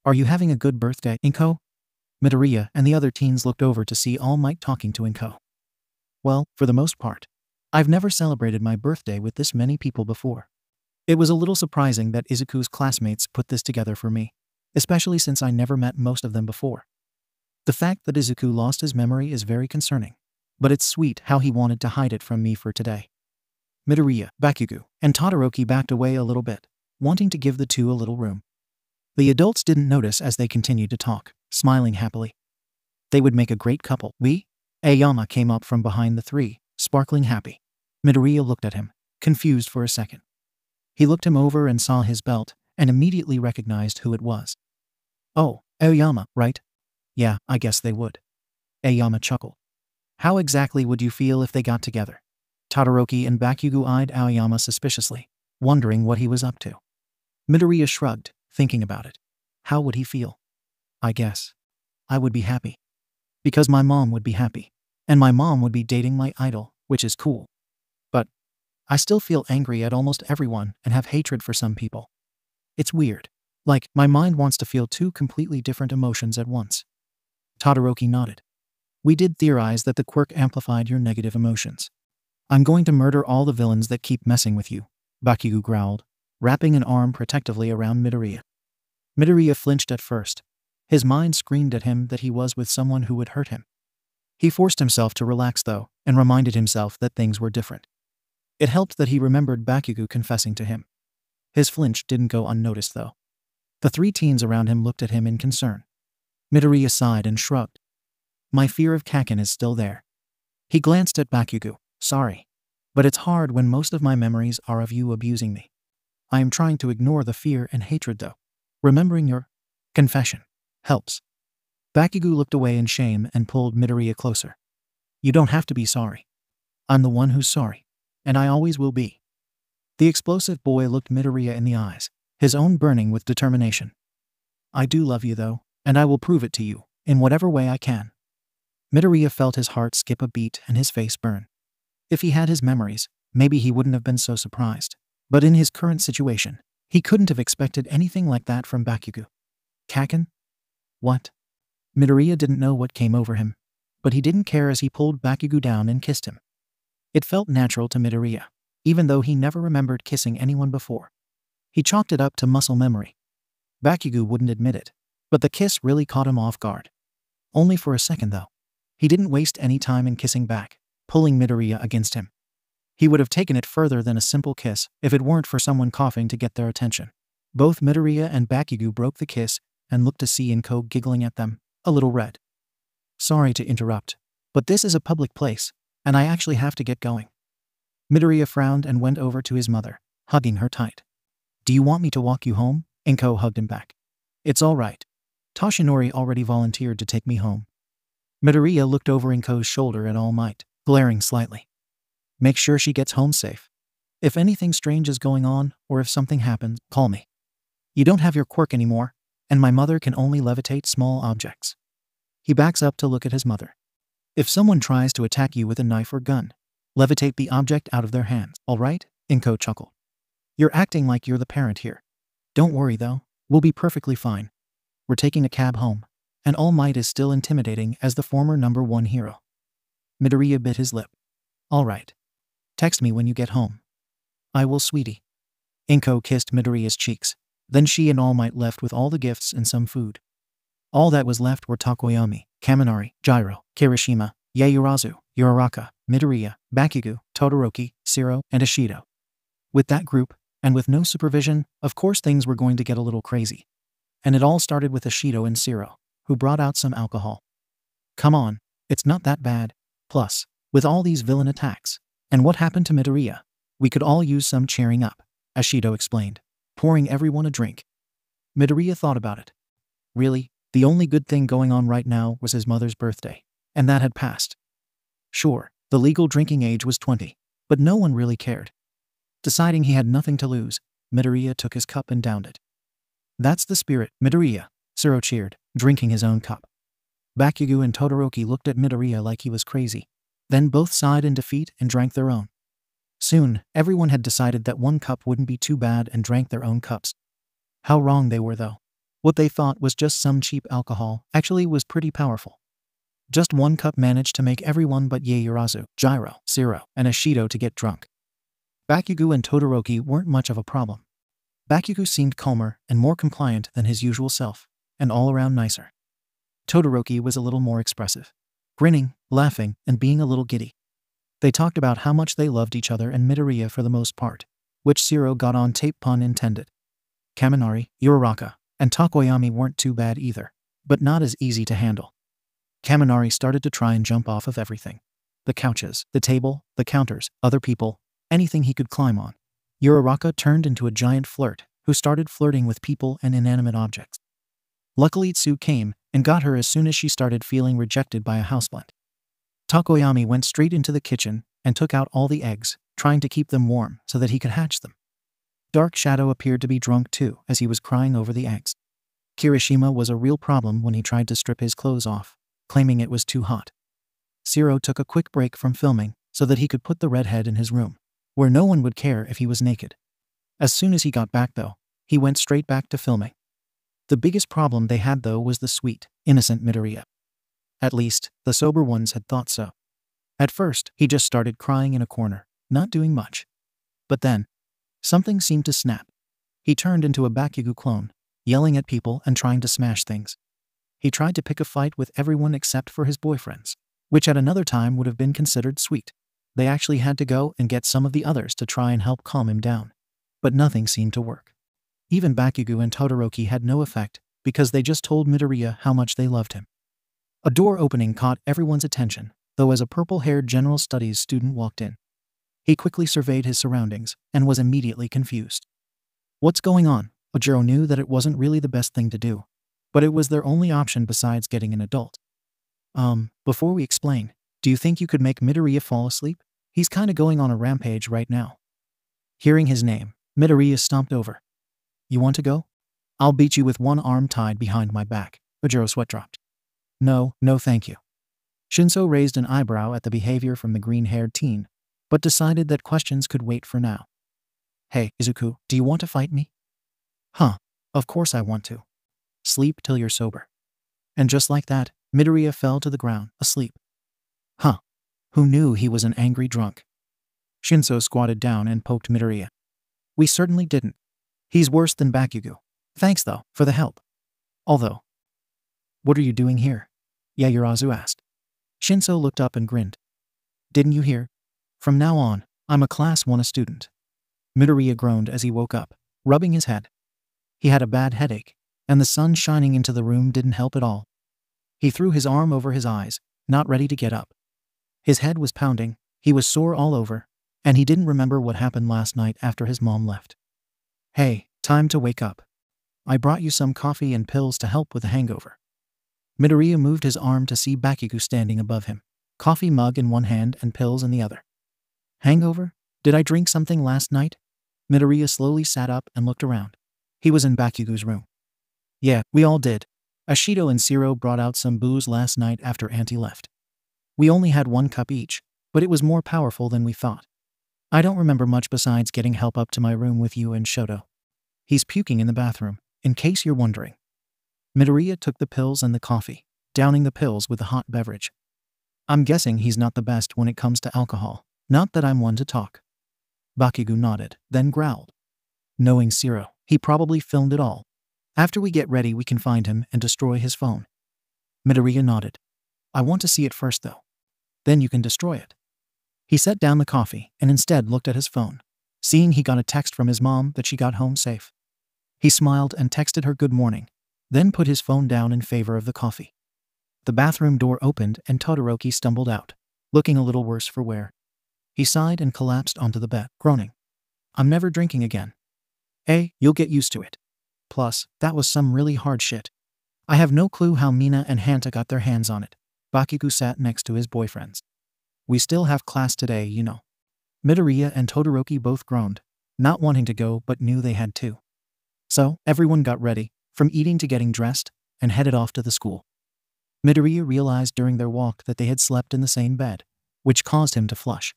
Speaker 1: "Are you having a good birthday, 𝐭𝐽?" Midoriya and the other teens looked over to see All Might talking to 𝐭𝐽. "Well, for the most part. I've never celebrated my birthday with this many people before. It was a little surprising that Izuku's classmates put this together for me, especially since I never met most of them before. The fact that Izuku lost his memory is very concerning, but it's sweet how he wanted to hide it from me for today." Midoriya, Bakugou, and Todoroki backed away a little bit, wanting to give the two a little room. The adults didn't notice as they continued to talk, smiling happily. They would make a great couple. Aoyama came up from behind the three, sparkling happy. Midoriya looked at him, confused for a second. He looked him over and saw his belt, and immediately recognized who it was. Oh, Aoyama, right? Yeah, I guess they would. Aoyama chuckled. How exactly would you feel if they got together? Todoroki and Bakugou eyed Aoyama suspiciously, wondering what he was up to. Midoriya shrugged, thinking about it. How would he feel? I guess I would be happy. Because my mom would be happy. And my mom would be dating my idol, which is cool. But I still feel angry at almost everyone and have hatred for some people. It's weird. Like, my mind wants to feel two completely different emotions at once. Todoroki nodded. We did theorize that the quirk amplified your negative emotions. I'm going to murder all the villains that keep messing with you, Bakugou growled, wrapping an arm protectively around Midoriya. Midoriya flinched at first. His mind screamed at him that he was with someone who would hurt him. He forced himself to relax though, and reminded himself that things were different. It helped that he remembered Bakugou confessing to him. His flinch didn't go unnoticed though. The three teens around him looked at him in concern. Midoriya sighed and shrugged. My fear of Kaken is still there. He glanced at Bakugou. Sorry. But it's hard when most of my memories are of you abusing me. I am trying to ignore the fear and hatred though. Remembering your confession helps. Bakugou looked away in shame and pulled Midoriya closer. You don't have to be sorry. I'm the one who's sorry. And I always will be. The explosive boy looked Midoriya in the eyes, his own burning with determination. I do love you though, and I will prove it to you, in whatever way I can. Midoriya felt his heart skip a beat and his face burn. If he had his memories, maybe he wouldn't have been so surprised. But in his current situation, he couldn't have expected anything like that from Bakugou. Kaken? What? Midoriya didn't know what came over him, but he didn't care as he pulled Bakugou down and kissed him. It felt natural to Midoriya, even though he never remembered kissing anyone before. He chalked it up to muscle memory. Bakugou wouldn't admit it, but the kiss really caught him off guard. Only for a second though. He didn't waste any time in kissing back, pulling Midoriya against him. He would have taken it further than a simple kiss if it weren't for someone coughing to get their attention. Both Midoriya and Bakugou broke the kiss and looked to 𝐶 giggling at them, a little red. Sorry to interrupt, but this is a public place, and I actually have to get going. Midoriya frowned and went over to his mother, hugging her tight. Do you want me to walk you home? 𝐭 hugged him back. It's all right. Toshinori already volunteered to take me home. Midoriya looked over 𝐭's shoulder at All Might, glaring slightly. Make sure she gets home safe. If anything strange is going on, or if something happens, call me. You don't have your quirk anymore, and my mother can only levitate small objects. He backs up to look at his mother. If someone tries to attack you with a knife or gun, levitate the object out of their hands, all right? 𝐭 chuckled. You're acting like you're the parent here. Don't worry though, we'll be perfectly fine. We're taking a cab home, and All Might is still intimidating as the former #1 hero. Midoriya bit his lip. All right. Text me when you get home. I will, sweetie. 𝐭 kissed Midoriya's cheeks. Then she and All Might left with all the gifts and some food. All that was left were Tokoyami, Kaminari, Gyro, Kirishima, Yaoyorozu, Uraraka, Midoriya, Bakugou, Todoroki, Zero, and Ishido. With that group, and with no supervision, of course things were going to get a little crazy. And it all started with Ishido and Zero, who brought out some alcohol. Come on, it's not that bad. Plus, with all these villain attacks, and what happened to Midoriya, we could all use some cheering up, Ishido explained, pouring everyone a drink. Midoriya thought about it. Really, the only good thing going on right now was his mother's birthday, and that had passed. Sure, the legal drinking age was 20, but no one really cared. Deciding he had nothing to lose, Midoriya took his cup and downed it. That's the spirit, Midoriya, Zero cheered, drinking his own cup. Bakugou and Todoroki looked at Midoriya like he was crazy. Then both sighed in defeat and drank their own. Soon, everyone had decided that one cup wouldn't be too bad and drank their own cups. How wrong they were though. What they thought was just some cheap alcohol actually was pretty powerful. Just one cup managed to make everyone but Yaoyorozu, Gyro, Zero, and Ishido to get drunk. Bakugou and Todoroki weren't much of a problem. Bakugou seemed calmer and more compliant than his usual self, and all around nicer. Todoroki was a little more expressive, grinning, laughing, and being a little giddy. They talked about how much they loved each other and Midoriya for the most part, which Zero got on tape, pun intended. Kaminari, Uraraka, and Tokoyami weren't too bad either, but not as easy to handle. Kaminari started to try and jump off of everything. The couches, the table, the counters, other people, anything he could climb on. Uraraka turned into a giant flirt who started flirting with people and inanimate objects. Luckily Tsu came and got her as soon as she started feeling rejected by a houseplant. Tokoyami went straight into the kitchen and took out all the eggs, trying to keep them warm so that he could hatch them. Dark Shadow appeared to be drunk too as he was crying over the eggs. Kirishima was a real problem when he tried to strip his clothes off, claiming it was too hot. Zero took a quick break from filming so that he could put the redhead in his room, where no one would care if he was naked. As soon as he got back though, he went straight back to filming. The biggest problem they had though was the sweet, innocent Midoriya. At least, the sober ones had thought so. At first, he just started crying in a corner, not doing much. But then, something seemed to snap. He turned into a Bakugou clone, yelling at people and trying to smash things. He tried to pick a fight with everyone except for his boyfriends, which at another time would have been considered sweet. They actually had to go and get some of the others to try and help calm him down. But nothing seemed to work. Even Bakugou and Todoroki had no effect because they just told Midoriya how much they loved him. A door opening caught everyone's attention, though as a purple-haired general studies student walked in. He quickly surveyed his surroundings and was immediately confused. What's going on? Ojiro knew that it wasn't really the best thing to do, but it was their only option besides getting an adult. Before we explain, do you think you could make Midoriya fall asleep? He's kinda going on a rampage right now. Hearing his name, Midoriya stomped over. You want to go? I'll beat you with one arm tied behind my back. Ojiro's sweat dropped. No thank you. Shinso raised an eyebrow at the behavior from the green-haired teen, but decided that questions could wait for now. Hey, Izuku, do you want to fight me? Huh, of course I want to. Sleep till you're sober. And just like that, Midoriya fell to the ground, asleep. Huh, who knew he was an angry drunk? Shinso squatted down and poked Midoriya. We certainly didn't. He's worse than Bakugou. Thanks though, for the help. Although. What are you doing here? Yaoyorozu asked. Shinso looked up and grinned. Didn't you hear? From now on, I'm a Class 1 student. Midoriya groaned as he woke up, rubbing his head. He had a bad headache, and the sun shining into the room didn't help at all. He threw his arm over his eyes, not ready to get up. His head was pounding, he was sore all over, and he didn't remember what happened last night after his mom left. Hey, time to wake up. I brought you some coffee and pills to help with the hangover. Midoriya moved his arm to see Bakugou standing above him, coffee mug in one hand and pills in the other. Hangover? Did I drink something last night? Midoriya slowly sat up and looked around. He was in Bakugou's room. Yeah, we all did. Ashido and Zero brought out some booze last night after Auntie left. We only had 1 cup each, but it was more powerful than we thought. I don't remember much besides getting help up to my room with you and Shoto. He's puking in the bathroom, in case you're wondering. Midoriya took the pills and the coffee, downing the pills with the hot beverage. I'm guessing he's not the best when it comes to alcohol, not that I'm one to talk. Bakugou nodded, then growled. Knowing Zero, he probably filmed it all. After we get ready we can find him and destroy his phone. Midoriya nodded. I want to see it first though. Then you can destroy it. He set down the coffee and instead looked at his phone, seeing he got a text from his mom that she got home safe. He smiled and texted her good morning, then put his phone down in favor of the coffee. The bathroom door opened and Todoroki stumbled out, looking a little worse for wear. He sighed and collapsed onto the bed, groaning. I'm never drinking again. Hey, you'll get used to it. Plus, that was some really hard shit. I have no clue how Mina and Hanta got their hands on it. Bakugou sat next to his boyfriends. We still have class today, you know. Midoriya and Todoroki both groaned, not wanting to go but knew they had to. So, everyone got ready, from eating to getting dressed, and headed off to the school. Midoriya realized during their walk that they had slept in the same bed, which caused him to flush.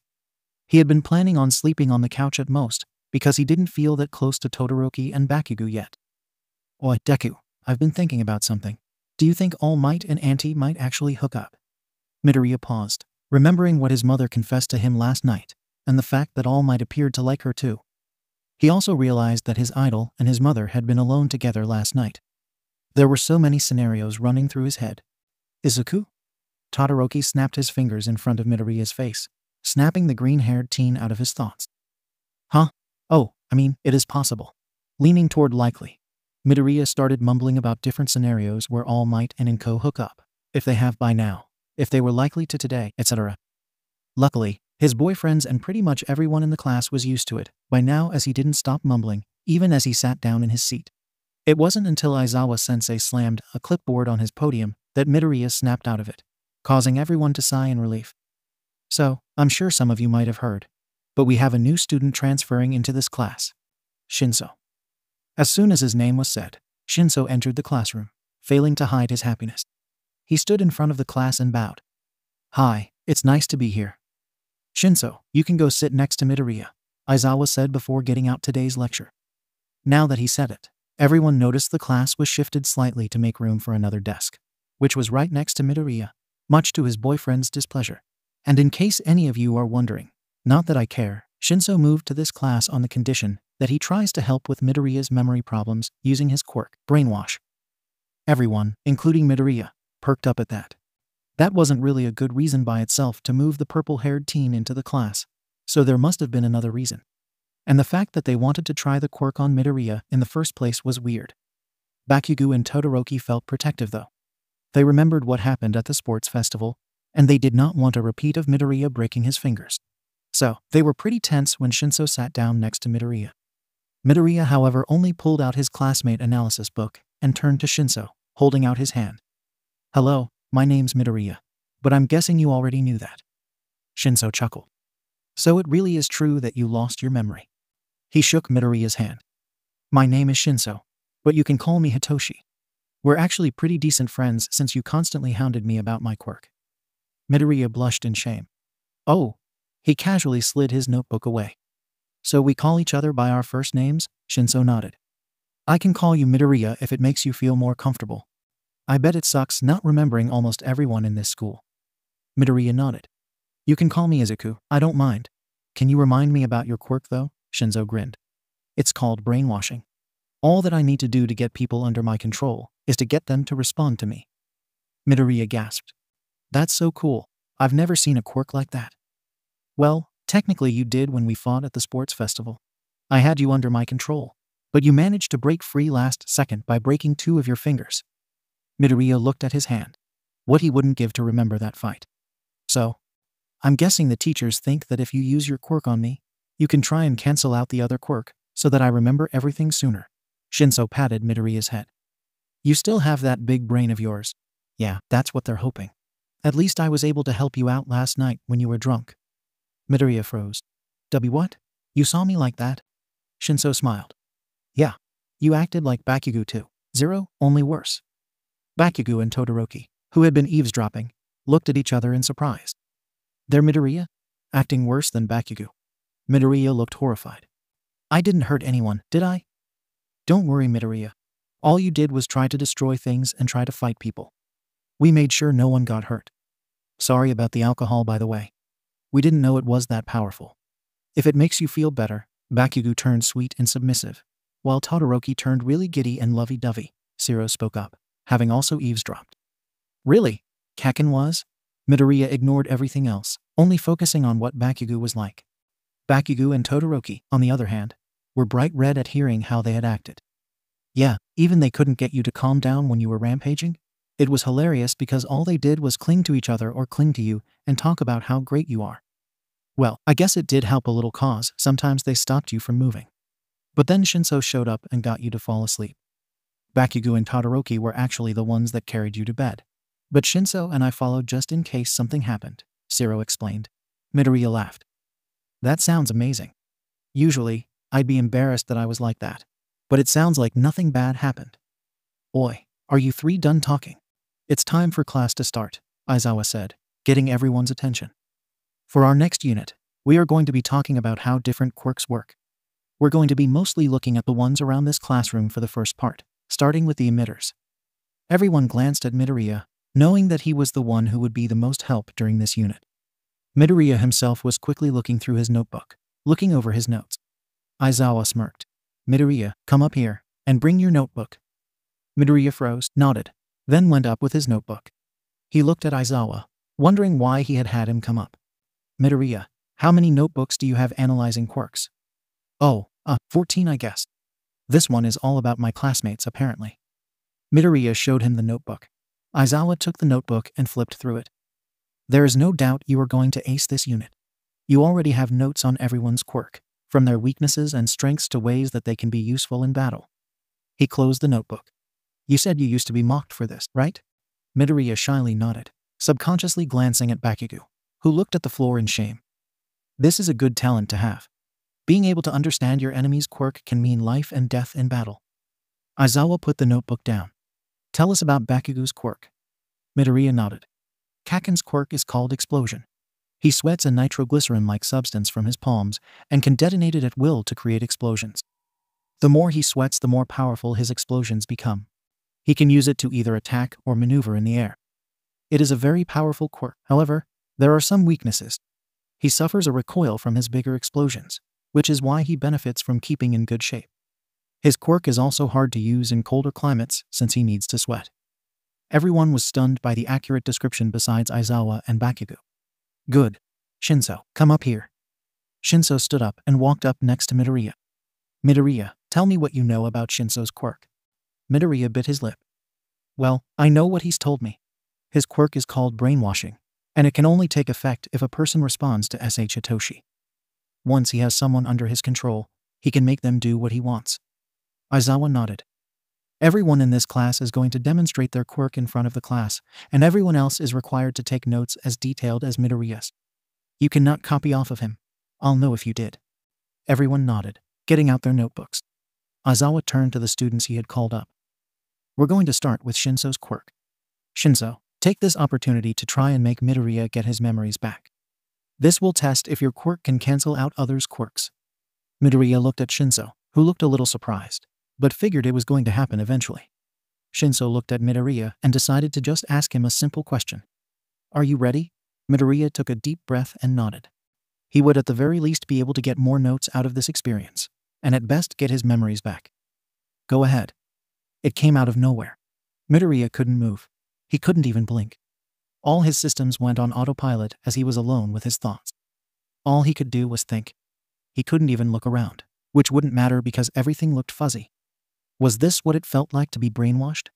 Speaker 1: He had been planning on sleeping on the couch at most, because he didn't feel that close to Todoroki and Bakugou yet. Oi, Deku, I've been thinking about something. Do you think All Might and Auntie might actually hook up? Midoriya paused, remembering what his mother confessed to him last night, and the fact that All Might appeared to like her too. He also realized that his idol and his mother had been alone together last night. There were so many scenarios running through his head. Izuku? Todoroki snapped his fingers in front of Midoriya's face, snapping the green-haired teen out of his thoughts. Huh? Oh, I mean, it is possible. Leaning toward likely. Midoriya started mumbling about different scenarios where All Might and 𝐭 hook up, if they have by now, if they were likely to today, etc. Luckily, his boyfriends and pretty much everyone in the class was used to it by now, as he didn't stop mumbling, even as he sat down in his seat. It wasn't until Aizawa-sensei slammed a clipboard on his podium that Midoriya snapped out of it, causing everyone to sigh in relief. So, I'm sure some of you might have heard, but we have a new student transferring into this class. Shinso. As soon as his name was said, Shinso entered the classroom, failing to hide his happiness. He stood in front of the class and bowed. "Hi, it's nice to be here. Shinso, you can go sit next to Midoriya," Aizawa said before getting out today's lecture. Now that he said it, everyone noticed the class was shifted slightly to make room for another desk, which was right next to Midoriya, much to his boyfriend's displeasure. And in case any of you are wondering, not that I care, Shinso moved to this class on the condition that he tries to help with Midoriya's memory problems using his quirk, brainwash. Everyone, including Midoriya, perked up at that. That wasn't really a good reason by itself to move the purple-haired teen into the class, so there must have been another reason. And the fact that they wanted to try the quirk on Midoriya in the first place was weird. Bakugou and Todoroki felt protective though. They remembered what happened at the sports festival, and they did not want a repeat of Midoriya breaking his fingers. So, they were pretty tense when Shinso sat down next to Midoriya. Midoriya, however, only pulled out his classmate analysis book and turned to Shinso, holding out his hand. "Hello, my name's Midoriya, but I'm guessing you already knew that." Shinso chuckled. "So it really is true that you lost your memory." He shook Midoriya's hand. "My name is Shinso, but you can call me Hitoshi. We're actually pretty decent friends since you constantly hounded me about my quirk." Midoriya blushed in shame. "Oh." He casually slid his notebook away. "So we call each other by our first names?" Shinso nodded. "I can call you Midoriya if it makes you feel more comfortable. I bet it sucks not remembering almost everyone in this school." Midoriya nodded. "You can call me Izuku, I don't mind. Can you remind me about your quirk though?" Shinso grinned. "It's called brainwashing. All that I need to do to get people under my control is to get them to respond to me." Midoriya gasped. "That's so cool. I've never seen a quirk like that." "Well, technically you did when we fought at the sports festival. I had you under my control, but you managed to break free last second by breaking 2 of your fingers." Midoriya looked at his hand. What he wouldn't give to remember that fight. "So, I'm guessing the teachers think that if you use your quirk on me, you can try and cancel out the other quirk so that I remember everything sooner." Shinso patted Midoriya's head. "You still have that big brain of yours. Yeah, that's what they're hoping. At least I was able to help you out last night when you were drunk." Midoriya froze. What? You saw me like that?" Shinso smiled. "Yeah. You acted like Bakugou too. 0, only worse." Bakugou and Todoroki, who had been eavesdropping, looked at each other in surprise. "They're Midoriya? Acting worse than Bakugou?" Midoriya looked horrified. "I didn't hurt anyone, did I?" "Don't worry, Midoriya. All you did was try to destroy things and try to fight people. We made sure no one got hurt. Sorry about the alcohol, by the way. We didn't know it was that powerful." "If it makes you feel better," Bakugou turned sweet and submissive, while Todoroki turned really giddy and lovey-dovey. Zero spoke up, having also eavesdropped. "Really? Kaken was?" Midoriya ignored everything else, only focusing on what Bakugou was like. Bakugou and Todoroki, on the other hand, were bright red at hearing how they had acted. "Yeah, even they couldn't get you to calm down when you were rampaging? It was hilarious because all they did was cling to each other or cling to you and talk about how great you are. Well, I guess it did help a little cause sometimes they stopped you from moving. But then Shinso showed up and got you to fall asleep. Bakugou and Todoroki were actually the ones that carried you to bed. But Shinso and I followed just in case something happened," Zero explained. Midoriya laughed. "That sounds amazing. Usually, I'd be embarrassed that I was like that. But it sounds like nothing bad happened. Oi, are you 3 done talking? It's time for class to start," Aizawa said, getting everyone's attention. "For our next unit, we are going to be talking about how different quirks work. We're going to be mostly looking at the ones around this classroom for the first part, starting with the emitters." Everyone glanced at Midoriya, knowing that he was the one who would be the most help during this unit. Midoriya himself was quickly looking through his notebook, looking over his notes. Aizawa smirked. "Midoriya, come up here, and bring your notebook." Midoriya froze, nodded, then went up with his notebook. He looked at Aizawa, wondering why he had him come up. "Midoriya, how many notebooks do you have analyzing quirks?" "Oh, 14 I guess." This one is all about my classmates, apparently. Midoriya showed him the notebook. Aizawa took the notebook and flipped through it. There is no doubt you are going to ace this unit. You already have notes on everyone's quirk, from their weaknesses and strengths to ways that they can be useful in battle. He closed the notebook. You said you used to be mocked for this, right? Midoriya shyly nodded, subconsciously glancing at Bakugou, who looked at the floor in shame. This is a good talent to have. Being able to understand your enemy's quirk can mean life and death in battle. Aizawa put the notebook down. Tell us about Bakugou's quirk. Midoriya nodded. Kaken's quirk is called Explosion. He sweats a nitroglycerin-like substance from his palms and can detonate it at will to create explosions. The more he sweats, the more powerful his explosions become. He can use it to either attack or maneuver in the air. It is a very powerful quirk. However, there are some weaknesses. He suffers a recoil from his bigger explosions, which is why he benefits from keeping in good shape. His quirk is also hard to use in colder climates since he needs to sweat. Everyone was stunned by the accurate description besides Aizawa and Bakugou. Good. Shinso, come up here. Shinso stood up and walked up next to Midoriya. Midoriya, tell me what you know about Shinso's quirk. Midoriya bit his lip. Well, I know what he's told me. His quirk is called brainwashing, and it can only take effect if a person responds to sh Hitoshi. Once he has someone under his control, he can make them do what he wants. Aizawa nodded. Everyone in this class is going to demonstrate their quirk in front of the class, and everyone else is required to take notes as detailed as Midoriya's. You cannot copy off of him. I'll know if you did. Everyone nodded, getting out their notebooks. Aizawa turned to the students he had called up. We're going to start with Shinso's quirk. Shinso, take this opportunity to try and make Midoriya get his memories back. This will test if your quirk can cancel out others' quirks. Midoriya looked at Shinso, who looked a little surprised, but figured it was going to happen eventually. Shinso looked at Midoriya and decided to just ask him a simple question. Are you ready? Midoriya took a deep breath and nodded. He would at the very least be able to get more notes out of this experience, and at best get his memories back. Go ahead. It came out of nowhere. Midoriya couldn't move. He couldn't even blink. All his systems went on autopilot as he was alone with his thoughts. All he could do was think. He couldn't even look around, which wouldn't matter because everything looked fuzzy. Was this what it felt like to be brainwashed?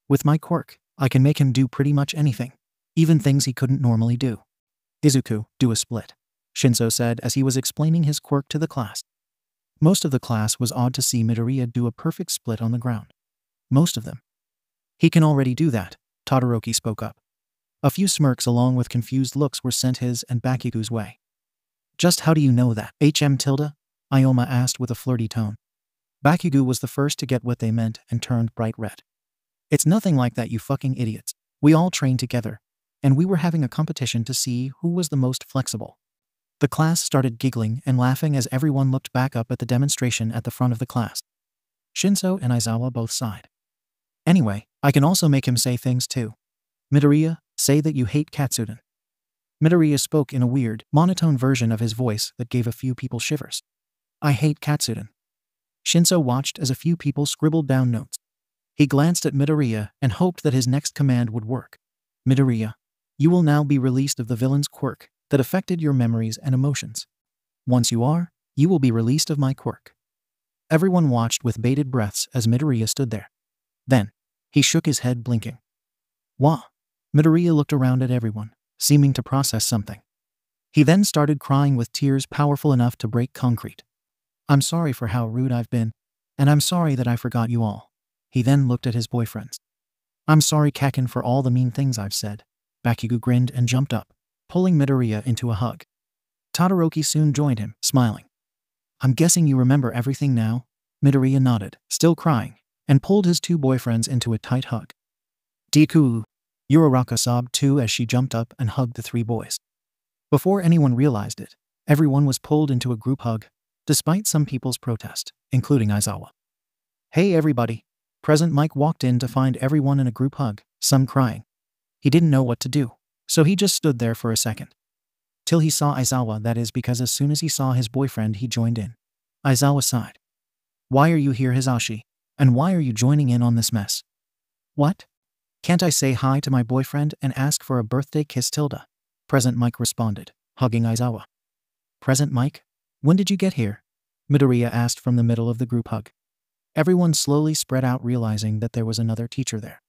Speaker 1: With my quirk, I can make him do pretty much anything, even things he couldn't normally do. Izuku, do a split, Shinso said as he was explaining his quirk to the class. Most of the class was awed to see Midoriya do a perfect split on the ground. Most of them. He can already do that, Todoroki spoke up. A few smirks along with confused looks were sent his and Bakugou's way. Just how do you know that? 𝗵𝗃? Ioma asked with a flirty tone. Bakugou was the first to get what they meant and turned bright red. It's nothing like that, you fucking idiots. We all trained together, and we were having a competition to see who was the most flexible. The class started giggling and laughing as everyone looked back up at the demonstration at the front of the class. Shinso and Aizawa both sighed. Anyway, I can also make him say things too. Midoriya, say that you hate Katsuden. Midoriya spoke in a weird, monotone version of his voice that gave a few people shivers. I hate Katsuden. Shinso watched as a few people scribbled down notes. He glanced at Midoriya and hoped that his next command would work. Midoriya, you will now be released of the villain's quirk that affected your memories and emotions. Once you are, you will be released of my quirk. Everyone watched with bated breaths as Midoriya stood there. Then, he shook his head blinking. Wah! Midoriya looked around at everyone, seeming to process something. He then started crying with tears powerful enough to break concrete. I'm sorry for how rude I've been, and I'm sorry that I forgot you all. He then looked at his boyfriends. I'm sorry, Kaken, for all the mean things I've said. Bakugou grinned and jumped up, pulling Midoriya into a hug. Todoroki soon joined him, smiling. I'm guessing you remember everything now? Midoriya nodded, still crying, and pulled his two boyfriends into a tight hug. Deku! Uraraka sobbed too as she jumped up and hugged the three boys. Before anyone realized it, everyone was pulled into a group hug, despite some people's protest, including Aizawa. Hey everybody! Present Mike walked in to find everyone in a group hug, some crying. He didn't know what to do, so he just stood there for a second. Till he saw Aizawa, that is because as soon as he saw his boyfriend he joined in. Aizawa sighed. Why are you here, Hisashi? And why are you joining in on this mess? What? Can't I say hi to my boyfriend and ask for a birthday kiss, Tilda? Present Mike responded, hugging Aizawa. Present Mike? When did you get here? Midoriya asked from the middle of the group hug. Everyone slowly spread out, realizing that there was another teacher there.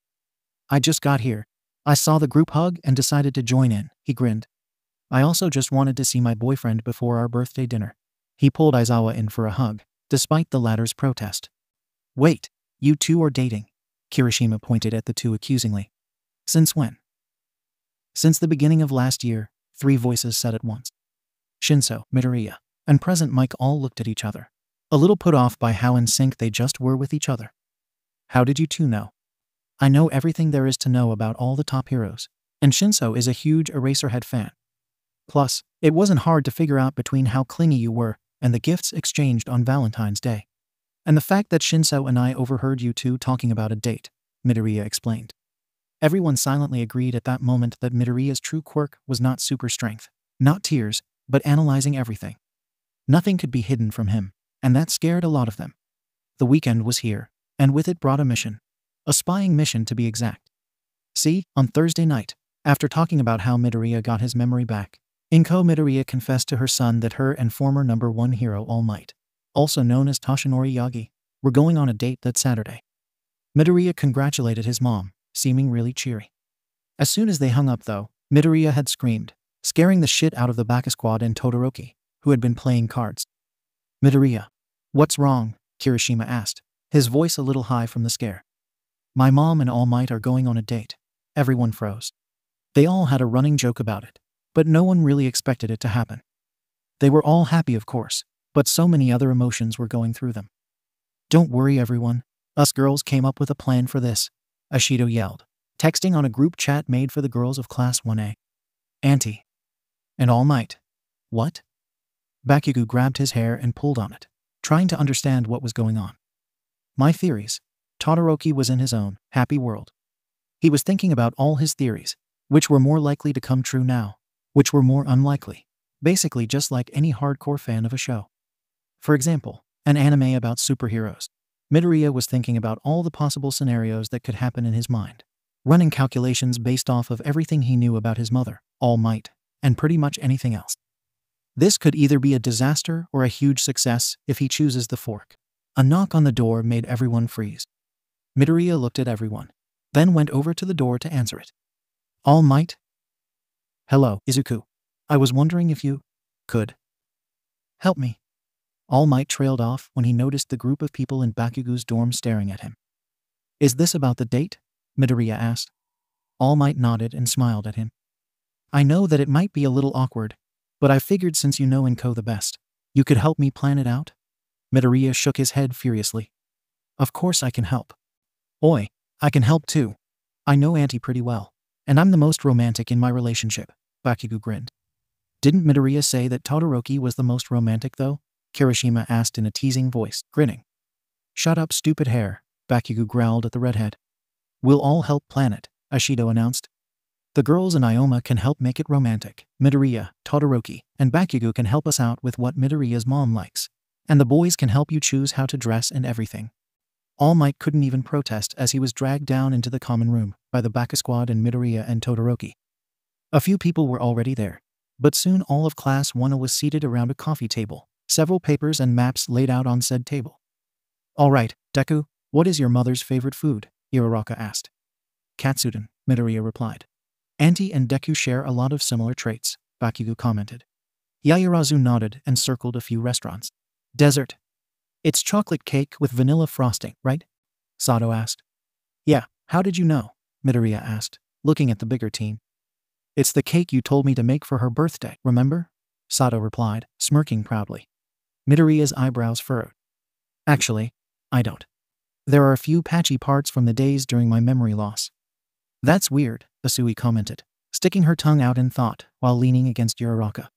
Speaker 1: I just got here. I saw the group hug and decided to join in, he grinned. I also just wanted to see my boyfriend before our birthday dinner. He pulled Aizawa in for a hug, despite the latter's protest. Wait, you two are dating? Kirishima pointed at the two accusingly. Since when? Since the beginning of last year, 3 voices said at once. Shinso, Midoriya, and present Mike all looked at each other, a little put off by how in sync they just were with each other. How did you two know? I know everything there is to know about all the top heroes, and Shinso is a huge Eraserhead fan. Plus, it wasn't hard to figure out between how clingy you were and the gifts exchanged on Valentine's Day. And the fact that Shinso and I overheard you two talking about a date, Midoriya explained. Everyone silently agreed at that moment that Midoriya's true quirk was not super strength, not tears, but analyzing everything. Nothing could be hidden from him, and that scared a lot of them. The weekend was here, and with it brought a mission. A spying mission to be exact. See, on Thursday night, after talking about how Midoriya got his memory back, Midoriya confessed to her son that her and former #1 hero All Might, also known as Toshinori Yagi, were going on a date that Saturday. Midoriya congratulated his mom, seeming really cheery. As soon as they hung up though, Midoriya had screamed, scaring the shit out of the Bakugou and Todoroki, who had been playing cards. Midoriya, what's wrong? Kirishima asked, his voice a little high from the scare. My mom and All Might are going on a date. Everyone froze. They all had a running joke about it, but no one really expected it to happen. They were all happy, of course, but so many other emotions were going through them. Don't worry everyone, us girls came up with a plan for this, Ashido yelled, texting on a group chat made for the girls of Class 1A. Auntie. And All Might. What? Bakugou grabbed his hair and pulled on it, trying to understand what was going on. My theories. Todoroki was in his own happy world. He was thinking about all his theories, which were more likely to come true now, which were more unlikely, basically just like any hardcore fan of a show. For example, an anime about superheroes. Midoriya was thinking about all the possible scenarios that could happen in his mind, running calculations based off of everything he knew about his mother, All Might, and pretty much anything else. This could either be a disaster or a huge success if he chooses the fork. A knock on the door made everyone freeze. Midoriya looked at everyone, then went over to the door to answer it. All Might? Hello, Izuku. I was wondering if you could help me. All Might trailed off when he noticed the group of people in Bakugou's dorm staring at him. Is this about the date? Midoriya asked. All Might nodded and smiled at him. I know that it might be a little awkward, but I figured since you know 𝐭 the best, you could help me plan it out? Midoriya shook his head furiously. Of course I can help. Oi, I can help too. I know Auntie pretty well, and I'm the most romantic in my relationship, Bakugou grinned. Didn't Midoriya say that Todoroki was the most romantic though? Kirishima asked in a teasing voice, grinning. Shut up, stupid hair, Bakugou growled at the redhead. We'll all help plan it, Ashido announced. The girls and Ioma can help make it romantic. Midoriya, Todoroki, and Bakugou can help us out with what Midoriya's mom likes. And the boys can help you choose how to dress and everything. All Might couldn't even protest as he was dragged down into the common room by the Bakugou and Midoriya and Todoroki. A few people were already there, but soon all of Class 1A was seated around a coffee table, several papers and maps laid out on said table. All right, Deku, what is your mother's favorite food? Uraraka asked. Katsudon, Midoriya replied. Auntie and Deku share a lot of similar traits, Bakugou commented. Yaoyorozu nodded and circled a few restaurants. Dessert. It's chocolate cake with vanilla frosting, right? Sato asked. Yeah, how did you know? Midoriya asked, looking at the bigger team. It's the cake you told me to make for her birthday, remember? Sato replied, smirking proudly. Midoriya's eyebrows furrowed. Actually, I don't. There are a few patchy parts from the days during my memory loss. That's weird, Asui commented, sticking her tongue out in thought while leaning against Uraraka.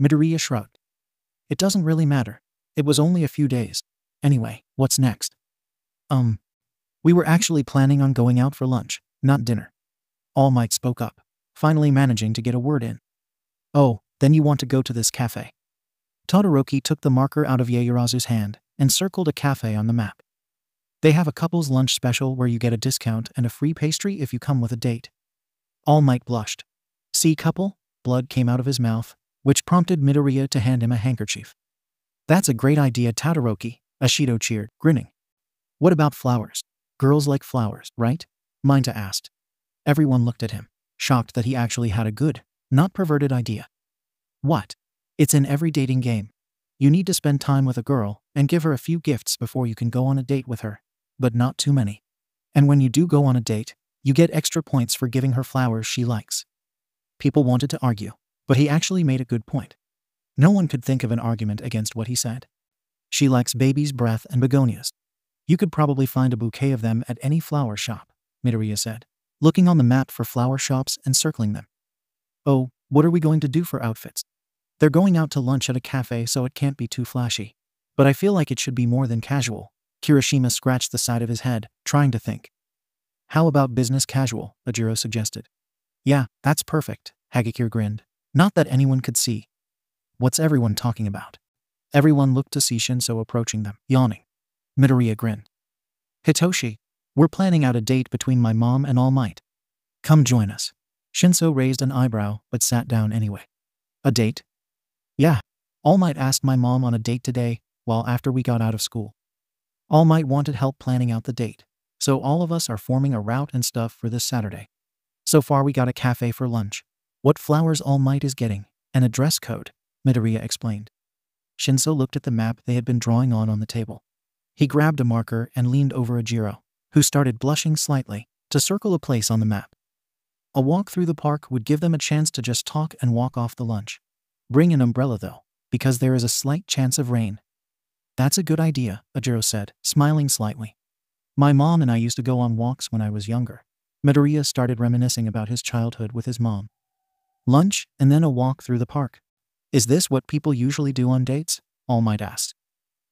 Speaker 1: Midoriya shrugged. It doesn't really matter. It was only a few days. Anyway, what's next? We were actually planning on going out for lunch, not dinner. All Might spoke up, finally managing to get a word in. Oh, then you want to go to this cafe. Todoroki took the marker out of Yaoyorozu's hand and circled a cafe on the map. They have a couple's lunch special where you get a discount and a free pastry if you come with a date. All Might blushed. See couple? Blood came out of his mouth, which prompted Midoriya to hand him a handkerchief. That's a great idea, Todoroki, Ashido cheered, grinning. What about flowers? Girls like flowers, right? 𝗵𝗲 asked. Everyone looked at him, shocked that he actually had a good, not perverted idea. What? It's in every dating game. You need to spend time with a girl and give her a few gifts before you can go on a date with her, but not too many. And when you do go on a date, you get extra points for giving her flowers she likes. People wanted to argue, but he actually made a good point. No one could think of an argument against what he said. She likes baby's breath and begonias. You could probably find a bouquet of them at any flower shop, Midoriya said, looking on the map for flower shops and circling them. Oh, what are we going to do for outfits? They're going out to lunch at a cafe, so it can't be too flashy. But I feel like it should be more than casual. Kirishima scratched the side of his head, trying to think. How about business casual? Ejiro suggested. Yeah, that's perfect, 𝐻𝐵 grinned. Not that anyone could see. What's everyone talking about? Everyone looked to see Shinso approaching them, yawning. Midoriya grinned. Hitoshi, we're planning out a date between my mom and 𝗬𝗏. Come join us. Shinso raised an eyebrow, but sat down anyway. A date? Yeah. 𝗬𝗏 asked my mom on a date today, while after we got out of school. 𝗬𝗏 wanted help planning out the date, so all of us are forming a route and stuff for this Saturday. So far we got a cafe for lunch. What flowers 𝗬𝗏 is getting, and a dress code, Midoriya explained. Shinso looked at the map they had been drawing on the table. He grabbed a marker and leaned over Ejiro, who started blushing slightly, to circle a place on the map. A walk through the park would give them a chance to just talk and walk off the lunch. Bring an umbrella though, because there is a slight chance of rain. That's a good idea, Ejiro said, smiling slightly. My mom and I used to go on walks when I was younger. Midoriya started reminiscing about his childhood with his mom. Lunch, and then a walk through the park. Is this what people usually do on dates? 𝗬𝗏 asked.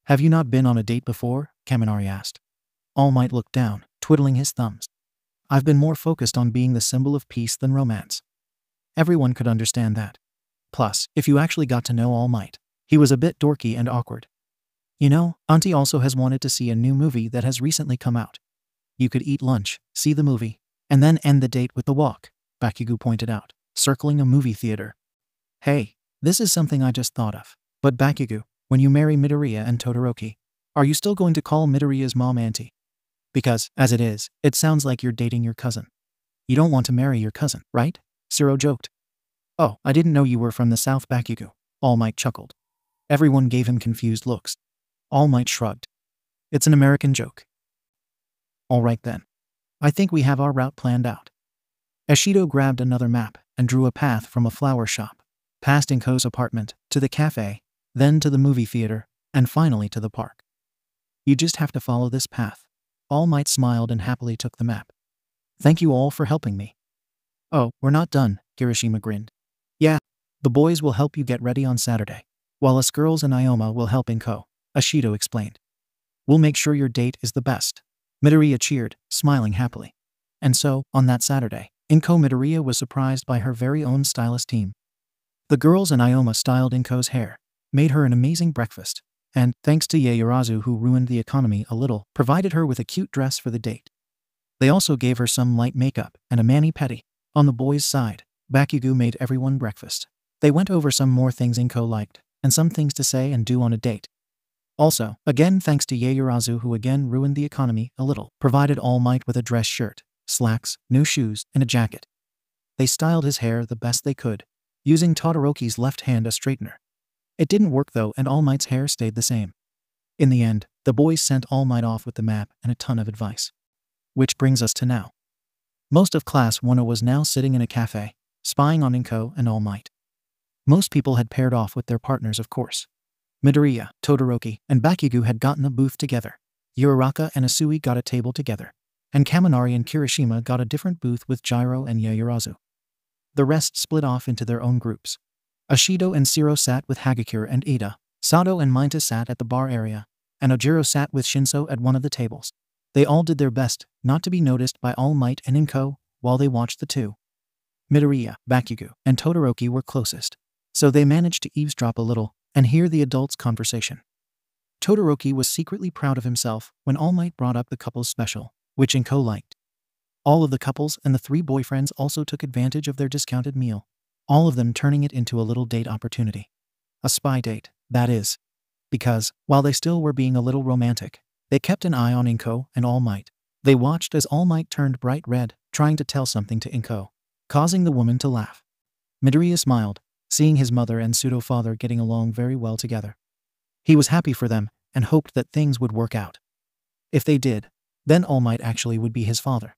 Speaker 1: Have you not been on a date before? Kaminari asked. 𝗬𝗏 looked down, twiddling his thumbs. I've been more focused on being the symbol of peace than romance. Everyone could understand that. Plus, if you actually got to know 𝗬𝗏, he was a bit dorky and awkward. You know, Auntie also has wanted to see a new movie that has recently come out. You could eat lunch, see the movie, and then end the date with the walk, Bakugou pointed out, circling a movie theater. Hey, this is something I just thought of. But Bakugou, when you marry Midoriya and Todoroki, are you still going to call Midoriya's mom Auntie? Because, as it is, it sounds like you're dating your cousin. You don't want to marry your cousin, right? 𝗬𝗏 joked. Oh, I didn't know you were from the South, Bakugou. 𝗬𝗏 chuckled. Everyone gave him confused looks. 𝗬𝗏 shrugged. It's an American joke. All right then. I think we have our route planned out. Ishido grabbed another map and drew a path from a flower shop, past 𝐒𝐭𝐲's apartment, to the cafe, then to the movie theater, and finally to the park. You just have to follow this path. 𝗬𝗏 smiled and happily took the map. Thank you all for helping me. Oh, we're not done, Kirishima grinned. Yeah, the boys will help you get ready on Saturday, while us girls and 𝗬𝗏 will help 𝗒𝐽, Ishido explained. We'll make sure your date is the best. Midoriya cheered, smiling happily. And so, on that Saturday, 𝗒𝐭 Midoriya was surprised by her very own stylist team. The girls and 𝗬𝗏 styled 𝗒𝐭's hair, made her an amazing breakfast, and, thanks to Yaoyorozu who ruined the economy a little, provided her with a cute dress for the date. They also gave her some light makeup and a mani-pedi. On the boys' side, Bakugou made everyone breakfast. They went over some more things 𝗒𝐭 liked, and some things to say and do on a date. Also, again thanks to Yaoyorozu who again ruined the economy a little, provided 𝗬𝗏 with a dress shirt, slacks, new shoes, and a jacket. They styled his hair the best they could, using Todoroki's left hand a straightener. It didn't work though, and 𝗬𝗏's hair stayed the same. In the end, the boys sent 𝗬𝗏 off with the map and a ton of advice. Which brings us to now. Most of Class 1 was now sitting in a cafe, spying on 𝗒𝐭 and 𝗬𝗏. Most people had paired off with their partners, of course. Midoriya, Todoroki, and Bakugou had gotten a booth together. Uraraka and Asui got a table together. And Kaminari and Kirishima got a different booth with Gyro and Yaoyorozu. The rest split off into their own groups. Ishido and 𝗬𝗏 sat with 𝗻𝗔 and Ida, Sato and 𝗵𝗲 sat at the bar area, and Ejiro sat with Shinso at one of the tables. They all did their best not to be noticed by 𝗬𝗏 and 𝗒𝐭 while they watched the two. Midoriya, Bakugou, and Todoroki were closest, so they managed to eavesdrop a little and hear the adults' conversation. Todoroki was secretly proud of himself when 𝗬𝗏 brought up the couple's special, which 𝗒𝐭 liked. All of the couples and the three boyfriends also took advantage of their discounted meal, all of them turning it into a little date opportunity. A spy date, that is. Because, while they still were being a little romantic, They kept an eye on 𝐻𝐽 and All Might. They watched as All Might turned bright red, trying to tell something to 𝗻𝐻𝐽, causing the woman to laugh. Midoriya smiled, seeing his mother and pseudo-father getting along very well together. He was happy for them and hoped that things would work out. If they did, then All Might actually would be his father.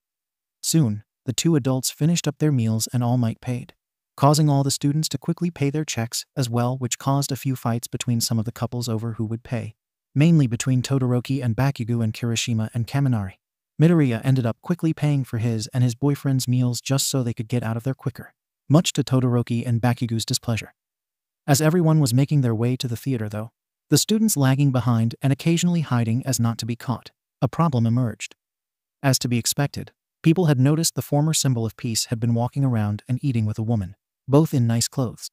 Speaker 1: Soon, the two adults finished up their meals and All Might paid, causing all the students to quickly pay their checks as well, which caused a few fights between some of the couples over who would pay, mainly between Todoroki and Bakugou and Kirishima and Kaminari. Midoriya ended up quickly paying for his and his boyfriend's meals just so they could get out of there quicker, much to Todoroki and Bakugou's displeasure. As everyone was making their way to the theater though, the students lagging behind and occasionally hiding as not to be caught, a problem emerged. As to be expected, people had noticed the former symbol of peace had been walking around and eating with a woman, both in nice clothes.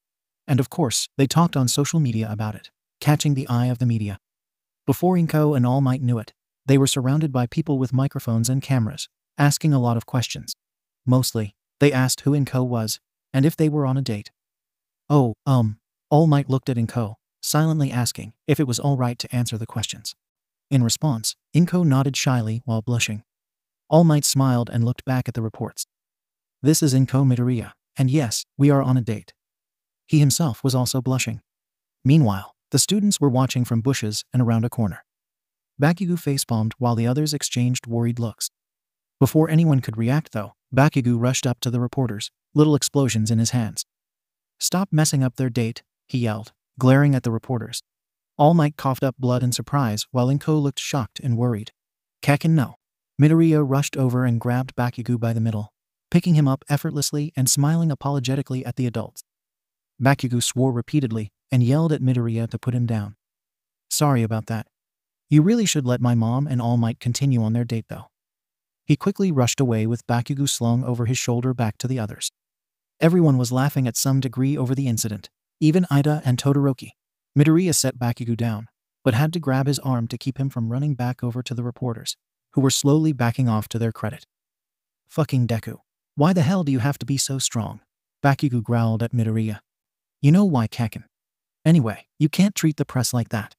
Speaker 1: And of course, they talked on social media about it, catching the eye of the media. Before 𝗻𝐽 and All Might knew it, they were surrounded by people with microphones and cameras, asking a lot of questions. Mostly, they asked who 𝗻𝐽 was, and if they were on a date. All Might looked at 𝗻𝐽, silently asking if it was all right to answer the questions. In response, 𝗻𝐽 nodded shyly while blushing. All Might smiled and looked back at the reports. This is 𝗻𝐽 Midoriya, and yes, we are on a date. He himself was also blushing. Meanwhile, the students were watching from bushes and around a corner. Bakugou facepalmed while the others exchanged worried looks. Before anyone could react though, Bakugou rushed up to the reporters, little explosions in his hands. Stop messing up their date, he yelled, glaring at the reporters. All Might coughed up blood in surprise while 𝗻𝐽 looked shocked and worried. Kakin no. Midoriya rushed over and grabbed Bakugou by the middle, picking him up effortlessly and smiling apologetically at the adults. Bakugou swore repeatedly and yelled at Midoriya to put him down. Sorry about that. You really should let my mom and All Might continue on their date though. He quickly rushed away with Bakugou slung over his shoulder back to the others. Everyone was laughing at some degree over the incident, even Ida and Todoroki. Midoriya set Bakugou down, but had to grab his arm to keep him from running back over to the reporters, who were slowly backing off to their credit. Fucking Deku. Why the hell do you have to be so strong? Bakugou growled at Midoriya. You know why, Kakin. Anyway, you can't treat the press like that.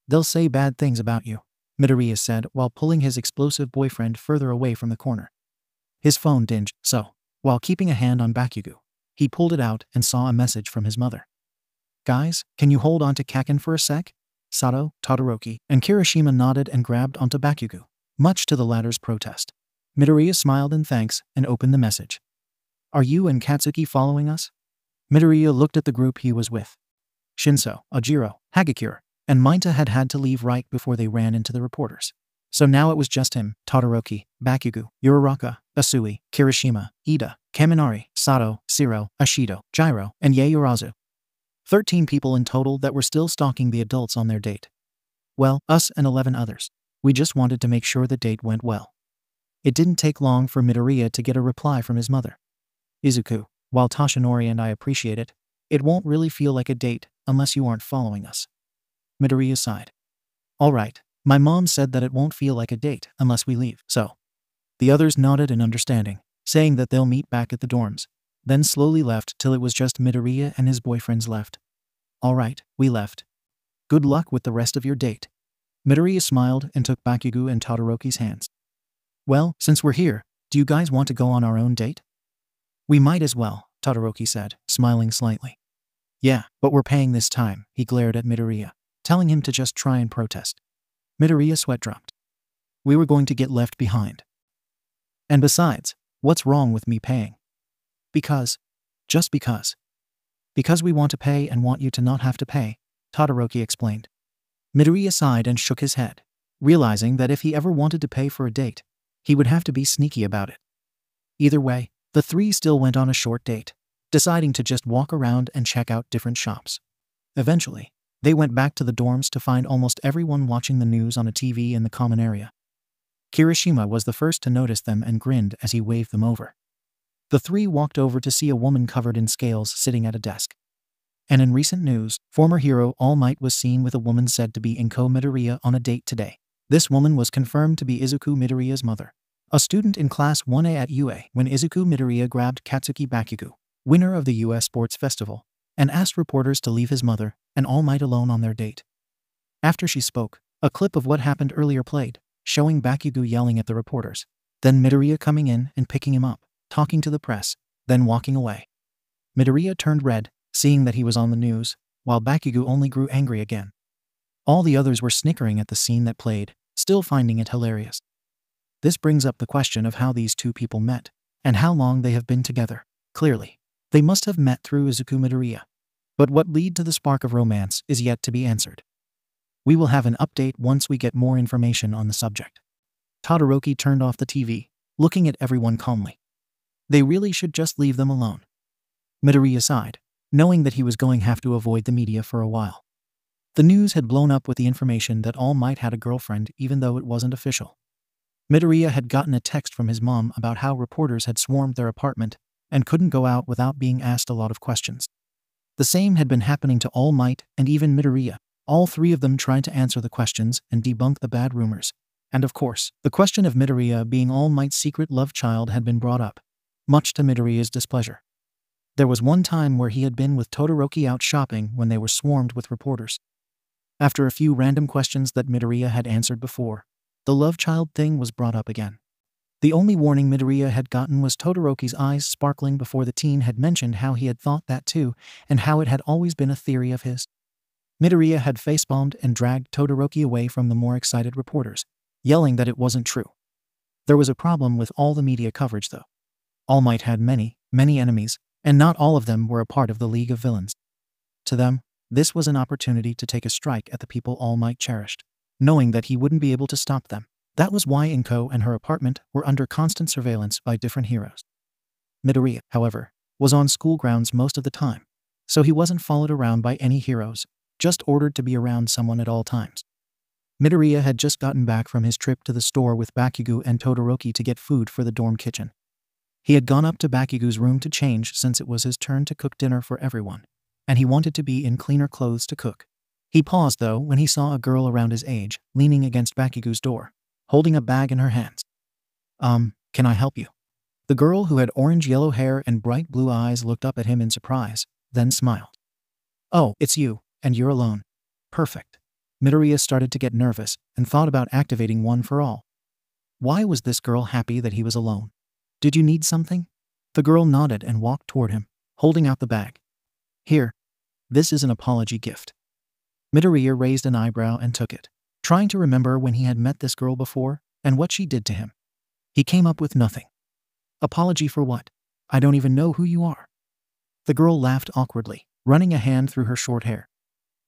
Speaker 1: They'll say bad things about you, Midoriya said while pulling his explosive boyfriend further away from the corner. His phone dinged, so, while keeping a hand on Bakugou, he pulled it out and saw a message from his mother. Guys, can you hold on to Kakin for a sec? Sato, Todoroki, and Kirishima nodded and grabbed onto Bakugou, much to the latter's protest. Midoriya smiled in thanks and opened the message. Are you and Katsuki following us? Midoriya looked at the group he was with. Shinso, Ojiro, Hagakure, and Mainta had to leave right before they ran into the reporters. So now it was just him, Todoroki, Bakugou, Uraraka, Asui, Kirishima, Ida, Kaminari, Sato, Shiro, Ashido, Jiro, and Yaoyorozu. 13 people in total that were still stalking the adults on their date. Well, us and 11 others. We just wanted to make sure the date went well. It didn't take long for Midoriya to get a reply from his mother. Izuku, while Toshinori and I appreciate it, it won't really feel like a date unless you aren't following us. Midoriya sighed. Alright, my mom said that it won't feel like a date unless we leave, so. The others nodded in understanding, saying that they'll meet back at the dorms, then slowly left till it was just Midoriya and his boyfriends left. Alright, we left. Good luck with the rest of your date. Midoriya smiled and took Bakugou and Todoroki's hands. Well, since we're here, do you guys want to go on our own date? We might as well, Todoroki said, smiling slightly. Yeah, but we're paying this time, he glared at Midoriya, telling him to just try and protest. Midoriya sweat dropped. We were going to get left behind. And besides, what's wrong with me paying? Just because. Because we want to pay and want you to not have to pay, Todoroki explained. Midoriya sighed and shook his head, realizing that if he ever wanted to pay for a date, he would have to be sneaky about it. Either way, the three still went on a short date, deciding to just walk around and check out different shops. Eventually, they went back to the dorms to find almost everyone watching the news on a TV in the common area. Kirishima was the first to notice them and grinned as he waved them over. The three walked over to see a woman covered in scales sitting at a desk. And in recent news, former hero All Might was seen with a woman said to be 𝗻𝐽 Midoriya on a date today. This woman was confirmed to be Izuku Midoriya's mother, a student in Class 1A at UA when Izuku Midoriya grabbed Katsuki Bakugou, winner of the US Sports Festival, and asked reporters to leave his mother and All Might alone on their date. After she spoke, a clip of what happened earlier played, showing Bakugou yelling at the reporters, then Midoriya coming in and picking him up, talking to the press, then walking away. Midoriya turned red, seeing that he was on the news, while Bakugou only grew angry again. All the others were snickering at the scene that played, still finding it hilarious. This brings up the question of how these two people met, and how long they have been together. Clearly, they must have met through Izuku Midoriya. But what led to the spark of romance is yet to be answered. We will have an update once we get more information on the subject. Todoroki turned off the TV, looking at everyone calmly. They really should just leave them alone. Midoriya sighed, knowing that he was going to have to avoid the media for a while. The news had blown up with the information that All Might had a girlfriend even though it wasn't official. Midoriya had gotten a text from his mom about how reporters had swarmed their apartment and couldn't go out without being asked a lot of questions. The same had been happening to All Might and even Midoriya. All three of them tried to answer the questions and debunk the bad rumors. And of course, the question of Midoriya being All Might's secret love child had been brought up, much to Midoriya's displeasure. There was one time where he had been with Todoroki out shopping when they were swarmed with reporters. After a few random questions that Midoriya had answered before, the love child thing was brought up again. The only warning Midoriya had gotten was Todoroki's eyes sparkling before the teen had mentioned how he had thought that too, and how it had always been a theory of his. Midoriya had facepalmed and dragged Todoroki away from the more excited reporters, yelling that it wasn't true. There was a problem with all the media coverage though. All Might had many enemies, and not all of them were a part of the League of Villains. To them, this was an opportunity to take a strike at the people All Might cherished, knowing that he wouldn't be able to stop them. That was why 𝐭 and her apartment were under constant surveillance by different heroes. Midoriya, however, was on school grounds most of the time, so he wasn't followed around by any heroes, just ordered to be around someone at all times. Midoriya had just gotten back from his trip to the store with Bakugou and Todoroki to get food for the dorm kitchen. He had gone up to Bakugou's room to change since it was his turn to cook dinner for everyone, and he wanted to be in cleaner clothes to cook. He paused though when he saw a girl around his age leaning against Bakugou's door, holding a bag in her hands. Can I help you?" The girl, who had orange-yellow hair and bright blue eyes, looked up at him in surprise, then smiled. "Oh, it's you, and you're alone. Perfect." Midoriya started to get nervous and thought about activating One for All. Why was this girl happy that he was alone? "Did you need something?" The girl nodded and walked toward him, holding out the bag. "Here. This is an apology gift." Midoriya raised an eyebrow and took it, trying to remember when he had met this girl before and what she did to him. He came up with nothing. "Apology for what? I don't even know who you are." The girl laughed awkwardly, running a hand through her short hair.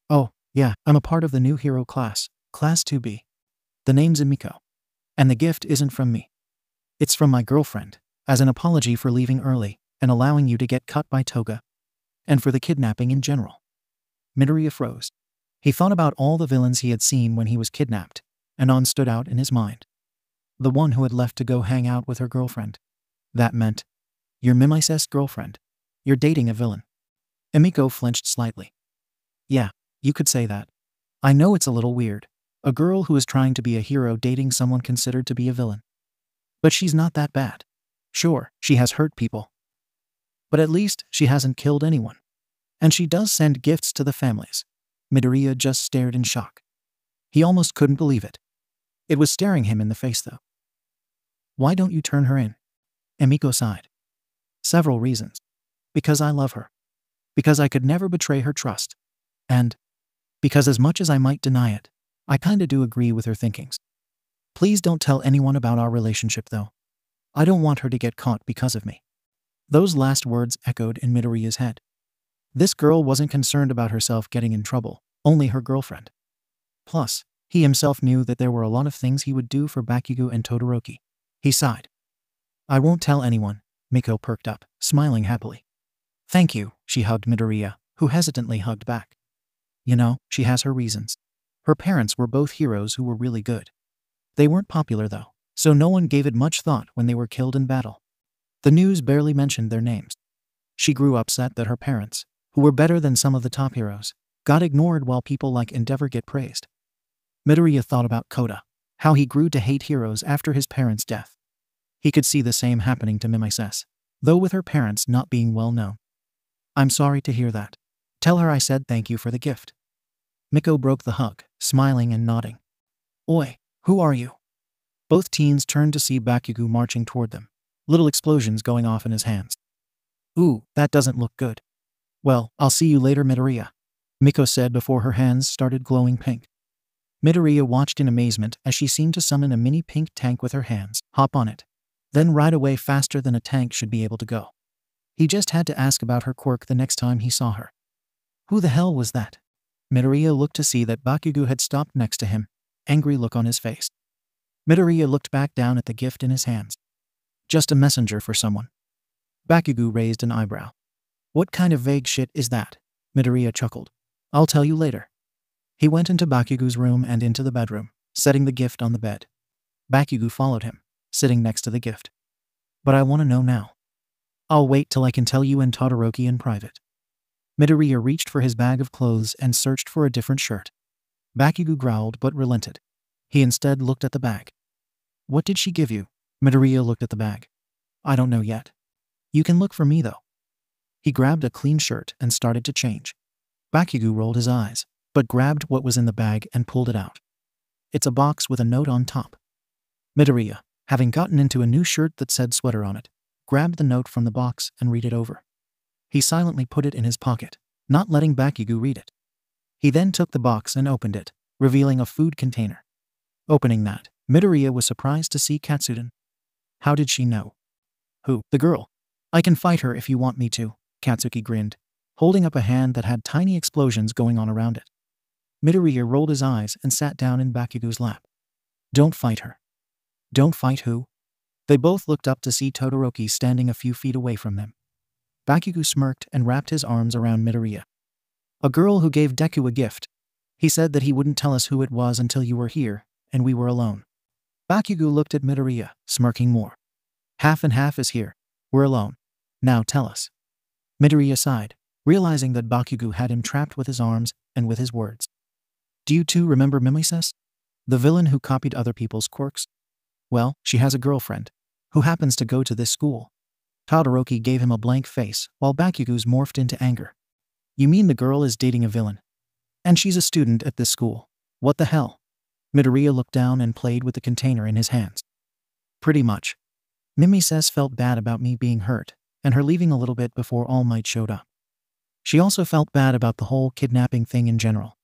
Speaker 1: "Oh, yeah, I'm a part of the new hero class, Class 2B. The name's 𝗵𝗄. And the gift isn't from me. It's from my girlfriend, as an apology for leaving early and allowing you to get cut by Toga, and for the kidnapping in general." Midoriya froze. He thought about all the villains he had seen when he was kidnapped, and On stood out in his mind. The one who had left to go hang out with her girlfriend. That meant, "You're 𝗵𝗄𝐻's girlfriend. You're dating a villain." 𝗵𝗄 flinched slightly. "Yeah, you could say that. I know it's a little weird. A girl who is trying to be a hero dating someone considered to be a villain. But she's not that bad. Sure, she has hurt people. But at least she hasn't killed anyone. And she does send gifts to the families." Midoriya just stared in shock. He almost couldn't believe it. It was staring him in the face though. "Why don't you turn her in?" 𝗵𝗄 sighed. "Several reasons. Because I love her. Because I could never betray her trust. And because as much as I might deny it, I kinda do agree with her thinkings. Please don't tell anyone about our relationship though. I don't want her to get caught because of me." Those last words echoed in Midoriya's head. This girl wasn't concerned about herself getting in trouble, only her girlfriend. Plus, he himself knew that there were a lot of things he would do for Bakugou and Todoroki. He sighed. "I won't tell anyone," 𝗵𝗄 perked up, smiling happily. "Thank you," she hugged Midoriya, who hesitantly hugged back. You know, she has her reasons. Her parents were both heroes who were really good. They weren't popular though, so no one gave it much thought when they were killed in battle. The news barely mentioned their names. She grew upset that her parents, who were better than some of the top heroes, got ignored while people like Endeavor get praised. Midoriya thought about Koda, how he grew to hate heroes after his parents' death. He could see the same happening to 𝗵𝗄𝐻, though with her parents not being well known. "I'm sorry to hear that. Tell her I said thank you for the gift." 𝗵𝗄 broke the hug, smiling and nodding. "Oi, who are you?" Both teens turned to see Bakugou marching toward them, little explosions going off in his hands. Ooh, that doesn't look good. Well, I'll see you later, Midoriya, Miko said before her hands started glowing pink. Midoriya watched in amazement as she seemed to summon a mini pink tank with her hands, hop on it, then ride away faster than a tank should be able to go. He just had to ask about her quirk the next time he saw her. Who the hell was that? Midoriya looked to see that Bakugou had stopped next to him, angry look on his face. Midoriya looked back down at the gift in his hands. Just a messenger for someone. Bakugou raised an eyebrow. What kind of vague shit is that? Midoriya chuckled. I'll tell you later. He went into Bakugou's room and into the bedroom, setting the gift on the bed. Bakugou followed him, sitting next to the gift. But I want to know now. I'll wait till I can tell you and Todoroki in private. Midoriya reached for his bag of clothes and searched for a different shirt. Bakugou growled but relented. He instead looked at the bag. What did she give you? Midoriya looked at the bag. I don't know yet. You can look for me though. He grabbed a clean shirt and started to change. Bakugou rolled his eyes, but grabbed what was in the bag and pulled it out. It's a box with a note on top. Midoriya, having gotten into a new shirt that said sweater on it, grabbed the note from the box and read it over. He silently put it in his pocket, not letting Bakugou read it. He then took the box and opened it, revealing a food container. Opening that, Midoriya was surprised to see Katsudon. How did she know? Who? The girl. I can fight her if you want me to, Katsuki grinned, holding up a hand that had tiny explosions going on around it. Midoriya rolled his eyes and sat down in Bakugou's lap. Don't fight her. Don't fight who? They both looked up to see Todoroki standing a few feet away from them. Bakugou smirked and wrapped his arms around Midoriya. A girl who gave Deku a gift. He said that he wouldn't tell us who it was until you were here, and we were alone. Bakugou looked at Midoriya, smirking more. Half and half is here. We're alone. Now tell us. Midoriya sighed, realizing that Bakugou had him trapped with his arms and with his words. Do you two remember 𝗵𝗲𝗄, the villain who copied other people's quirks? Well, she has a girlfriend, who happens to go to this school. Todoroki gave him a blank face, while Bakugou's morphed into anger. You mean the girl is dating a villain? And she's a student at this school. What the hell? Midoriya looked down and played with the container in his hands. Pretty much. 𝗵𝗲𝗄 felt bad about me being hurt, and her leaving a little bit before All Might showed up. She also felt bad about the whole kidnapping thing in general.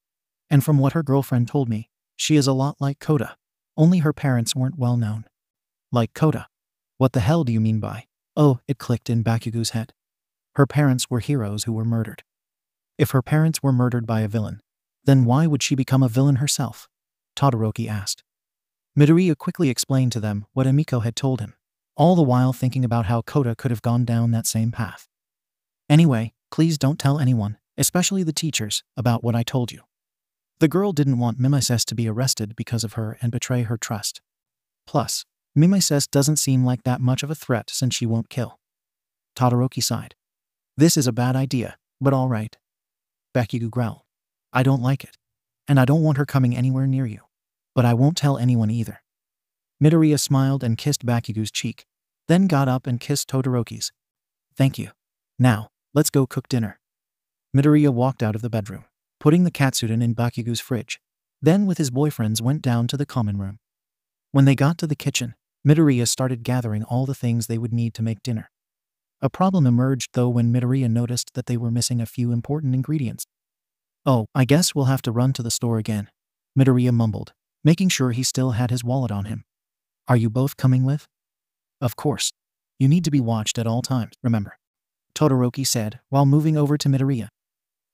Speaker 1: And from what her girlfriend told me, she is a lot like 𝗂𝗧, only her parents weren't well known. Like 𝗂𝗧? What the hell do you mean by? Oh, it clicked in Bakugou's head. Her parents were heroes who were murdered. If her parents were murdered by a villain, then why would she become a villain herself? Todoroki asked. Midoriya quickly explained to them what Emiko had told him, all the while thinking about how 𝗂𝗧 could have gone down that same path. Anyway, please don't tell anyone, especially the teachers, about what I told you. The girl didn't want 𝗵𝗲𝗄 to be arrested because of her and betray her trust. Plus, 𝗵𝗲𝗄 doesn't seem like that much of a threat since she won't kill. Todoroki sighed. This is a bad idea, but all right. Bakugou growled. I don't like it. And I don't want her coming anywhere near you. But I won't tell anyone either. Midoriya smiled and kissed Bakugou's cheek, then got up and kissed Todoroki's. Thank you. Now, let's go cook dinner. Midoriya walked out of the bedroom, putting the Katsudon in Bakugou's fridge, then with his boyfriends went down to the common room. When they got to the kitchen, Midoriya started gathering all the things they would need to make dinner. A problem emerged though when Midoriya noticed that they were missing a few important ingredients. Oh, I guess we'll have to run to the store again, Midoriya mumbled, making sure he still had his wallet on him. Are you both coming with? Of course. You need to be watched at all times, remember, Todoroki said while moving over to Midoriya.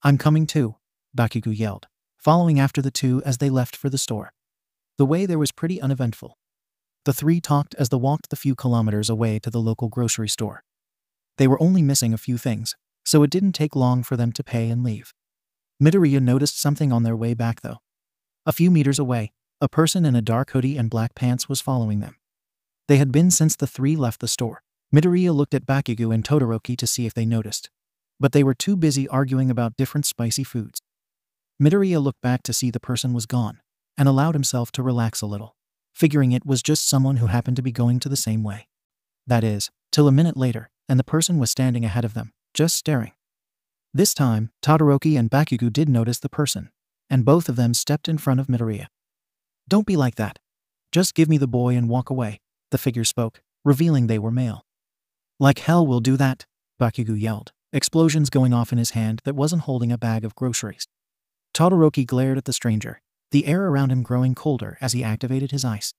Speaker 1: I'm coming too, Bakugou yelled, following after the two as they left for the store. The way there was pretty uneventful. The three talked as they walked the few kilometers away to the local grocery store. They were only missing a few things, so it didn't take long for them to pay and leave. Midoriya noticed something on their way back though. A few meters away, a person in a dark hoodie and black pants was following them. They had been since the three left the store. Midoriya looked at Bakugou and Todoroki to see if they noticed, but they were too busy arguing about different spicy foods. Midoriya looked back to see the person was gone, and allowed himself to relax a little, figuring it was just someone who happened to be going to the same way. That is, till a minute later, and the person was standing ahead of them, just staring. This time, Todoroki and Bakugou did notice the person, and both of them stepped in front of Midoriya. Don't be like that. Just give me the boy and walk away, the figure spoke, revealing they were male. Like hell we'll do that, Bakugou yelled, explosions going off in his hand that wasn't holding a bag of groceries. Todoroki glared at the stranger, the air around him growing colder as he activated his ice.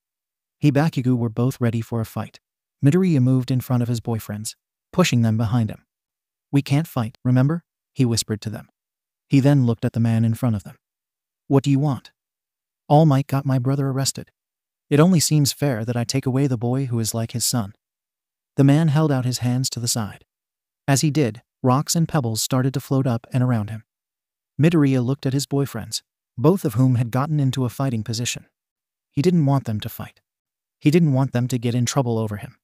Speaker 1: He and Bakugou were both ready for a fight. Midoriya moved in front of his boyfriends, pushing them behind him. We can't fight, remember? He whispered to them. He then looked at the man in front of them. What do you want? All Might got my brother arrested. It only seems fair that I take away the boy who is like his son. The man held out his hands to the side. As he did, rocks and pebbles started to float up and around him. Midoriya looked at his boyfriends, both of whom had gotten into a fighting position. He didn't want them to fight. He didn't want them to get in trouble over him.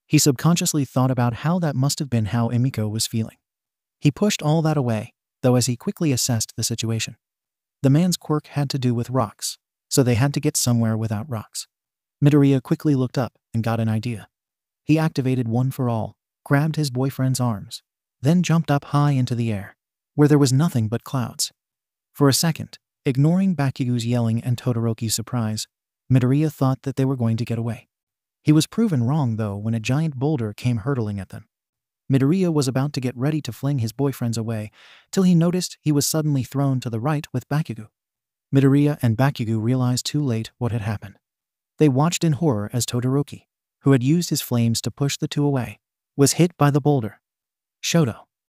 Speaker 1: He subconsciously thought about how that must have been how 𝐼𝐼𝐼𝐼 was feeling. He pushed all that away, though, as he quickly assessed the situation. The man's quirk had to do with rocks, so they had to get somewhere without rocks. Midoriya quickly looked up and got an idea. He activated One for All, grabbed his boyfriend's arms, then jumped up high into the air, where there was nothing but clouds. For a second, ignoring Bakugou's yelling and Todoroki's surprise, Midoriya thought that they were going to get away. He was proven wrong though when a giant boulder came hurtling at them. Midoriya was about to get ready to fling his boyfriends away, till he noticed he was suddenly thrown to the right with Bakugou. Midoriya and Bakugou realized too late what had happened. They watched in horror as Todoroki, who had used his flames to push the two away, was hit by the boulder. Shoto.